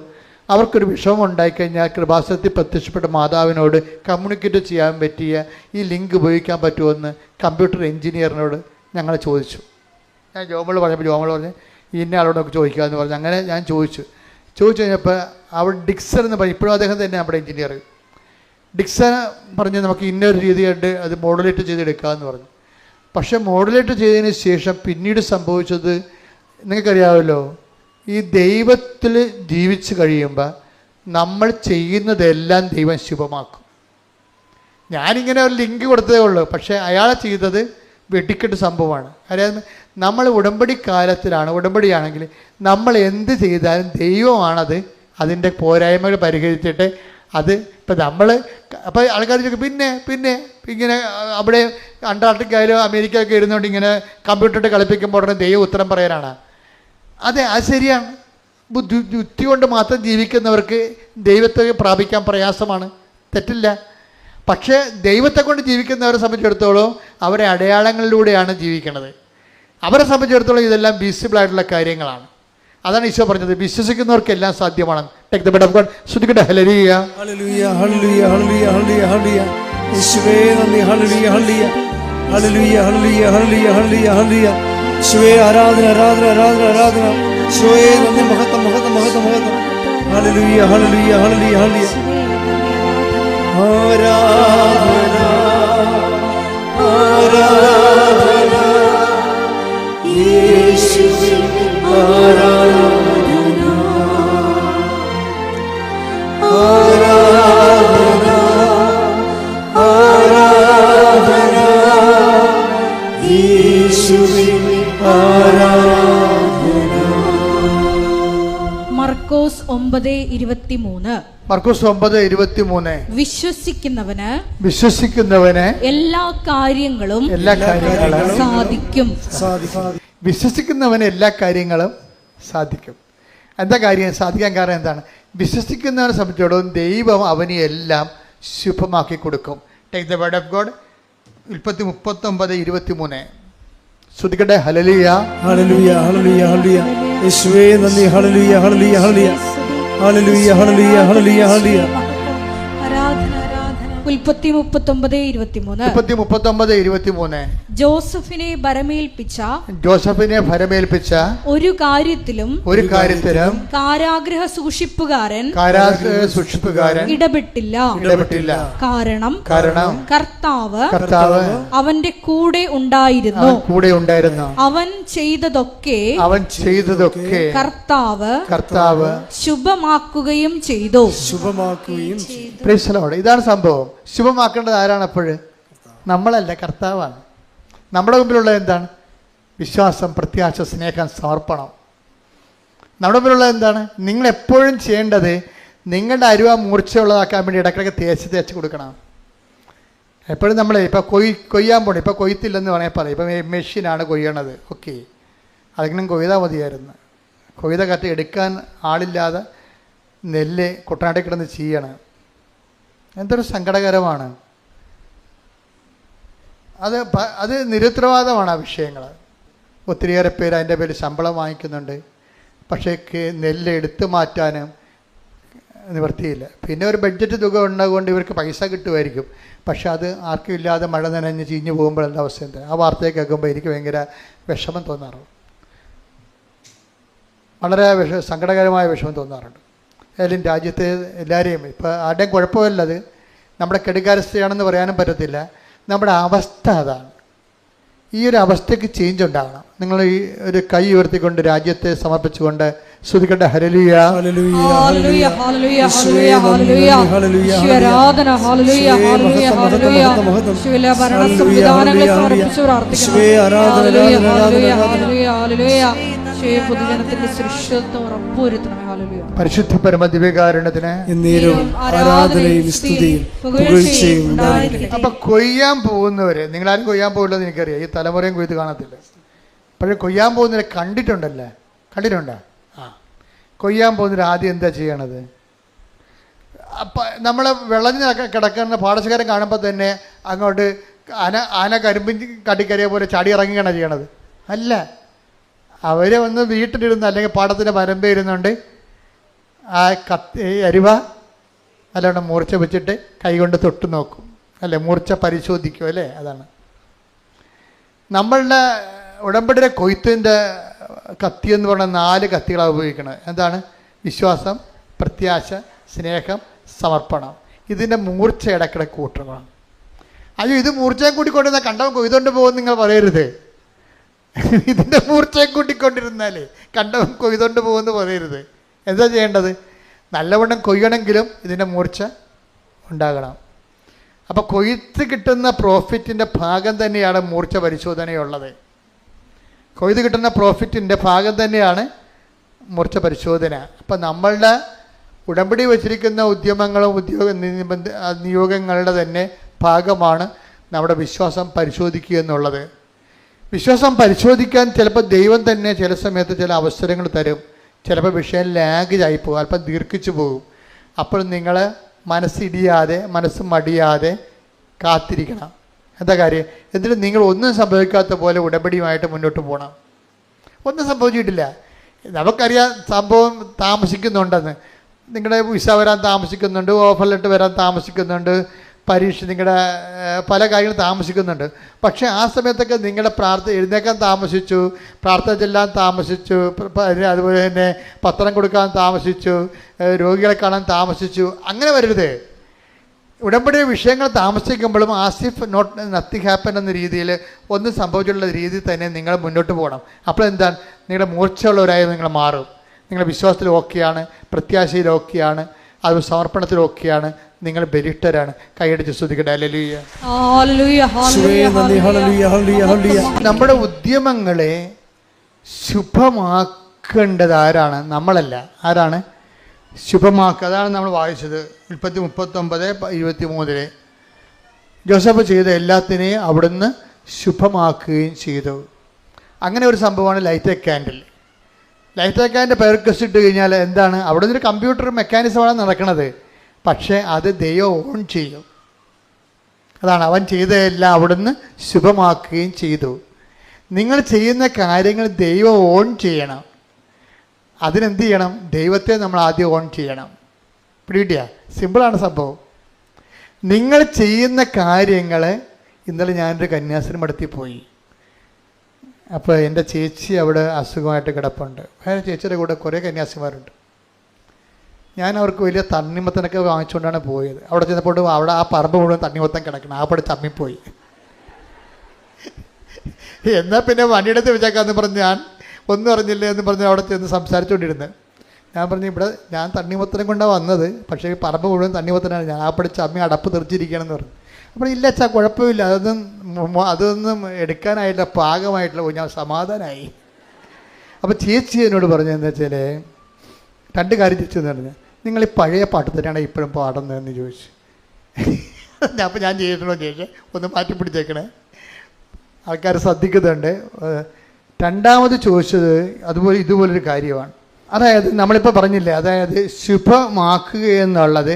B: അവർക്കൊരു വിഷമം ഉണ്ടായിക്കഴിഞ്ഞാൽ കൃപാസനത്തിൽ പ്രത്യക്ഷപ്പെട്ട മാതാവിനോട് കമ്മ്യൂണിക്കേറ്റ് ചെയ്യാൻ പറ്റിയ ഈ ലിങ്ക് ഉപയോഗിക്കാൻ പറ്റുമെന്ന് കമ്പ്യൂട്ടർ എഞ്ചിനീയറിനോട് ഞങ്ങൾ ചോദിച്ചു. ഞാൻ ജോമോൾ പറഞ്ഞപ്പോൾ ജോമോൾ പറഞ്ഞ് ഇന്ന ആളോടൊക്കെ ചോദിക്കാമെന്ന് പറഞ്ഞു. അങ്ങനെ ഞാൻ ചോദിച്ചു കഴിഞ്ഞപ്പോൾ അവിടെ ഡിക്സൺ എന്ന് പറഞ്ഞു, ഇപ്പോഴും അദ്ദേഹം തന്നെ നമ്മുടെ എഞ്ചിനീയർ. ഡിക്സൺ പറഞ്ഞ് നമുക്ക് ഇന്നൊരു രീതിയായിട്ട് അത് മോഡുലേറ്റ് ചെയ്തെടുക്കാമെന്ന് പറഞ്ഞു. പക്ഷേ മോഡുലേറ്റ് ചെയ്തതിന് ശേഷം പിന്നീട് സംഭവിച്ചത് നിങ്ങൾക്കറിയാമല്ലോ, ഈ ദൈവത്തിൽ ജീവിച്ച് കഴിയുമ്പോൾ നമ്മൾ ചെയ്യുന്നതെല്ലാം ദൈവം ശുഭമാക്കും. ഞാനിങ്ങനെ ഒരു ലിങ്ക് കൊടുത്തതേ ഉള്ളൂ, പക്ഷേ അയാൾ ചെയ്തത് വെടിക്കെട്ട് സംഭവമാണ്. കാര്യം നമ്മൾ ഉടമ്പടി കാലത്തിലാണ്, ഉടമ്പടിയാണെങ്കിൽ നമ്മൾ എന്ത് ചെയ്താലും ദൈവമാണത് അതിൻ്റെ പോരായ്മകൾ പരിഹരിച്ചിട്ട് അത്. ഇപ്പം നമ്മൾ അപ്പോൾ ആൾക്കാർ ചോദിക്കും പിന്നെ ഇങ്ങനെ അവിടെ അന്റാർട്ടിക്കയിലോ അമേരിക്കയിലൊക്കെ ഇരുന്നുകൊണ്ട് ഇങ്ങനെ കമ്പ്യൂട്ടറിട്ട് കളിപ്പിക്കുമ്പോൾ ഉടനെ ദൈവം ഉത്തരം പറയാനാണ്. അതെ, അത് ശരിയാണ്. ബുദ്ധി കൊണ്ട് മാത്രം ജീവിക്കുന്നവർക്ക് ദൈവത്തെ പ്രാപിക്കാൻ പ്രയാസമാണ്, തെറ്റില്ല. പക്ഷേ ദൈവത്തെ കൊണ്ട് ജീവിക്കുന്നവരെ സംബന്ധിച്ചിടത്തോളം അവരെ അടയാളങ്ങളിലൂടെയാണ് ജീവിക്കുന്നത്. അവരെ സംബന്ധിച്ചിടത്തോളം ഇതെല്ലാം വിസിബിളായിട്ടുള്ള കാര്യങ്ങളാണ്. അതാണ് ഈശോ പറഞ്ഞത്, വിശ്വസിക്കുന്നവർക്കെല്ലാം സാധ്യമാണ്. Take the word of God. ശ്രുതിക്കട്ടെ ഹല്ലേലൂയ
A: ഹല്ലേലൂയ ഹല്ലേലൂയ ഹല്ലേലൂയ ഹല്ലേലൂയ ഹല്ലേലൂയ. യേശുവേ നന്ദി. ഹല്ലേലൂയ ഹല്ലേലൂയ ഹല്ലേലൂയ ഹല്ലേലൂയ ഹല്ലേലൂയ ഹല്ലേലൂയ ഹല്ലേലൂയ. യേശുവേ ആരാധന ആരാധന ആരാധന ആരാധന. യേശുവേ നന്ദി. മഹത്വം മഹത്വം മഹത്വം മഹത്വം. ഹല്ലേലൂയ ഹല്ലേലൂയ ഹല്ലേലൂയ ഹല്ലേലൂയ. ആരാധന ആരാധന യേശുവേ ആരാധന ആരാധന ആരാധന യേശുവേ ആരാധന.
C: മർക്കോസ് 9:23.
B: മർക്കോസ് 9:23.
C: വിശ്വസിക്കുന്നവന് എല്ലാ കാര്യങ്ങളും സാധിക്കും.
B: വിശ്വസിക്കുന്നവന് എല്ലാ കാര്യങ്ങളും സാധിക്കും. എന്താ കാര്യം സാധിക്കാൻ കാരണം എന്താണ്? വിശ്വസിക്കുന്നവനെ സംബന്ധിച്ചിടത്തോളം ദൈവം അവന് എല്ലാം ശുഭമാക്കി കൊടുക്കും. Take the word of God. ഉൽപ്പത്തി 39:23. ശ്രുതിക്കട്ടെ. ഹല്ലേലൂയ,
A: ഹല്ലേലൂയ, ഹല്ലേലൂയ, ഹല്ലേലൂയ. യേശുവേ നന്ദി. ഹല്ലേലൂയ, ഹല്ലേലൂയ, ഹല്ലേലൂയ. ഹല്ലേലൂയ, ഹല്ലേലൂയ, ഹല്ലേലൂയ, ഹല്ലേലൂയ.
C: ഉൽപ്പത്തി 39:23.
B: 39:23.
C: ജോസഫിനെ ഭരമേൽപ്പിച്ച ഒരു കാര്യത്തിലും കാരാഗ്രഹ സൂക്ഷിപ്പുകാരൻ ഇടപെട്ടില്ല. കാരണം കർത്താവ് അവന്റെ കൂടെ ഉണ്ടായിരുന്നു. അവൻ ചെയ്തതൊക്കെ കർത്താവ് ശുഭമാക്കുകയും ചെയ്തു.
B: ഇതാണ് സംഭവം. ശുഭമാക്കേണ്ടത് ആരാണ്? അപ്പോഴ് നമ്മളല്ല, കർത്താവാണ്. നമ്മുടെ മുമ്പിലുള്ളത് എന്താണ്? വിശ്വാസം, പ്രത്യാശ, സ്നേഹം, സമർപ്പണം. നമ്മുടെ മുമ്പിലുള്ളത് എന്താണ്? നിങ്ങളെപ്പോഴും ചെയ്യേണ്ടത് നിങ്ങളുടെ അരുവ മൂർച്ചയുള്ളതാക്കാൻ വേണ്ടി ഇടയ്ക്കിടയ്ക്ക് തേച്ച് കൊടുക്കണം. എപ്പോഴും നമ്മൾ ഇപ്പോൾ കൊയ്യാൻ പോകണം. ഇപ്പോൾ കൊയ്ത്തില്ലെന്ന് വേണമെങ്കിൽ പറയാം. ഇപ്പം മെഷീനാണ് കൊയ്യണത്. ഓക്കെ, അതെങ്കിലും കൊയ്താൽ മതിയായിരുന്നു. കൊയ്ത കറ്റ് എടുക്കാൻ ആളില്ലാതെ നെല്ല് കുട്ടനാട്ടിൽ കിടന്ന് ചെയ്യണം. എന്തൊരു സങ്കടകരമാണ്. അത് നിരുത്തരവാദമാണ് ആ വിഷയങ്ങൾ. ഒത്തിരിയേറെ പേര് അതിൻ്റെ പേര് ശമ്പളം വാങ്ങിക്കുന്നുണ്ട്. പക്ഷേ നെല്ല് എടുത്തു മാറ്റാനും നിവൃത്തിയില്ല. പിന്നെ ഒരു ബഡ്ജറ്റ് തുക ഉണ്ടാകൊണ്ട് ഇവർക്ക് പൈസ കിട്ടുമായിരിക്കും. പക്ഷെ അത് ആർക്കും ഇല്ലാതെ മഴ നനഞ്ഞ് ചീഞ്ഞ് പോകുമ്പോൾ എന്താ അവസ്ഥ? എന്താ ആ വാർത്തയെ കേൾക്കുമ്പോൾ എനിക്ക് ഭയങ്കര വിഷമം തോന്നാറുണ്ട്. വളരെ സങ്കടകരമായ വിഷമം തോന്നാറുണ്ട്. ഏതായാലും രാജ്യത്തെ എല്ലാവരെയും ഇപ്പം ആരുടെയും കുഴപ്പമില്ലത് നമ്മുടെ കെടുകാര്യസ്ഥയാണെന്ന് പറയാനും പറ്റത്തില്ല. നമ്മുടെ അവസ്ഥ അതാണ്. ഈ ഒരു അവസ്ഥയ്ക്ക് ചേഞ്ച് ഉണ്ടാകണം. നിങ്ങൾ ഈ ഒരു കൈ ഉയർത്തിക്കൊണ്ട് രാജ്യത്തെ സമർപ്പിച്ചുകൊണ്ട് ശ്രുതിക്കട്ടെ. ഹല്ലേലൂയ,
C: ഹല്ലേലൂയ, ഹല്ലേലൂയ, ഹല്ലേലൂയ, ഹല്ലേലൂയ, ഹല്ലേലൂയ. ആരാധന. ഹല്ലേലൂയ, ഹല്ലേലൂയ, ഹല്ലേലൂയ. യേശുവിലെ ഭരണ സംവിധാനങ്ങളെ സമർപ്പിച്ച് പ്രാർത്ഥിക്കുന്നു. ഹല്ലേലൂയ, ഹല്ലേലൂയ, ഹല്ലേലൂയ, ഹല്ലേലൂയ. പൊതുജനത്തിന്റെ സുരക്ഷിതത്വം ഉറപ്പുവരുത്തണമേ. ഹല്ലേലൂയ.
B: പരിശുദ്ധ പരമ ദിവ്യകാരുണ്യത്തിന്
A: ആരാധനയും സ്തുതിയും പുകഴ്ചയും ഉണ്ടായിരിക്കട്ടെ.
B: അപ്പൊ കൊയ്യാൻ പോകുന്നവര്, നിങ്ങളാരും കൊയ്യാൻ പോകില്ലെന്ന് എനിക്കറിയാം. ഈ തലമുറയും കൊയ്ത് കാണത്തില്ല. പക്ഷേ കൊയ്യാൻ പോകുന്നവരെ കണ്ടിട്ടുണ്ടോ? ആ, കൊയ്യാൻ പോകുന്നവർ ആദ്യം എന്താ ചെയ്യണത്? അപ്പം നമ്മൾ വിളഞ്ഞ് കിടക്കുന്ന പാടശേഖരം കാണുമ്പോൾ തന്നെ അങ്ങോട്ട് ആന കരിമ്പിൻ കട്ടിക്കറിയ പോലെ ചാടി ഇറങ്ങുകയാണ് ചെയ്യണത്? അല്ല, അവരെ വന്ന് വീട്ടിലിരുന്ന് അല്ലെങ്കിൽ പാടത്തിൻ്റെ വരമ്പേ ഇരുന്നുകൊണ്ട് ആ അരിവ അല്ലാണ്ട് മൂർച്ച വെച്ചിട്ട് കൈകൊണ്ട് തൊട്ട് നോക്കും, അല്ലേ? മൂർച്ച പരിശോധിക്കും, അല്ലേ? അതാണ് നമ്മളുടെ ഉടമ്പടിയുടെ കൊയ്ത്തിൻ്റെ കത്തി എന്ന് പറഞ്ഞാൽ 4 കത്തികളാണ് ഉപയോഗിക്കുന്നത്. എന്താണ്? വിശ്വാസം, പ്രത്യാശ, സ്നേഹം, സമർപ്പണം. ഇതിൻ്റെ മൂർച്ച ഇടയ്ക്കിടയ്ക്ക് കൂട്ടണം. അയ്യോ, ഇത് മൂർച്ചയും കൂട്ടിക്കൊണ്ടിരുന്നാൽ കണ്ടവൻ കൊയ്തുകൊണ്ട് പോകുമെന്ന് നിങ്ങൾ പറയരുത്. ഇതിൻ്റെ മൂർച്ചയെ കൂട്ടിക്കൊണ്ടിരുന്നാലേ കണ്ടവൻ കൊയ്തുകൊണ്ട് പോകുമെന്ന് പറയരുത്. എന്താ ചെയ്യേണ്ടത്? നല്ലവണ്ണം കൊയ്യണമെങ്കിലും ഇതിൻ്റെ മൂർച്ച ഉണ്ടാകണം. അപ്പോൾ കൊയ്ത്ത് കിട്ടുന്ന പ്രോഫിറ്റിൻ്റെ ഭാഗം തന്നെയാണ് മൂർച്ച പരിശോധനയുള്ളത്. കൊയ്ത് കിട്ടുന്ന പ്രോഫിറ്റിൻ്റെ ഭാഗം തന്നെയാണ് മൂർച്ച പരിശോധന. അപ്പം നമ്മളുടെ ഉടമ്പടി വച്ചിരിക്കുന്ന ഉദ്യമങ്ങളും നിയോഗങ്ങളുടെ തന്നെ ഭാഗമാണ് നമ്മുടെ വിശ്വാസം പരിശോധിക്കുക എന്നുള്ളത്. വിശ്വാസം പരിശോധിക്കാൻ ചിലപ്പോൾ ദൈവം തന്നെ ചില സമയത്ത് ചില അവസരങ്ങൾ തരും. ചിലപ്പോൾ വിഷയം ലാഗായി പോകും, അല്പം ദീർഘിച്ചു പോകും. അപ്പോൾ നിങ്ങൾ മനസ്സിടിയാതെ, മനസ്സ് മടിയാതെ കാത്തിരിക്കണം. എന്താ കാര്യം? എന്നിട്ട് നിങ്ങൾ ഒന്നും സംഭവിക്കാത്ത പോലെ ഉടമ്പടിയുമായിട്ട് മുന്നോട്ട് പോകണം. ഒന്നും സംഭവിച്ചിട്ടില്ല, നമുക്കറിയാം സംഭവം താമസിക്കുന്നുണ്ടെന്ന്. നിങ്ങളുടെ വിസ വരാൻ താമസിക്കുന്നുണ്ട്, ഓഫർ ലെറ്റർ വരാൻ താമസിക്കുന്നുണ്ട്, പരീക്ഷ, നിങ്ങളുടെ പല കാര്യങ്ങളും താമസിക്കുന്നുണ്ട്. പക്ഷേ ആ സമയത്തൊക്കെ നിങ്ങളുടെ എഴുന്നേക്കാൻ താമസിച്ചു, പ്രാർത്ഥന ചെല്ലാൻ താമസിച്ചു, അതുപോലെ തന്നെ പത്രം കൊടുക്കാൻ താമസിച്ചു, രോഗികളെ കാണാൻ താമസിച്ചു. അങ്ങനെ വരരുത്. ഉടമ്പടി വിഷയങ്ങൾ താമസിക്കുമ്പോഴും ആസിഫ് നത്തിങ് ഹാപ്പൻ എന്ന രീതിയിൽ ഒന്നും സംഭവിച്ചുള്ള രീതിയിൽ തന്നെ നിങ്ങൾ മുന്നോട്ട് പോകണം. അപ്പോൾ എന്താണ്? നിങ്ങളുടെ മൂർച്ചയുള്ളവരായി നിങ്ങൾ മാറും. നിങ്ങളുടെ വിശ്വാസത്തിൽ ഓക്കെയാണ്, പ്രത്യാശയിൽ ഓക്കെയാണ്, അത് സമർപ്പണത്തിൽ ഓക്കെയാണ്, നിങ്ങൾ ബലിഷ്ഠരാണ്. കൈയടിച്ച് സ്തുതിക്കട്ടെ. ഹല്ലേലൂയ. നമ്മുടെ ഉദ്യമങ്ങളെ ശുഭമാക്കേണ്ടത് ആരാണ്? നമ്മളല്ല. ആരാണ് ശുഭമാക്കുക? അതാണ് നമ്മൾ വായിച്ചത്. ഉൽപ്പത്തി 39:23. ജോസഫ് ചെയ്ത എല്ലാത്തിനെയും അവിടുന്ന് ശുഭമാക്കുകയും ചെയ്തു. അങ്ങനെ ഒരു സംഭവമാണ് light a candle. Light a candle പേർക്കസ് ഇട്ട് കഴിഞ്ഞാൽ എന്താണ്? അവിടെ നിന്നൊരു കമ്പ്യൂട്ടർ മെക്കാനിസമാണ് നടക്കുന്നത്. പക്ഷേ അത് ദൈവം ഓൺ ചെയ്യും. അതാണ് അവൻ ചെയ്തതെല്ലാം അവിടുന്ന് ശുഭമാക്കുകയും ചെയ്തു. നിങ്ങൾ ചെയ്യുന്ന കാര്യങ്ങൾ ദൈവം ഓൺ ചെയ്യണം. അതിനെന്ത് ചെയ്യണം? ദൈവത്തെ നമ്മൾ ആദ്യം ഓൺ ചെയ്യണം. പിടികിട്ടിയ? സിമ്പിളാണ് സംഭവം. നിങ്ങൾ ചെയ്യുന്ന കാര്യങ്ങൾ, ഇന്നലെ ഞാനൊരു കന്യാസ്ത്രീ മഠത്തിൽ പോയി. അപ്പോൾ എൻ്റെ ചേച്ചി അവിടെ അസുഖമായിട്ട് കിടപ്പുണ്ട്. വേറെ ചേച്ചിയുടെ കൂടെ കുറേ കന്യാസിമാരുണ്ട്. ഞാൻ അവർക്ക് വലിയ തണ്ണിമത്തനൊക്കെ വാങ്ങിച്ചുകൊണ്ടാണ് പോയത്. അവിടെ ചെന്നപ്പോൾ അവിടെ ആ പറമ്പ് മുഴുവൻ തണ്ണിമത്തൻ കിടക്കണം. ആ പടി തമ്മിപ്പോയി. എന്നാൽ പിന്നെ വണ്ടിയെടുത്ത് വെച്ചേക്കാന്ന് പറഞ്ഞ് ഞാൻ ഒന്നും അറിഞ്ഞില്ല എന്ന് പറഞ്ഞ് അവിടെ ചെന്ന് സംസാരിച്ചുകൊണ്ടിരുന്നത്. ഞാൻ പറഞ്ഞു, ഇവിടെ ഞാൻ തണ്ണിമത്തനം കൊണ്ടാണ് വന്നത്, പക്ഷേ ഈ പറമ്പ് മുഴുവൻ തണ്ണിമത്തനാണ്, ഞാൻ ആ പടി ചമ്മി അടപ്പ് തെറിച്ചിരിക്കുകയാണെന്ന് പറഞ്ഞു. അപ്പോൾ ഇല്ല അച്ഛാ, കുഴപ്പമില്ല, അതൊന്നും എടുക്കാനായിട്ടില്ല, പാകമായിട്ടില്ല. ഞാൻ സമാധാനമായി. അപ്പോൾ ചേച്ചി എന്നോട് പറഞ്ഞു എന്താ വെച്ചാൽ, രണ്ട് കാര്യം ചോദിച്ചെന്ന് പറഞ്ഞു. നിങ്ങൾ ഈ പഴയ പാട്ട് തന്നെയാണ് ഇപ്പോഴും പാടുന്നതെന്ന് ചോദിച്ചു. അപ്പോൾ ഞാൻ ചെയ്തിട്ടുണ്ടോ ചോദിച്ചു, ഒന്ന് മാറ്റി പിടിച്ചേക്കണേ, ആൾക്കാർ ശ്രദ്ധിക്കുന്നുണ്ട്. രണ്ടാമത് ചോദിച്ചത് ഇതുപോലൊരു കാര്യമാണ്. അതായത് നമ്മളിപ്പോൾ പറഞ്ഞില്ലേ, അതായത് ശുഭമാക്കുക എന്നുള്ളത്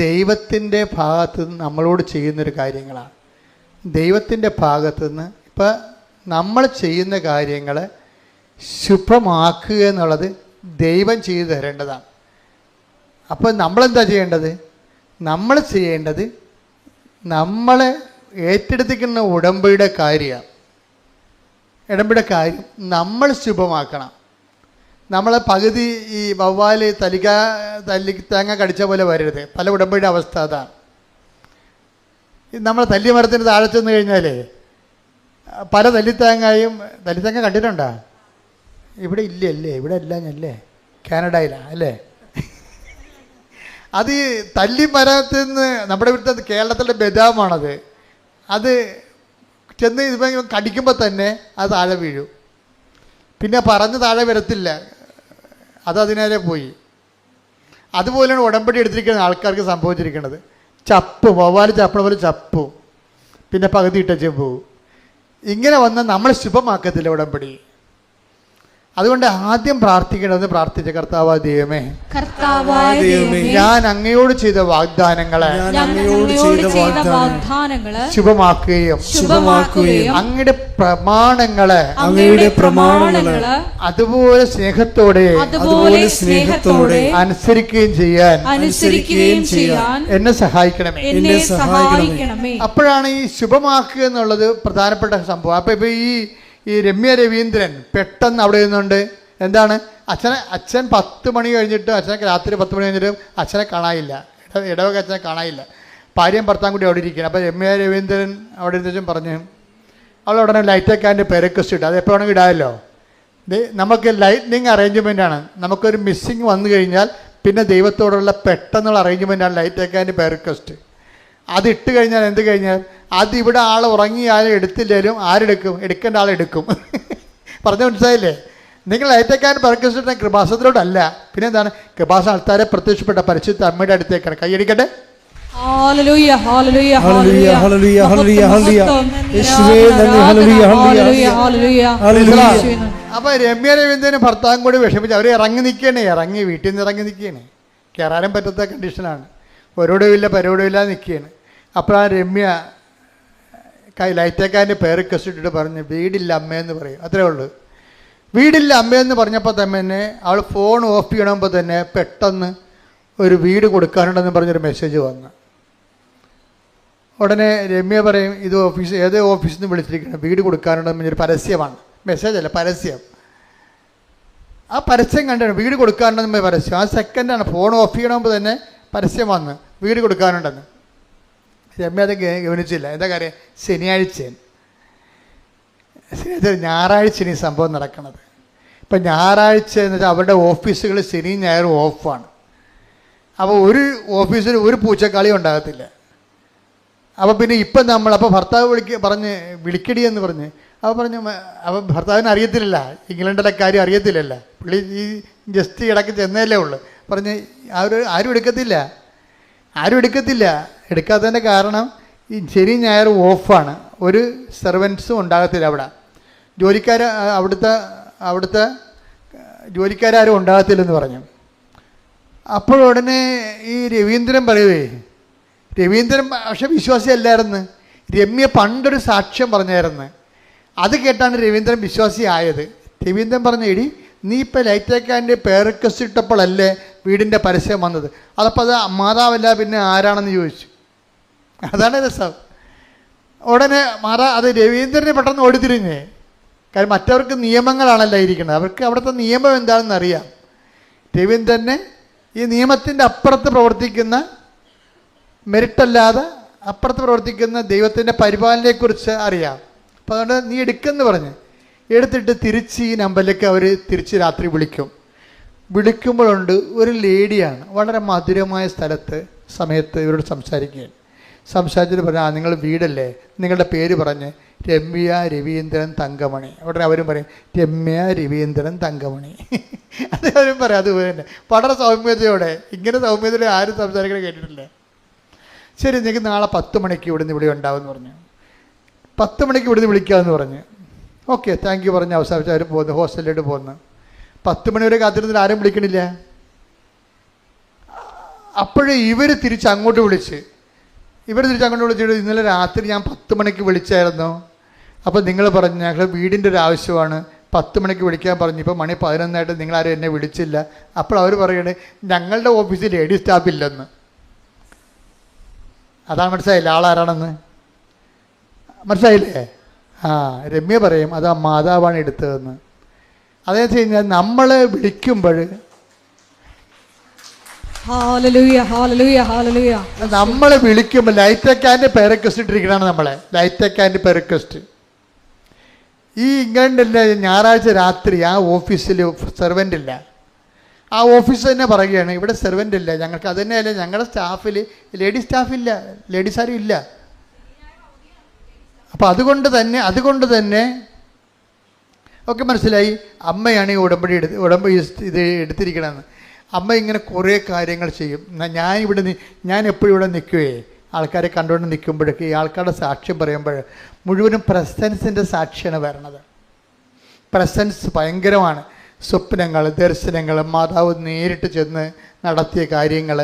B: ദൈവത്തിൻ്റെ ഭാഗത്തു നിന്ന് നമ്മളോട് ചെയ്യുന്നൊരു കാര്യങ്ങളാണ്. ദൈവത്തിൻ്റെ ഭാഗത്തു നിന്ന് ഇപ്പം നമ്മൾ ചെയ്യുന്ന കാര്യങ്ങൾ ശുഭമാക്കുക എന്നുള്ളത് ദൈവം ചെയ്തു തരേണ്ടതാണ്. അപ്പോൾ നമ്മളെന്താ ചെയ്യേണ്ടത്? നമ്മൾ ചെയ്യേണ്ടത് നമ്മൾ ഏറ്റെടുത്തിരിക്കുന്ന ഉടമ്പടിയുടെ കാര്യം നമ്മൾ ശുഭമാക്കണം. നമ്മളെ പകുതി ഈ വവ്വാല് തേങ്ങ കടിച്ച പോലെ വരരുത്. പല ഉടമ്പടിയുടെ അവസ്ഥ അതാണ്. നമ്മൾ തല്ലിമരത്തിന് താഴെ ചെന്ന് കഴിഞ്ഞാൽ പല തല്ലിത്തേങ്ങ കണ്ടിട്ടുണ്ടോ? ഇവിടെ ഇല്ലല്ലേ? ഇവിടെ എല്ലാം അല്ലേ, കാനഡയിലാണ് അല്ലേ? അത് ഈ തല്ലിമരത്തിൽ നിന്ന് നമ്മുടെ ഇവിടുത്തെ കേരളത്തിലെ ബദാമാണത്. അത് ചെന്ന് ഇത് കടിക്കുമ്പോൾ തന്നെ അത് താഴെ വീഴും. പിന്നെ പറഞ്ഞ് താഴെ വരത്തില്ല, അതിനേരെ പോയി. അതുപോലെയാണ് ഉടമ്പടി എടുത്തിരിക്കുന്ന ആൾക്കാർക്ക് സംഭവിച്ചിരിക്കുന്നത്. വവ്വാല് ചപ്പണ പോലെ ചപ്പും, പിന്നെ പകുതി ഇട്ടച്ച് പോവും. ഇങ്ങനെ വന്നാൽ നമ്മൾ ശുഭമാക്കത്തില്ല ഉടമ്പടി. അതുകൊണ്ട് ആദ്യം പ്രാർത്ഥിക്കേണ്ടത്, പ്രാർത്ഥിച്ച കർത്താവായ ദൈവമേ, ഞാൻ അങ്ങയോട് ചെയ്ത വാഗ്ദാനങ്ങളെ ശുഭമാക്കുകയും അങ്ങയുടെ പ്രമാണങ്ങളെ അതുപോലെ സ്നേഹത്തോടെ അനുസരിക്കുകയും ചെയ്യാൻ എന്നെ സഹായിക്കണമേ. അപ്പോഴാണ് ഈ ശുഭമാക്കുക എന്നുള്ളത് പ്രധാനപ്പെട്ട സംഭവം. അപ്പൊ ഇപ്പൊ ഈ രമ്യ രവീന്ദ്രൻ പെട്ടെന്ന് അവിടെ നിന്നുണ്ട്. എന്താണ്? അച്ഛൻ 10 മണി കഴിഞ്ഞിട്ട്, അച്ഛനൊക്കെ രാത്രി 10 മണി കഴിഞ്ഞിട്ട് അച്ഛനെ കാണാനില്ല, ഇടവക അച്ഛനെ കാണാനില്ല. ഭാര്യയും ഭർത്താവും കൂടി അവിടെ ഇരിക്കുകയാണ്. അപ്പോൾ രമ്യ രവീന്ദ്രൻ അവിടെ ഇരുന്നച്ചും പറഞ്ഞു, അവൾ ഉടനെ ലൈറ്റൊക്കെ റിക്വസ്റ്റ് ഇട്ടു. അത് എപ്പോൾ വേണമെങ്കിൽ ഇടാമല്ലോ. നമുക്ക് ലൈറ്റ്നിങ് അറേഞ്ച്മെൻ്റാണ്. നമുക്കൊരു മിസ്സിങ് വന്നു കഴിഞ്ഞാൽ പിന്നെ ദൈവത്തോടുള്ള പെട്ടെന്നുള്ള അറേഞ്ച്മെൻറ്റാണ് ലൈറ്റൊക്കെ റിക്വസ്റ്റ്. അതിട്ട് കഴിഞ്ഞാൽ എന്ത് കഴിഞ്ഞാൽ അതിവിടെ ആൾ ഉറങ്ങിയാലും എടുത്തില്ലേലും ആരെടുക്കും? എടുക്കേണ്ട ആളെടുക്കും. പറഞ്ഞ മനസ്സിലായില്ലേ? നിങ്ങൾ ലൈറ്റൊക്കെ റിക്വസ്റ്റ് കൃപാസനത്തിലോട്ടല്ല, പിന്നെ എന്താണ്? കൃപാസന ആൾക്കാരെ പ്രത്യക്ഷപ്പെട്ട പരിശുദ്ധ അമ്മയുടെ അടുത്തേക്കാണ്. കൈയടിക്കട്ടെ. അപ്പൊ രമ്യ രവീന്ദ്രന് ഭർത്താവും കൂടി വിഷമിച്ച് അവർ ഇറങ്ങി വീട്ടിൽ നിന്ന് ഇറങ്ങി നിൽക്കുകയാണ്. കയറാനും പറ്റാത്ത കണ്ടീഷനാണ്. ഒരോടുമില്ല പരോടുമില്ല നിൽക്കുകയാണ്. അപ്പോൾ ആ രമ്യ ലൈറ്റേക്കാരൻ്റെ പേര് റിക്വസ്റ്റ് പറഞ്ഞു, വീടില്ല അമ്മയെന്ന് പറയും. അത്രേ ഉള്ളൂ. വീടില്ല അമ്മയെന്ന് പറഞ്ഞപ്പോൾ തന്നെ അവൾ ഫോൺ ഓഫ് ചെയ്യണമെമ്പോൾ തന്നെ പെട്ടെന്ന് ഒരു വീട് കൊടുക്കാനുണ്ടെന്ന് പറഞ്ഞൊരു മെസ്സേജ് വന്നു. ഉടനെ രമ്യ പറയും, ഇത് ഏതോ ഓഫീസിൽ നിന്ന് വിളിച്ചിരിക്കണം, വീട് കൊടുക്കാനുണ്ടെന്ന് പറഞ്ഞൊരു പരസ്യമാണ്. മെസ്സേജല്ല, പരസ്യം. ആ പരസ്യം കണ്ടാണ് വീട് കൊടുക്കാനുണ്ടെന്ന് പരസ്യം. ആ സെക്കൻഡാണ് ഫോൺ ഓഫ് ചെയ്യണമെമ്പോൾ തന്നെ പരസ്യം വന്ന് വീട് കൊടുക്കാനുണ്ടെന്ന്. രമ്യ അത് ഗവനിച്ചില്ല. എന്താ കാര്യം? ഞായറാഴ്ചയാണ് ഈ സംഭവം നടക്കുന്നത്. ഇപ്പം ഞായറാഴ്ച എന്ന് വെച്ചാൽ അവരുടെ ഓഫീസുകൾ ശനിയും ഞായറും ഓഫാണ്. അപ്പോൾ ഒരു ഓഫീസിൽ ഒരു പൂച്ചക്കാളിയും ഉണ്ടാകത്തില്ല. അപ്പോൾ പിന്നെ ഇപ്പം അപ്പോൾ ഭർത്താവ് വിളിക്കടി എന്ന് പറഞ്ഞ് അപ്പോൾ ഭർത്താവിന് അറിയത്തില്ലല്ല, ഇംഗ്ലണ്ടിലെ കാര്യം അറിയത്തില്ലല്ല. പുള്ളി ഈ ജസ്റ്റ് ഇടയ്ക്ക് ചെന്നതല്ലേ ഉള്ളു. ആരും എടുക്കത്തില്ല. എടുക്കാത്തതിൻ്റെ കാരണം ഈ ശനി ഞായർ ഓഫാണ്. ഒരു സെർവൻസും ഉണ്ടാകത്തില്ല അവിടെ. അവിടുത്തെ ജോലിക്കാരും ഉണ്ടാകത്തില്ലെന്ന് പറഞ്ഞു. അപ്പോഴുടനെ ഈ രവീന്ദ്രൻ പറയുവേ, രവീന്ദ്രൻ പക്ഷെ വിശ്വാസിയല്ലായിരുന്നു. രമ്യ പണ്ടൊരു സാക്ഷ്യം പറഞ്ഞായിരുന്നു. അത് കേട്ടാണ് രവീന്ദ്രൻ വിശ്വാസിയായത്. രവീന്ദ്രൻ പറഞ്ഞു, എടി നീ ഇപ്പോൾ ലൈറ്റേക്കാൻ്റെ പേരക്കസ് ഇട്ടപ്പോഴല്ലേ വീടിൻ്റെ പരസ്യം വന്നത്, അതപ്പോൾ അത് മാതാവല്ല പിന്നെ ആരാണെന്ന് ചോദിച്ചു. അതാണ് രസം. ഉടനെ അത് രവീന്ദ്രനെ പെട്ടെന്ന് ഓടിത്തിരിഞ്ഞേ. കാര്യം മറ്റവർക്ക് നിയമങ്ങളാണല്ലോ ഇരിക്കുന്നത്, അവർക്ക് അവിടുത്തെ നിയമം എന്താണെന്ന് അറിയാം. രവീന്ദ്രനെ ഈ നിയമത്തിൻ്റെ അപ്പുറത്ത് പ്രവർത്തിക്കുന്ന, മെരിറ്റല്ലാതെ അപ്പുറത്ത് പ്രവർത്തിക്കുന്ന ദൈവത്തിൻ്റെ പരിപാലനയെക്കുറിച്ച് അറിയാം. അപ്പോൾ അതുകൊണ്ട് നീ എടുക്കുമെന്ന് പറഞ്ഞ് എടുത്തിട്ട് തിരിച്ച് ഈ നമ്പറിലേക്ക് അവർ തിരിച്ച് രാത്രി വിളിക്കുമ്പോഴുണ്ട് ഒരു ലേഡിയാണ് വളരെ മധുരമായ സമയത്ത് ഇവരോട് സംസാരിച്ചിട്ട് പറഞ്ഞു, നിങ്ങൾ വീടല്ലേ, നിങ്ങളുടെ പേര് പറഞ്ഞ് രമ്യ രവീന്ദ്രൻ തങ്കമണി. ഉടനെ അവരും പറയും രമ്യ രവീന്ദ്രൻ തങ്കമണി. അത് അവരും പറയും. അതുപോലെ തന്നെ വളരെ സൗമ്യതയോടെ, ഇങ്ങനെ സൗമ്യതയോടെ ആരും സംസാരിക്കണ കേട്ടിട്ടില്ല. ശരി, നിങ്ങൾക്ക് നാളെ 10 മണിക്ക് ഇവിടുന്ന് ഇവിടെ ഉണ്ടാവുമെന്ന് പറഞ്ഞു. 10 മണിക്ക് ഇവിടുന്ന് വിളിക്കാമെന്ന് പറഞ്ഞു. ഓക്കെ താങ്ക് യു പറഞ്ഞ് അവസാനിച്ച് അവർ പോകുന്നു, ഹോസ്റ്റലിലോട്ട് പോകുന്നു. 10 മണി വരെ കാത്തിരുന്നിട്ട് ആരും വിളിക്കണില്ല. അപ്പോഴേ ഇവർ തിരിച്ചങ്ങോട്ട് വിളിച്ചിട്ട് ഇന്നലെ രാത്രി ഞാൻ 10 മണിക്ക് വിളിച്ചായിരുന്നു, അപ്പോൾ നിങ്ങൾ പറഞ്ഞു ഞങ്ങൾ വീടിൻ്റെ ഒരു ആവശ്യമാണ്, 10 മണിക്ക് വിളിക്കാൻ പറഞ്ഞു, ഇപ്പോൾ മണി 11 നിങ്ങളാരും എന്നെ വിളിച്ചില്ല. അപ്പോൾ അവർ പറയണേ ഞങ്ങളുടെ ഓഫീസിൽ ലേഡി സ്റ്റാഫ് ഇല്ലെന്ന്. അതാണ് മനസ്സിലായില്ല ആളാരാണെന്ന്, മനസ്സിലായില്ലേ? രമ്യ പറയും അത് ആ മാതാവാണ് എടുത്തതെന്ന്. അതെന്ന് വെച്ച് കഴിഞ്ഞാൽ നമ്മൾ വിളിക്കുമ്പോൾ നമ്മൾ വിളിക്കുമ്പോൾ ലൈറ്റക്കാൻ്റെ പേരക്വസ്റ്റ് ഇട്ടിരിക്കണതാണ് നമ്മളെ. ലൈറ്റക്കാൻ്റെ പേരക്വസ്റ്റ് ഈ ഇംഗ്ലണ്ടിലെ ഞായറാഴ്ച രാത്രി ആ ഓഫീസിൽ സെർവൻ്റ് ഇല്ല. ആ ഓഫീസ് തന്നെ പറയുകയാണ് ഇവിടെ സെർവൻ്റ് ഇല്ല, ഞങ്ങൾക്ക് അത് തന്നെയല്ല ഞങ്ങളുടെ സ്റ്റാഫിൽ ലേഡീസ് സ്റ്റാഫില്ല, ലേഡീസ് ആരും ഇല്ല. അപ്പോൾ അതുകൊണ്ട് തന്നെ ഒക്കെ മനസ്സിലായി അമ്മയാണ് ഈ ഉടമ്പടി ഇത് എടുത്തിരിക്കണമെന്ന്. അമ്മ ഇങ്ങനെ കുറേ കാര്യങ്ങൾ ചെയ്യും. ഞാൻ എപ്പോഴും ഇവിടെ നിൽക്കുകയെ ആൾക്കാരെ കണ്ടുകൊണ്ട് നിൽക്കുമ്പോഴേക്ക് ഈ ആൾക്കാരുടെ സാക്ഷ്യം പറയുമ്പോൾ മുഴുവനും പ്രസൻസിൻ്റെ സാക്ഷിയാണ് വരണത്. പ്രസൻസ് ഭയങ്കരമാണ്. സ്വപ്നങ്ങൾ, ദർശനങ്ങൾ, മാതാവ് നേരിട്ട് ചെന്ന് നടത്തിയ കാര്യങ്ങൾ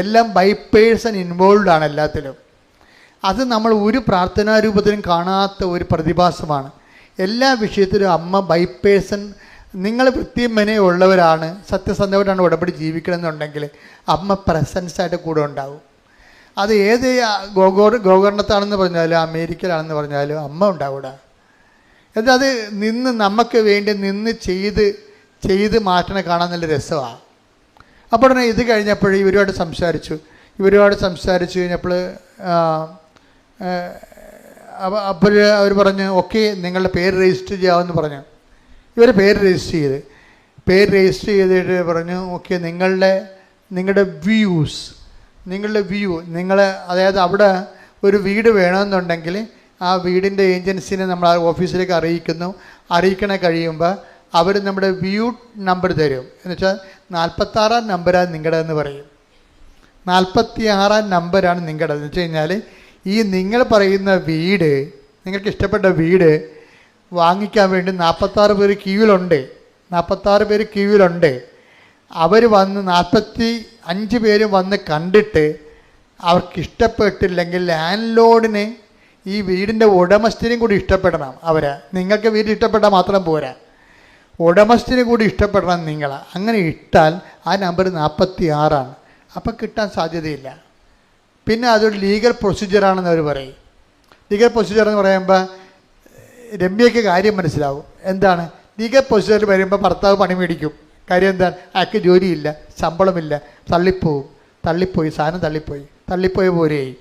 B: എല്ലാം ബൈ പേഴ്സൺ ഇൻവോൾവ് ആണ് എല്ലാത്തിലും. അത് നമ്മൾ ഒരു പ്രാർത്ഥനാരൂപത്തിലും കാണാത്ത ഒരു പ്രതിഭാസമാണ്. എല്ലാ വിഷയത്തിലും അമ്മ ബൈ പേഴ്സൺ. നിങ്ങൾ വൃത്തിയും മെനയുള്ളവരാണ്, സത്യസന്ധമായിട്ടാണ് ഉടമ്പടി ജീവിക്കണമെന്നുണ്ടെങ്കിൽ അമ്മ പ്രസൻസായിട്ട് കൂടെ ഉണ്ടാവും. അത് ഏത് ഗോകർണത്താണെന്ന് പറഞ്ഞാലും അമേരിക്കയിലാണെന്ന് പറഞ്ഞാലും അമ്മ ഉണ്ടാവൂടാ. എന്നിട്ട് അത് നമുക്ക് വേണ്ടി നിന്ന് ചെയ്ത് മാറ്റണ കാണാൻ നല്ല രസമാണ്. അപ്പോൾ ഉടനെ ഇത് കഴിഞ്ഞപ്പോൾ ഇവരോട് സംസാരിച്ചു കഴിഞ്ഞപ്പോൾ അപ്പോൾ അവർ പറഞ്ഞു ഓക്കെ നിങ്ങളുടെ പേര് രജിസ്റ്റർ ചെയ്യാമെന്ന് പറഞ്ഞു. ഇവർ പേര് രജിസ്റ്റർ ചെയ്തിട്ട് പറഞ്ഞു ഓക്കെ നിങ്ങളുടെ വ്യൂ അതായത് അവിടെ ഒരു വീട് വേണമെന്നുണ്ടെങ്കിൽ ആ വീടിൻ്റെ ഏജൻസിനെ നമ്മൾ ആ ഓഫീസിലേക്ക് അറിയിക്കണ കഴിയുമ്പോൾ അവർ നമ്മുടെ വ്യൂ നമ്പർ തരും. എന്ന് വെച്ചാൽ 46-ാം നമ്പറാണ് നിങ്ങളുടെ എന്ന് പറയും. 46-ാം നമ്പറാണ് നിങ്ങളുടെ എന്ന് വെച്ച് കഴിഞ്ഞാൽ ഈ നിങ്ങൾ പറയുന്ന വീട്, നിങ്ങൾക്ക് ഇഷ്ടപ്പെട്ട വീട് വാങ്ങിക്കാൻ വേണ്ടി 46 പേര് ക്യൂവിലുണ്ട്. അവർ വന്ന് 45 പേരും വന്ന് കണ്ടിട്ട് അവർക്ക് ഇഷ്ടപ്പെട്ടില്ലെങ്കിൽ ലാൻഡ് ലോഡിന് ഈ വീടിൻ്റെ ഉടമസ്ഥനും കൂടി ഇഷ്ടപ്പെടണം. നിങ്ങൾക്ക് വീട് ഇഷ്ടപ്പെട്ടാൽ മാത്രം പോരാ, ഉടമസ്ഥന് കൂടി ഇഷ്ടപ്പെടണം നിങ്ങൾ. അങ്ങനെ ഇട്ടാൽ ആ നമ്പർ 46ആണ്. അപ്പം കിട്ടാൻ സാധ്യതയില്ല. പിന്നെ അതൊരു ലീഗൽ പ്രൊസീജിയറാണെന്ന് അവർ പറയും. ലീഗൽ പ്രൊസീജിയർ എന്ന് പറയുമ്പോൾ രമ്യയ്ക്ക് കാര്യം മനസ്സിലാവും. എന്താണ് ലീഗൽ പ്രൊസീജിയർ വരുമ്പോൾ ഭർത്താവ് പണി മേടിക്കും. കാര്യം എന്താണ്, അയാൾക്ക് ജോലിയില്ല, ശമ്പളമില്ല, സാധനം തള്ളിപ്പോയി പോരെയായി.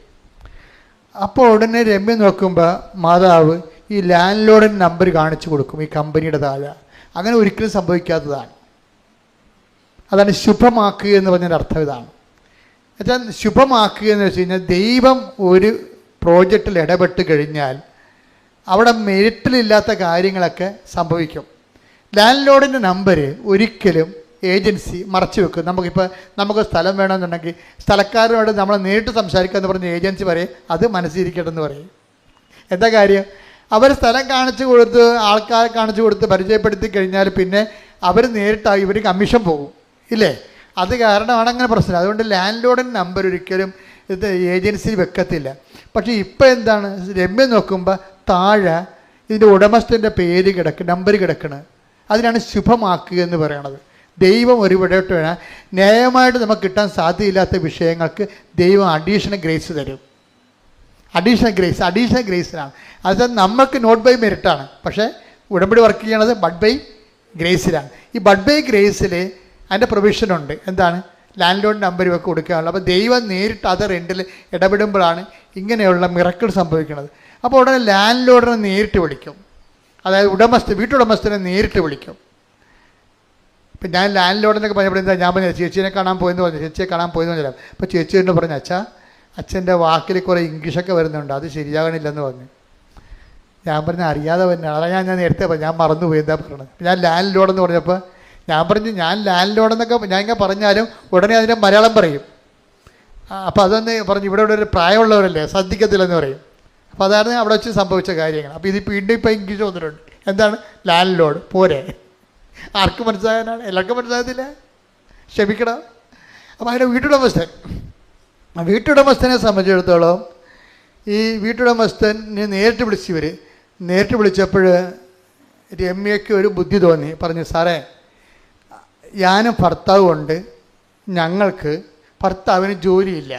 B: അപ്പോൾ ഉടനെ രമ്യ നോക്കുമ്പോൾ മാതാവ് ഈ ലാൻഡ് ലോഡിൻ്റെ നമ്പർ കാണിച്ചു കൊടുക്കും ഈ കമ്പനിയുടെ താഴെ. അങ്ങനെ ഒരിക്കലും സംഭവിക്കാത്തതാണ്. അതാണ് ശുഭമാക്കുക എന്ന് പറഞ്ഞതിൻ്റെ അർത്ഥം ഇതാണ്. എന്നുവെച്ചാൽ ശുഭമാക്കുക എന്ന് വെച്ച് കഴിഞ്ഞാൽ ദൈവം ഒരു പ്രോജക്റ്റിൽ ഇടപെട്ട് കഴിഞ്ഞാൽ അവിടെ മെരിറ്റിലില്ലാത്ത കാര്യങ്ങളൊക്കെ സംഭവിക്കും. ലാൻഡ് ലോഡിൻ്റെ നമ്പർ ഒരിക്കലും ഏജൻസി മറച്ചു വെക്കും. നമുക്ക് സ്ഥലം വേണമെന്നുണ്ടെങ്കിൽ സ്ഥലക്കാരോട് നമ്മൾ നേരിട്ട് സംസാരിക്കുക എന്ന് പറഞ്ഞ് ഏജൻസി പറയും അത് മനസ്സിരിക്കട്ടെന്ന് പറയും. എന്താ കാര്യം, അവർ സ്ഥലം ആൾക്കാരെ കാണിച്ചു കൊടുത്ത് പരിചയപ്പെടുത്തി കഴിഞ്ഞാൽ പിന്നെ അവർ നേരിട്ടായി ഇവർ കമ്മീഷൻ പോകും ഇല്ലേ. അത് കാരണമാണ് അങ്ങനെ പ്രശ്നം. അതുകൊണ്ട് ലാൻഡ് ലോഡിൻ്റെ നമ്പർ ഒരിക്കലും ഇത് ഏജൻസിയിൽ വെക്കത്തില്ല. പക്ഷേ ഇപ്പം എന്താണ്, രമ്യ നോക്കുമ്പോൾ താഴെ ഇതിൻ്റെ ഉടമസ്ഥൻ്റെ പേര് നമ്പർ കിടക്കണം. അതിനാണ് ശുഭമാക്കുക എന്ന് പറയണത്. ദൈവം ഒരു വിടട്ട് ന്യായമായിട്ട് നമുക്ക് കിട്ടാൻ സാധ്യതയില്ലാത്ത വിഷയങ്ങൾക്ക് ദൈവം അഡീഷണൽ ഗ്രേസ് തരും. അഡീഷണൽ ഗ്രേസിനാണ്. അത് നമ്മൾക്ക് നോട്ട് ബൈ മെറിറ്റാണ്. പക്ഷേ ഉടമ്പടി വർക്ക് ചെയ്യണത് ബഡ് ബൈ ഗ്രേസിലാണ്. ഈ ബഡ് ബൈ ഗ്രേസിൽ അതിൻ്റെ പ്രൊവിഷനുണ്ട്. എന്താണ്? ലാൻഡ് ലോഡ് നമ്പർ ഒക്കെ കൊടുക്കാനുള്ളത്. അപ്പോൾ ദൈവം നേരിട്ട് അത് റെൻറ്റിൽ ഇടപെടുമ്പോഴാണ് ഇങ്ങനെയുള്ള മിറക്കിൾ സംഭവിക്കുന്നത്. അപ്പോൾ ഉടനെ ലാൻഡ് ലോഡിനെ നേരിട്ട് വിളിക്കും. അതായത് വീട്ടുടമസ്ഥനെ നേരിട്ട് വിളിക്കും. ഇപ്പം ഞാൻ ലാൻഡ് ലോഡെന്നൊക്കെ പറഞ്ഞപ്പോൾ എന്താ ഞാൻ പറഞ്ഞത്, ചേച്ചീനെ കാണാൻ പോയെന്ന് പറഞ്ഞു, ചേച്ചിയെ കാണാൻ പോയെന്ന് പറഞ്ഞാൽ അപ്പോൾ ചേച്ചിയോട് പറഞ്ഞു, അച്ഛൻ്റെ വാക്കിൽ കുറേ ഇംഗ്ലീഷൊക്കെ വരുന്നുണ്ട്, അത് ശരിയാകണില്ലെന്ന് പറഞ്ഞു. ഞാൻ പറഞ്ഞ അറിയാതെ തന്നെയാണ്. അതാ ഞാൻ നേരത്തെ പറഞ്ഞു, ഞാൻ മറന്നുപോയി എന്താ പറയണത്. ഞാൻ ലാൻഡ് ലോഡെന്ന് പറഞ്ഞപ്പോൾ ഞാൻ പറഞ്ഞു, ഞാൻ ലാൻഡ് ലോഡെന്നൊക്കെ ഞാൻ ഇങ്ങനെ പറഞ്ഞാലും ഉടനെ അതിൻ്റെ മലയാളം പറയും. അപ്പോൾ അതൊന്ന് പറഞ്ഞു, ഇവിടെ ഒരു പ്രായമുള്ളവരല്ലേ ശ്രദ്ധിക്കത്തില്ലെന്ന് പറയും. അപ്പോൾ അതാണ് അവിടെ വെച്ച് സംഭവിച്ച കാര്യങ്ങൾ. അപ്പോൾ ഇത് വീണ്ടും ഇപ്പോൾ ഇംഗ്ലീഷ് വന്നിട്ടുണ്ട്. എന്താണ്? ലാൻഡ് ലോഡ് പോരെ. ആർക്കും മനസ്സിലാകാനാണ്, എല്ലാവർക്കും മനസ്സിലാകത്തില്ല, ക്ഷമിക്കണം. അപ്പോൾ അതിൻ്റെ വീട്ടുടമസ്ഥനെ സംബന്ധിച്ചിടത്തോളം ഈ വീട്ടുടമസ്ഥനെ നേരിട്ട് വിളിച്ചപ്പോൾ രമ്യയ്ക്ക് ഒരു ബുദ്ധി തോന്നി. പറഞ്ഞു, സാറേ ഞാനും ഭർത്താവും ഉണ്ട്, ഭർത്താവിന് ജോലിയില്ല,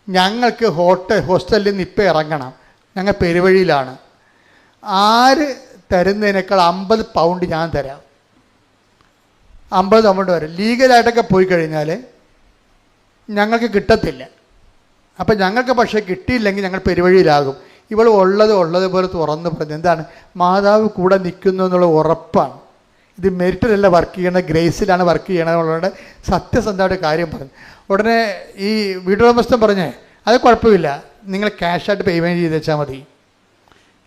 B: ഞങ്ങൾക്ക് ഹോസ്റ്റലിൽ നിന്ന് ഇപ്പം ഇറങ്ങണം, ഞങ്ങൾ പെരുവഴിയിലാണ്, ആര് തരുന്നതിനേക്കാൾ 50 പൗണ്ട് ഞാൻ തരാം. 50 പൗണ്ട് വരെ ലീഗലായിട്ടൊക്കെ പോയി കഴിഞ്ഞാൽ ഞങ്ങൾക്ക് കിട്ടത്തില്ല. അപ്പം ഞങ്ങൾക്ക് പക്ഷേ കിട്ടിയില്ലെങ്കിൽ ഞങ്ങൾ പെരുവഴിയിലാകും. ഇവൾ ഉള്ളതുപോലെ തുറന്ന് പറഞ്ഞു. എന്താണ്? മാതാവ് കൂടെ നിൽക്കുന്നു എന്നുള്ള ഉറപ്പാണ്. ഇത് മെറിറ്റിലല്ല വർക്ക് ചെയ്യണത്, ഗ്രേസിലാണ് വർക്ക് ചെയ്യണമെന്നുള്ളത് സത്യസന്ധമായിട്ട് കാര്യം പറഞ്ഞു. ഉടനെ ഈ വീട്ടുടമസ്ഥൻ പറഞ്ഞേ, അത് കുഴപ്പമില്ല, നിങ്ങൾ ക്യാഷായിട്ട് പേയ്മെൻറ്റ് ചെയ്ത് വെച്ചാൽ മതി.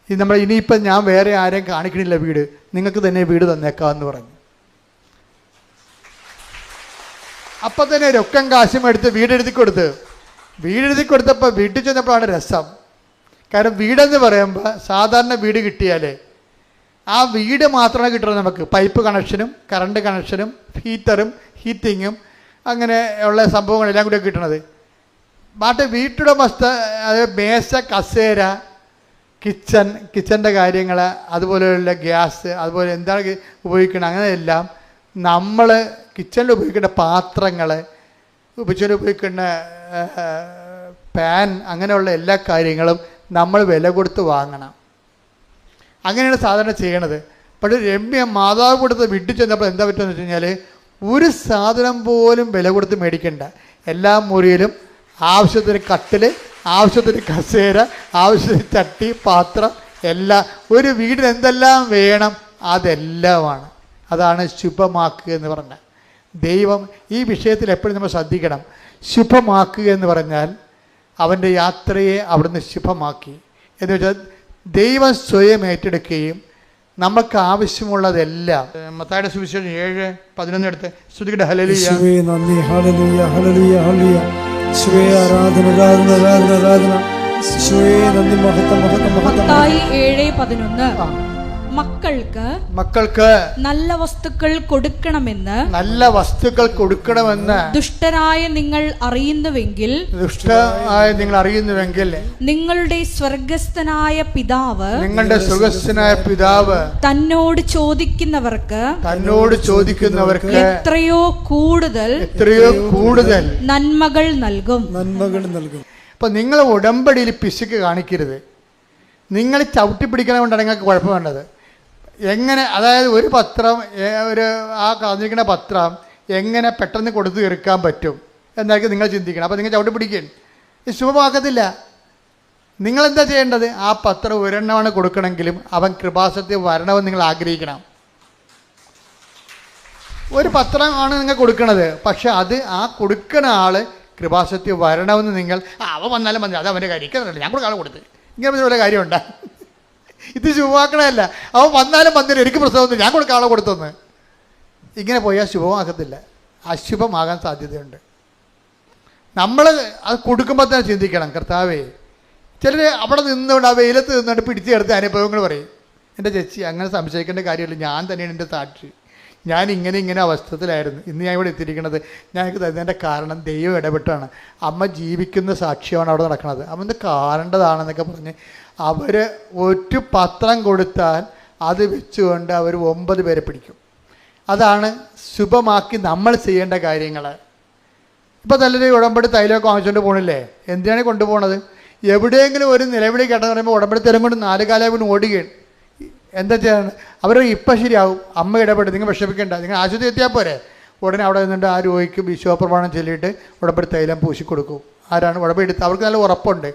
B: ഇത് നമ്മൾ ഇനിയിപ്പം ഞാൻ വേറെ ആരെയും കാണിക്കണില്ല വീട്, നിങ്ങൾക്ക് തന്നെ വീട് തന്നേക്കാമെന്ന് പറഞ്ഞു. അപ്പം തന്നെ രൊക്കം കാശും എടുത്ത് വീടെഴുതി കൊടുത്തപ്പോൾ വീട്ടിൽ ചെന്നപ്പോഴാണ് രസം. കാരണം വീടെന്ന് പറയുമ്പോൾ സാധാരണ വീട് കിട്ടിയാൽ ആ വീട് മാത്രമാണ് കിട്ടുന്നത് നമുക്ക്. പൈപ്പ് കണക്ഷനും കറണ്ട് കണക്ഷനും ഹീറ്റിങ്ങും അങ്ങനെ ഉള്ള സംഭവങ്ങളെല്ലാം കൂടി കിട്ടണത്. ബാക്കി വീട്ടുടമസ്ഥ മേശ, കസേര, കിച്ചൻ്റെ കാര്യങ്ങൾ, അതുപോലെയുള്ള ഗ്യാസ്, അതുപോലെ എന്താണ് ഉപയോഗിക്കണം, അങ്ങനെയെല്ലാം നമ്മൾ കിച്ചണിൽ ഉപയോഗിക്കേണ്ട പാത്രങ്ങൾ, കിച്ചണിൽ ഉപയോഗിക്കുന്ന പാൻ, അങ്ങനെയുള്ള എല്ലാ കാര്യങ്ങളും നമ്മൾ വില കൊടുത്ത് വാങ്ങണം. അങ്ങനെയാണ് സാധാരണ ചെയ്യണത്. പക്ഷേ രമ്യ മാതാവ് കൊടുത്ത് വീട്ടിൽ ചെന്നപ്പോൾ എന്താ പറ്റുമെന്ന് വെച്ച് കഴിഞ്ഞാൽ ഒരു സാധനം പോലും വില കൊടുത്ത് മേടിക്കണ്ട. എല്ലാ മുറിയിലും ആവശ്യത്തിന് കട്ടിൽ, ആവശ്യത്തിന് കസേര, ആവശ്യത്തിന് ചട്ടി, പാത്രം, എല്ലാം ഒരു വീടിന് എന്തെല്ലാം വേണം അതെല്ലാമാണ്. അതാണ് ശുഭമാക്കുക എന്ന് പറഞ്ഞാൽ. ദൈവം ഈ വിഷയത്തിൽ എപ്പോഴും നമ്മൾ ശ്രദ്ധിക്കണം. ശുഭമാക്കുക എന്ന് പറഞ്ഞാൽ അവൻ്റെ യാത്രയെ അവിടുന്ന് ശുഭമാക്കി എന്ന് വെച്ചാൽ ദൈവം സ്വയം ഏറ്റെടുക്കുകയും നമുക്ക് ആവശ്യമുള്ളതെല്ലാം. മത്തായിയുടെ സുവിശേഷം 7:11 എടുത്ത് സ്തുതിക്കട്ടെ. ഹല്ലേലൂയ,
A: നന്ദി, ഹല്ലേലൂയ, ഹല്ലേലൂയ, ഹല്ലേലൂയ. യേശുവേ ആരാധന, ആരാധന, ആരാധന, ആരാധന. യേശുവേ നന്ദി, മഹത്വം, മഹത്വം, മഹത്വം.
C: മത്തായി 7:11 മക്കൾക്ക് നല്ല വസ്തുക്കൾ കൊടുക്കണമെന്ന് ദുഷ്ടരായ നിങ്ങൾ അറിയുന്നുവെങ്കിൽ നിങ്ങളുടെ സ്വർഗസ്ഥനായ പിതാവ് തന്നോട് ചോദിക്കുന്നവർക്ക് എത്രയോ കൂടുതൽ നന്മകൾ നൽകും.
B: അപ്പൊ നിങ്ങൾ ഉടമ്പടിയിൽ പിശുക്ക് കാണിക്കരുത്. നിങ്ങൾ ചവിട്ടിപ്പിടിക്കണ നിങ്ങൾക്ക് കുഴപ്പം വേണ്ടത്. എങ്ങനെ, അതായത് ഒരു പത്രം, ആ കാണിക്കുന്ന പത്രം എങ്ങനെ പെട്ടെന്ന് കൊടുത്തു തീർക്കാൻ പറ്റും എന്നായിരിക്കും നിങ്ങൾ ചിന്തിക്കണം. അപ്പോൾ നിങ്ങൾ ചവിട്ടിപ്പിടിക്കുകയാണ്, ഇത് ശുഭമാക്കത്തില്ല. നിങ്ങളെന്താ ചെയ്യേണ്ടത്? ആ പത്രം ഒരെണ്ണമാണ് കൊടുക്കണമെങ്കിലും അവൻ കൃപാസനത്തിൽ വരണമെന്ന് നിങ്ങൾ ആഗ്രഹിക്കണം. ഒരു പത്രമാണ് നിങ്ങൾ കൊടുക്കണത്, പക്ഷെ അത് ആ കൊടുക്കുന്ന ആൾ കൃപാസനത്തിൽ വരണമെന്ന് നിങ്ങൾ അവൻ വന്നാലും മതി, അത് അവൻ്റെ കാര്യം, ഞാൻ കൊടുക്കാൻ കൊടുത്ത് ഇങ്ങനെ വല്ല കാര്യമുണ്ടാ? ഇത് ശുഭമാക്കണമല്ല. അവൻ വന്നാലും വന്നില്ല, എനിക്ക് പ്രശ്നമൊന്നും, ഞാൻ കൊടുക്കാളെ കൊടുത്തൊന്ന്. ഇങ്ങനെ പോയാൽ ശുഭമാക്കത്തില്ല, അശുഭമാകാൻ സാധ്യതയുണ്ട്. നമ്മൾ അത് കൊടുക്കുമ്പോൾ തന്നെ ചിന്തിക്കണം, കർത്താവേ. ചിലർ അവിടെ നിന്നുകൊണ്ട് ആ വെയിലത്ത് നിന്നുകൊണ്ട് പിടിച്ചെടുത്ത അനുഭവങ്ങൾ പറയും. എൻ്റെ ചേച്ചി അങ്ങനെ സംശയിക്കേണ്ട കാര്യമില്ല, ഞാൻ തന്നെയാണ് എൻ്റെ സാക്ഷി. ഞാൻ ഇങ്ങനെ അവസ്ഥത്തിലായിരുന്നു. ഇന്ന് ഞാൻ ഇവിടെ എത്തിയിരിക്കുന്നത് ഞങ്ങൾക്ക് തരുന്നതിൻ്റെ കാരണം ദൈവം ഇടപെട്ടാണ്. അമ്മ ജീവിക്കുന്ന സാക്ഷ്യമാണ് അവിടെ നടക്കുന്നത്. അമ്മ കാണേണ്ടതാണെന്നൊക്കെ പറഞ്ഞ് അവർ ഒരു പത്രം കൊടുത്താൽ അത് വെച്ചുകൊണ്ട് അവർ 9 പേരെ പിടിക്കും. അതാണ് ശുഭമാക്കി നമ്മൾ ചെയ്യേണ്ട കാര്യങ്ങൾ. ഇപ്പോൾ നല്ലൊരു ഉടമ്പടി തൈലമൊക്കെ വാങ്ങിച്ചുകൊണ്ട് പോകണില്ലേ? എന്തിനാണ് കൊണ്ടുപോകണത്? എവിടെയെങ്കിലും ഒരു നിലവിളി കേട്ടെന്ന് പറയുമ്പോൾ ഉടമ്പടി തരം കൊണ്ട് 4 കാലം കൊണ്ട് ഓടുകയാണ്. എന്താ ചെയ്യാണ്? അവർ ഇപ്പം ശരിയാവും, അമ്മ ഇടപെട്ട്, നിങ്ങൾ വിഷമിക്കേണ്ട, നിങ്ങൾ ആശുപത്രി എത്തിയാൽ പോരെ. ഉടനെ അവിടെ നിന്നിട്ട് ആ രോഗിക്ക് വിശ്വാസപ്രമാണം ചൊല്ലിയിട്ട് ഉടമ്പടി തൈലം പൂശിക്കൊടുക്കും. ആരാണ് ഉടമ്പടി എടുത്ത്? അവർക്ക് നല്ല ഉറപ്പുണ്ട്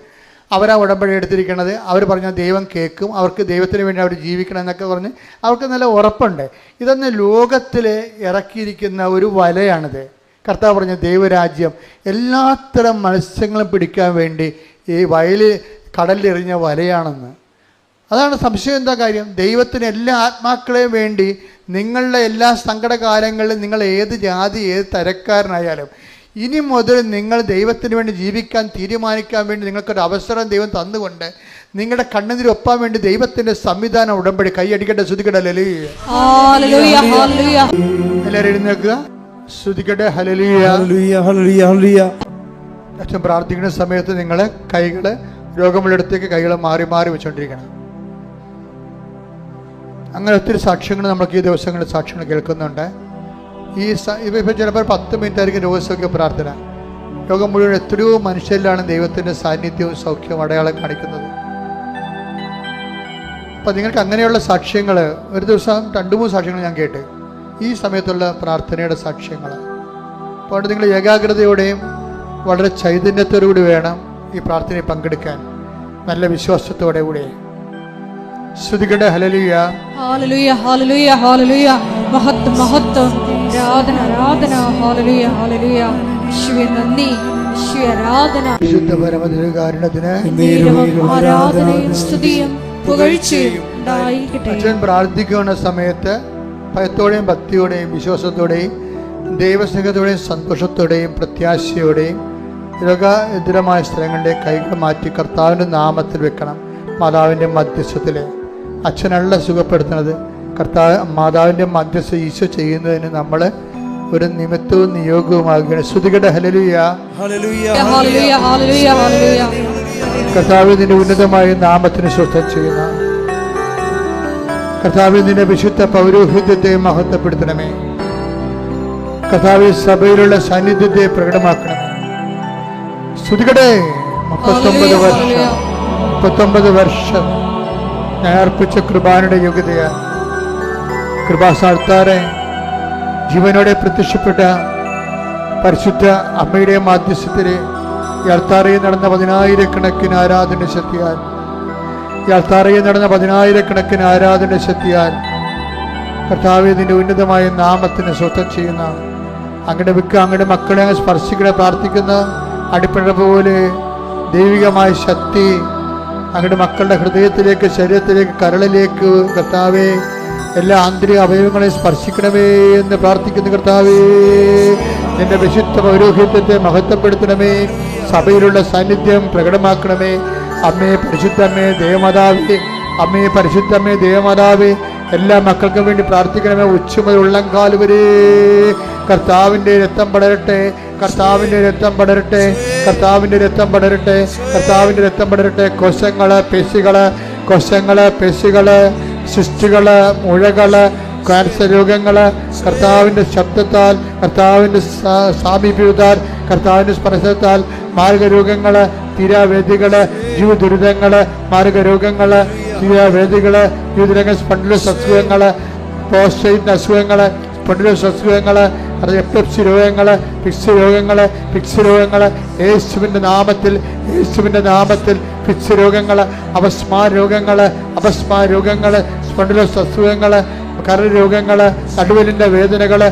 B: അവരാ ഉടമ്പടി എടുത്തിരിക്കുന്നത്. അവർ പറഞ്ഞാൽ ദൈവം കേൾക്കും, അവർക്ക് ദൈവത്തിന് വേണ്ടി അവർ ജീവിക്കണം എന്നൊക്കെ പറഞ്ഞ് അവർക്ക് നല്ല ഉറപ്പുണ്ട്. ഇതൊന്ന് ലോകത്തിൽ ഇറക്കിയിരിക്കുന്ന ഒരു വലയാണിത്. കർത്താവ് പറഞ്ഞ ദൈവരാജ്യം എല്ലാത്തരം മത്സ്യങ്ങളും പിടിക്കാൻ വേണ്ടി ഈ വയലിൽ കടലിലെറിഞ്ഞ വലയാണെന്ന്. അതാണ് സംശയം. എന്താ കാര്യം? ദൈവത്തിന് എല്ലാ ആത്മാക്കളെയും വേണ്ടി നിങ്ങളുടെ എല്ലാ സങ്കടകാലങ്ങളിലും നിങ്ങൾ ഏത് ജാതി ഏത് തരക്കാരനായാലും ഇനി മുതൽ നിങ്ങൾ ദൈവത്തിന് വേണ്ടി ജീവിക്കാൻ തീരുമാനിക്കാൻ വേണ്ടി നിങ്ങൾക്കൊരു അവസരം ദൈവം തന്നുകൊണ്ട് നിങ്ങളുടെ കണ്ണുനീര് ഒപ്പാൻ വേണ്ടി ദൈവത്തിൻ്റെ സംവിധാനം ഉടമ്പടി. കൈയടിക്കട്ടെ, ശ്രുതിക്കട്ടെ, ഹല്ലേലൂയ. എല്ലാവരും എഴുന്നേൽക്കുക, ശ്രുതിക്കട്ടെ, ഹല്ലേലൂയ. അച്ഛൻ പ്രാർത്ഥിക്കുന്ന സമയത്ത് നിങ്ങളെ കൈകൾ രോഗമുള്ളിടത്തേക്ക് കൈകൾ മാറി മാറി വെച്ചുകൊണ്ടിരിക്കണം. അങ്ങനെ ഒത്തിരി സാക്ഷ്യങ്ങൾ നമുക്ക് ഈ ദിവസങ്ങളിൽ സാക്ഷ്യങ്ങൾ കേൾക്കുന്നുണ്ട്. ഇപ്പോൾ ചിലപ്പോൾ 10 മിനിറ്റ് ആയിരിക്കും രോഗസൗഖ്യ പ്രാർത്ഥന. രോഗം മുഴുവൻ എത്രയോ മനുഷ്യരിലാണ് ദൈവത്തിൻ്റെ സാന്നിധ്യവും സൗഖ്യവും അടയാളം കാണിക്കുന്നത്. അപ്പം നിങ്ങൾക്ക് അങ്ങനെയുള്ള സാക്ഷ്യങ്ങൾ ഒരു ദിവസം 2-3 സാക്ഷ്യങ്ങൾ ഞാൻ കേട്ട് ഈ സമയത്തുള്ള പ്രാർത്ഥനയുടെ സാക്ഷ്യങ്ങൾ. അപ്പോൾ നിങ്ങൾ ഏകാഗ്രതയോടെയും വളരെ ചൈതന്യത്തോടുകൂടി വേണം ഈ പ്രാർത്ഥനയിൽ പങ്കെടുക്കാൻ, നല്ല വിശ്വാസത്തോടെ കൂടെ. ശ്രുതികട ഹല്ലേലൂയ,
C: ഹല്ലേലൂയ, ഹല്ലേലൂയ, ഹല്ലേലൂയ. മഹത്വം, മഹത്വം, ആരാധന, ആരാധന. ഹല്ലേലൂയ, ഹല്ലേലൂയ. യേശുവേ നന്ദി, യേശുവേ ആരാധന.
B: വിശുദ്ധ പരമദിവ്യകാരുണ്യത്തിന്
C: ആരാധനയും സ്തുതിയും പുകഴ്ചയും ഉണ്ടായിരിക്കട്ടെ.
B: അച്ഛൻ പ്രാർത്ഥിക്കുന്ന സമയത്ത് ഭയത്തോടെയും ഭക്തിയോടെയും വിശ്വാസത്തോടെയും ദൈവസ്നേഹത്തോടെയും സന്തോഷത്തോടെയും പ്രത്യാശയോടെയും രോഗാതുരമായ സ്ഥലങ്ങളുടെ കൈകൾ മാറ്റി കർത്താവിൻ്റെ നാമത്തിൽ വെക്കണം. മാതാവിൻ്റെ മധ്യസ്ഥത്തിൽ അച്ഛനല്ല സുഖപ്പെടുത്തുന്നത്, മാതാവിൻ്റെ മധ്യസ്ഥ ഈശോ ചെയ്യുന്നതിന് നമ്മൾ ഒരു നിമിത്തവും നിയോഗവുമാകുകയാണ്. ശ്രുതികട ഹല്ലേലൂയ, കർത്താവ് നിന്റെ ഉന്നതമായ നാമത്തിന് സ്വസ്ഥം ചെയ്യുന്ന കർത്താവ് നിന്റെ വിശുദ്ധ പൗരോഹിത്യത്തെ മഹത്വപ്പെടുത്തണമേ. കർത്താവ് സഭയിലുള്ള സാന്നിധ്യത്തെ പ്രകടമാക്കണമേ. ശ്രുതികടേ 39 വർഷം ഞാൻ അർപ്പിച്ച കൃപാനയുടെ യോഗ്യതയാണ്. കൃപാസാൽത്താറെ ജീവനോടെ പ്രത്യക്ഷപ്പെട്ട പരിശുദ്ധ അമ്മയുടെ മാധ്യസ്ഥത്തിലെ ഈ അൾത്താറയിൽ നടന്ന 10,000-കണക്കിന് ആരാധന ശക്തിയാൽ കർത്താവേ നിന്റെ ഉന്നതമായ നാമത്തിന് സ്വസ്ഥം ചെയ്യുന്ന അങ്ങയുടെ മക്കളെ സ്പർശിക്കണേ പ്രാർത്ഥിക്കുന്ന അടിപ്പഴ പോലെ ദൈവികമായ ശക്തി അങ്ങയുടെ മക്കളുടെ ഹൃദയത്തിലേക്ക്, ശരീരത്തിലേക്ക്, കരളിലേക്ക് കർത്താവേ എല്ലാ ആന്തരിക അവയവങ്ങളെയും സ്പർശിക്കണമേ എന്ന് പ്രാർത്ഥിക്കുന്ന കർത്താവേ നിന്റെ വിശുദ്ധ പൗരോഹിത്യത്തെ മഹത്വപ്പെടുത്തണമേ. സഭയിലുള്ള സാന്നിധ്യം പ്രകടമാക്കണമേ. അമ്മേ പരിശുദ്ധമ്മേ ദേവമാതാവേ, അമ്മേ പരിശുദ്ധമ്മേ ദേവമാതാവേ, എല്ലാ മക്കൾക്കും വേണ്ടി പ്രാർത്ഥിക്കണമേ. ഉച്ചമുതൽ ഉള്ളംകാൽ വരെ കർത്താവിൻ്റെ രക്തം പടരട്ടെ, കർത്താവിൻ്റെ രക്തം പടരട്ടെ, കർത്താവിൻ്റെ രക്തം പടരട്ടെ, കർത്താവിൻ്റെ രക്തം പടരട്ടെ. കോശങ്ങള് പെശികള് സിസ്റ്റുകള് മുഴകള് ക്യാൻസർ രോഗങ്ങള് കർത്താവിൻ്റെ ശബ്ദത്താൽ, കർത്താവിൻ്റെ സാമീപ്യത്താൽ, കർത്താവിൻ്റെ സ്പർശത്താൽ മാർഗരോഗങ്ങള്, തീരാവേദികള്, ജീവദുരിതങ്ങള്, മാർഗരോഗങ്ങള്, തീരാവേദികള്, ജീവദുരിതങ്ങൾ, സ്പണ്ടിലോസ് അസുഖങ്ങള്, പ്രോസ്റ്റേറ്റ് അസുഖങ്ങള്, സ്പണ്ടിലോസ് അസുഖങ്ങള്, എപ്പിലെപ്സി രോഗങ്ങള്, ഫിക്സ് രോഗങ്ങള് യേശുവിൻ്റെ നാമത്തിൽ ഫിക്സ് രോഗങ്ങള്, അപസ്മാര രോഗങ്ങള്, സ്പണ്ടിലോസ് അസുഖങ്ങള്, കരൾ രോഗങ്ങള്, നടുവിലിൻ്റെ വേദനകള്,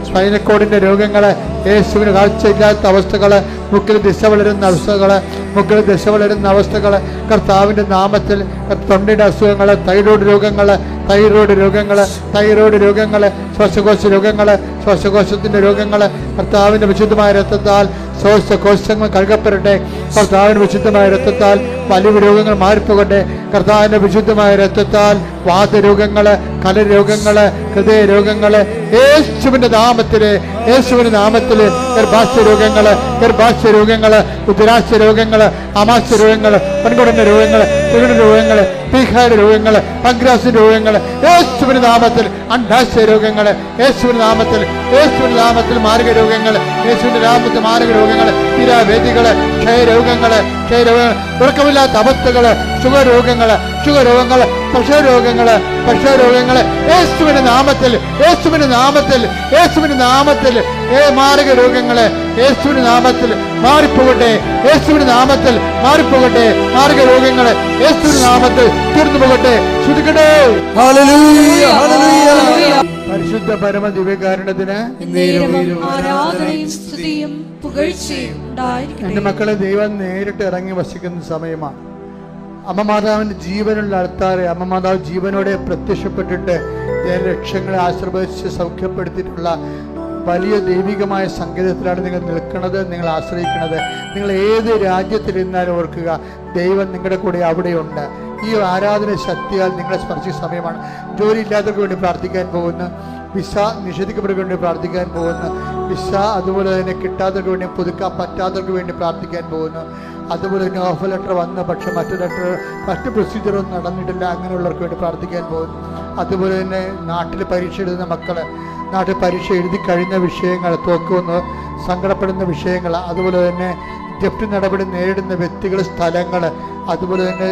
B: സ്പൈനക്കോഡിൻ്റെ രോഗങ്ങള്, യേശുവിന് കാഴ്ചയില്ലാത്ത അവസ്ഥകള്, മുക്കിൽ ദിശ വളരുന്ന അവസ്ഥകള്, കർത്താവിൻ്റെ നാമത്തിൽ തൊണ്ടയുടെ അസുഖങ്ങൾ, തൈറോയ്ഡ് രോഗങ്ങൾ, ശ്വാസകോശ രോഗങ്ങൾ, ശ്വാസകോശത്തിൻ്റെ രോഗങ്ങൾ കർത്താവിൻ്റെ വിശുദ്ധമായ രക്തത്താൽ ശ്വാസകോശങ്ങൾ കഴുകപ്പെടട്ടെ. കർത്താവിൻ്റെ വിശുദ്ധമായ രക്തത്താൽ വലിയ രോഗങ്ങൾ മാറിപ്പോകട്ടെ. കർത്താവിൻ്റെ വിശുദ്ധമായ രക്തത്താൽ വാതരോഗങ്ങൾ, കലരോഗങ്ങൾ, ഹൃദയരോഗങ്ങൾ യേശുവിൻ്റെ നാമത്തിൽ ഗർഭാശയ രോഗങ്ങൾ, ഉദരാശയ രോഗങ്ങൾ, ആമാശയ രോഗങ്ങൾ, പെൺകുടന്റെ രോഗങ്ങൾ, കുരുട രോഗങ്ങൾ, പീഹായുടെ രോഗങ്ങൾ, പങ്ക്രാസിന്റെ രോഗങ്ങൾ യേശുവിന്റെ നാമത്തിൽ, അണ്ഡാശയ രോഗങ്ങൾ യേശുവിന്റെ നാമത്തിൽ മാരക രോഗങ്ങൾ, തീരാവേദികൾ, ക്ഷയരോഗങ്ങൾ, ഉറക്കമില്ലാത്ത അവസ്ഥകൾ, ഷുഗർ രോഗങ്ങൾ, പ്രഷർ രോഗങ്ങൾ യേശുവിന്റെ നാമത്തിൽ മാരക രോഗങ്ങൾ യേശുവിന്റെ നാമത്തിൽ മാറിപ്പോകട്ടെ. മാരക രോഗങ്ങൾ യേശുവിന്റെ നാമത്തിൽ തീർന്നു പോകട്ടെ. ശ്രുതിക്കട്ടെ.
A: ഹല്ലേലൂയ, ഹല്ലേലൂയ.
B: പരിശുദ്ധ പരമ ദിവ്യകാരുണ്യത്തിന്
C: ആരാധനയും സ്തുതിയും പുകഴ്ചയും ഉണ്ടായിരിക്കട്ടെ.
B: എന്റെ മക്കളെ, ദൈവം നേരിട്ട് ഇറങ്ങി വസിക്കുന്ന സമയമാണ്. അമ്മ മാതാവിന്റെ ജീവനുള്ള ആൾക്കാരെ അമ്മ മാതാവ് ജീവനോടെ പ്രത്യക്ഷപ്പെട്ടിട്ട് ലക്ഷ്യങ്ങളെ ആശീർവദിച്ച് സൗഖ്യപ്പെടുത്തിയിട്ടുള്ള വലിയ ദൈവികമായ സങ്കേതത്തിലാണ് നിങ്ങൾ നിൽക്കുന്നത്, നിങ്ങൾ ആശ്രയിക്കുന്നത്. നിങ്ങൾ ഏത് രാജ്യത്തിലിരുന്നാലും ഓർക്കുക, ദൈവം നിങ്ങളുടെ കൂടെ അവിടെയുണ്ട്. ഈ ആരാധന ശക്തിയാൽ നിങ്ങളെ സ്പർശിച്ച സമയമാണ്. ജോലി ഇല്ലാത്തവർക്ക് വേണ്ടി പ്രാർത്ഥിക്കാൻ പോകുന്നു, വിസ നിഷേധിക്കപ്പെട്ടവർക്ക് വേണ്ടി പ്രാർത്ഥിക്കാൻ പോകുന്നു, വിസ അതുപോലെ തന്നെ കിട്ടാത്തവർക്ക് വേണ്ടി, പുതുക്കാൻ പറ്റാത്തവർക്ക് വേണ്ടി പ്രാർത്ഥിക്കാൻ പോകുന്നു. അതുപോലെ തന്നെ ഓഫർ ലെറ്റർ വന്ന് പക്ഷെ മറ്റു പ്രൊസീജിയറൊന്നും നടന്നിട്ടില്ല, അങ്ങനെയുള്ളവർക്ക് വേണ്ടി പ്രാർത്ഥിക്കാൻ പോകുന്നു. അതുപോലെ തന്നെ നാട്ടിൽ പരീക്ഷ എഴുതുന്ന മക്കള്, നാട്ടിൽ പരീക്ഷ എഴുതി കഴിഞ്ഞ വിഷയങ്ങൾ, തോക്കുമെന്ന് സങ്കടപ്പെടുന്ന വിഷയങ്ങൾ, അതുപോലെ തന്നെ ജപ്തി നടപടി നേരിടുന്ന വ്യക്തികൾ, സ്ഥലങ്ങൾ, അതുപോലെ തന്നെ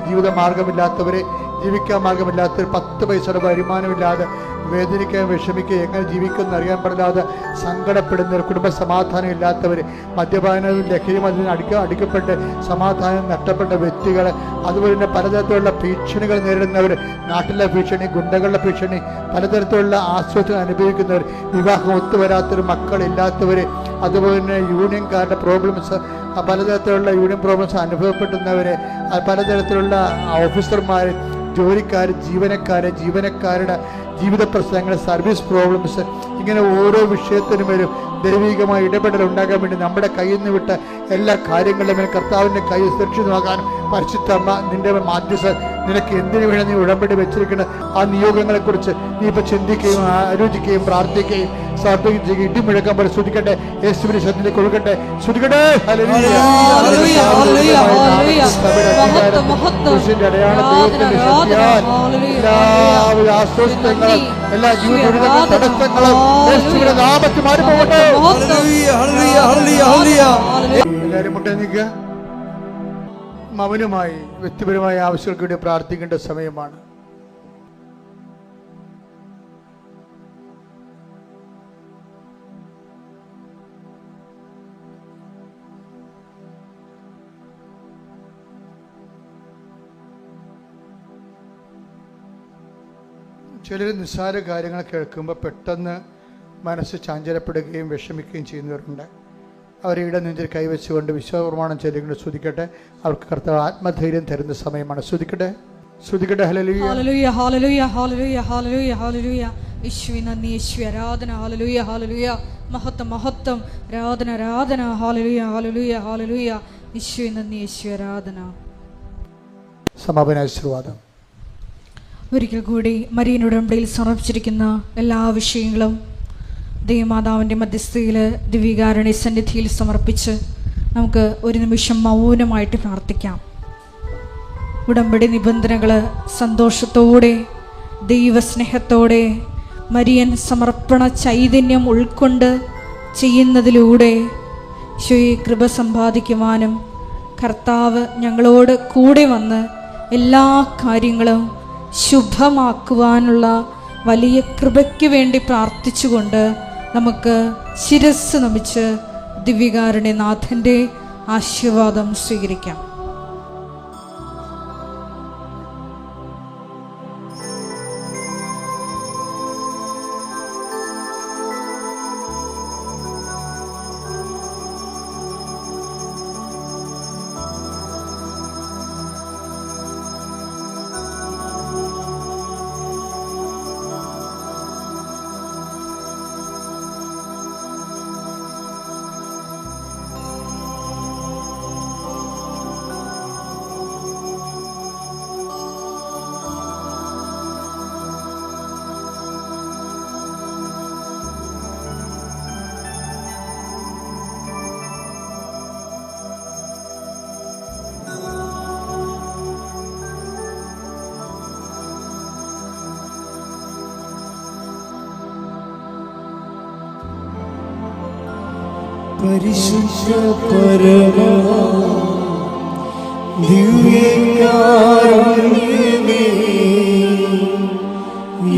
B: ജീവിത മാർഗമില്ലാത്തവരെ, ജീവിക്കാൻ മാർഗമില്ലാത്തവർ, 10 പൈസയുടെ വരുമാനമില്ലാതെ വേദനിക്കാൻ, വിഷമിക്കുക, എങ്ങനെ ജീവിക്കുമെന്ന് അറിയാൻ പാടില്ലാതെ സങ്കടപ്പെടുന്നവർ, കുടുംബ സമാധാനം ഇല്ലാത്തവർ, മദ്യപാനവും ലഹരി മദ്യം അടിക്കപ്പെട്ട് സമാധാനം നഷ്ടപ്പെട്ട വ്യക്തികൾ, അതുപോലെ തന്നെ പലതരത്തിലുള്ള ഭീഷണികൾ നേരിടുന്നവർ, നാട്ടിലെ ഭീഷണി, ഗുണ്ടകളുടെ ഭീഷണി, പലതരത്തിലുള്ള ആശ്വാസം അനുഭവിക്കുന്നവർ, വിവാഹം ഒത്തുവരാത്തവർ, മക്കളില്ലാത്തവർ, അതുപോലെ തന്നെ യൂണിയൻകാരുടെ പ്രോബ്ലംസ്, പലതരത്തിലുള്ള യൂണിയൻ പ്രോബ്ലംസ് അനുഭവപ്പെടുന്നവർ, പലതരത്തിലുള്ള ഓഫീസർമാർ, ജോലിക്കാർ, ജീവനക്കാരുടെ ജീവിത പ്രശ്നങ്ങൾ, സർവീസ് പ്രോബ്ലംസ്, ഇങ്ങനെ ഓരോ വിഷയത്തിനും വരും ദൈവികമായ ഇടപെടൽ ഉണ്ടാകാൻ വേണ്ടി നമ്മുടെ കയ്യിൽ നിന്ന് വിട്ട എല്ലാ കാര്യങ്ങളിലും കർത്താവിൻ്റെ കൈ സുരക്ഷിതമാകാൻ പരിശുദ്ധ അമ്മ നിന്റെ മാധ്യസ്ഥ നിനക്ക് എന്തിനു വേണം നീ ഉടമ്പടി വെച്ചിരിക്കുന്ന ആ നിയോഗങ്ങളെക്കുറിച്ച് നീ ഇപ്പൊ ചിന്തിക്കുകയും ആലോചിക്കുകയും പ്രാർത്ഥിക്കുകയും സമർപ്പിക്കുകയും ചെയ്യുക. ഇടിമുഴക്കാൻ പോലെ ശ്രുതിക്കട്ടെ, യേശുവിന്റെ ശ്രദ്ധയിലേക്ക് കൊടുക്കട്ടെ. ശ്രുതിക്കട്ടെ. എല്ലാവിധ ആശ്വാസങ്ങളും എല്ലാ ജീവിത തടസ്സങ്ങളും യേശുവിന്റെ നാമത്തിൽ മാറിപ്പോകട്ടെ. എല്ലാവരും മുട്ടേ നിൽക്കുക. മൗനമായി വ്യക്തിപരമായ ആവശ്യങ്ങൾക്ക് വേണ്ടി പ്രാർത്ഥിക്കേണ്ട സമയമാണ്. ചിലർ നിസ്സാര കാര്യങ്ങൾ കേൾക്കുമ്പോൾ പെട്ടെന്ന് മനസ്സ് ചാഞ്ചലപ്പെടുകയും വിഷമിക്കുകയും ചെയ്യുന്നവരുണ്ട്. അവരുടെ നെഞ്ചിൽ കൈവച്ചുകൊണ്ട് വിശ്വപ്രമാണം ചൊല്ലിക്കൊണ്ട് സ്തുതിക്കട്ടെ. അവർക്ക് കർത്താവ് ആത്മധൈര്യം തരുന്ന സമയമാണ്. സ്തുതിക്കട്ടെ. ഹല്ലേലൂയ,
C: ഹല്ലേലൂയ, ഹല്ലേലൂയ, ഹല്ലേലൂയ, ഹല്ലേലൂയ, ഹല്ലേലൂയ. യേശുവേ നന്ദി, യേശുവേ ആരാധന. ഹല്ലേലൂയ, ഹല്ലേലൂയ. മഹത്വം, മഹത്വം. ആരാധന, ആരാധന. ഹല്ലേലൂയ, ഹല്ലേലൂയ, ഹല്ലേലൂയ. യേശുവേ നന്ദി, യേശുവേ ആരാധന.
B: സമാപന ആശീർവാദം.
C: ഒരിക്കൽ കൂടി മരിയൻ ഉടമ്പടിയിൽ സമർപ്പിച്ചിരിക്കുന്ന എല്ലാ വിഷയങ്ങളും ദേവമാതാവിൻ്റെ മധ്യസ്ഥയിൽ ദിവ്യകാരുണ്യ സന്നിധിയിൽ സമർപ്പിച്ച് നമുക്ക് ഒരു നിമിഷം മൗനമായിട്ട് പ്രാർത്ഥിക്കാം. ഉടമ്പടി നിബന്ധനകൾ സന്തോഷത്തോടെ, ദൈവസ്നേഹത്തോടെ, മരിയൻ സമർപ്പണ ചൈതന്യം ഉൾക്കൊണ്ട് ചെയ്യുന്നതിലൂടെ ഈശോയെ കൃപ സമ്പാദിക്കുവാനും കർത്താവ് ഞങ്ങളോട് കൂടെ വന്ന് എല്ലാ കാര്യങ്ങളും ശുഭമാക്കുവാനുള്ള വലിയ കൃപയ്ക്ക് വേണ്ടി പ്രാർത്ഥിച്ചുകൊണ്ട് നമുക്ക് ശിരസ്സ് നമിച്ച് ദിവ്യകാരുണ്യനാഥൻ്റെ ആശീർവാദം സ്വീകരിക്കാം.
A: പരിശുദ്ധ പരമ ദിവ്യകാരുണ്യമേ,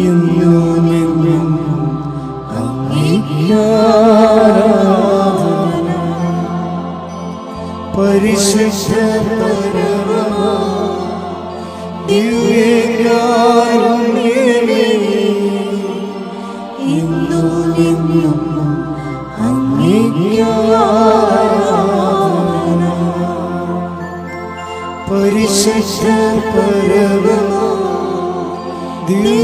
A: എന്നുമെന്നും അങ്ങേക്ക് ആരാധന. പരിശുദ്ധ പരമ ദിവ്യകാരുണ്യമേ, എന്നുമെന്നും അങ്ങേക്ക് ആരാധന. പരിശുദ്ധ പരമ ദിവ്യ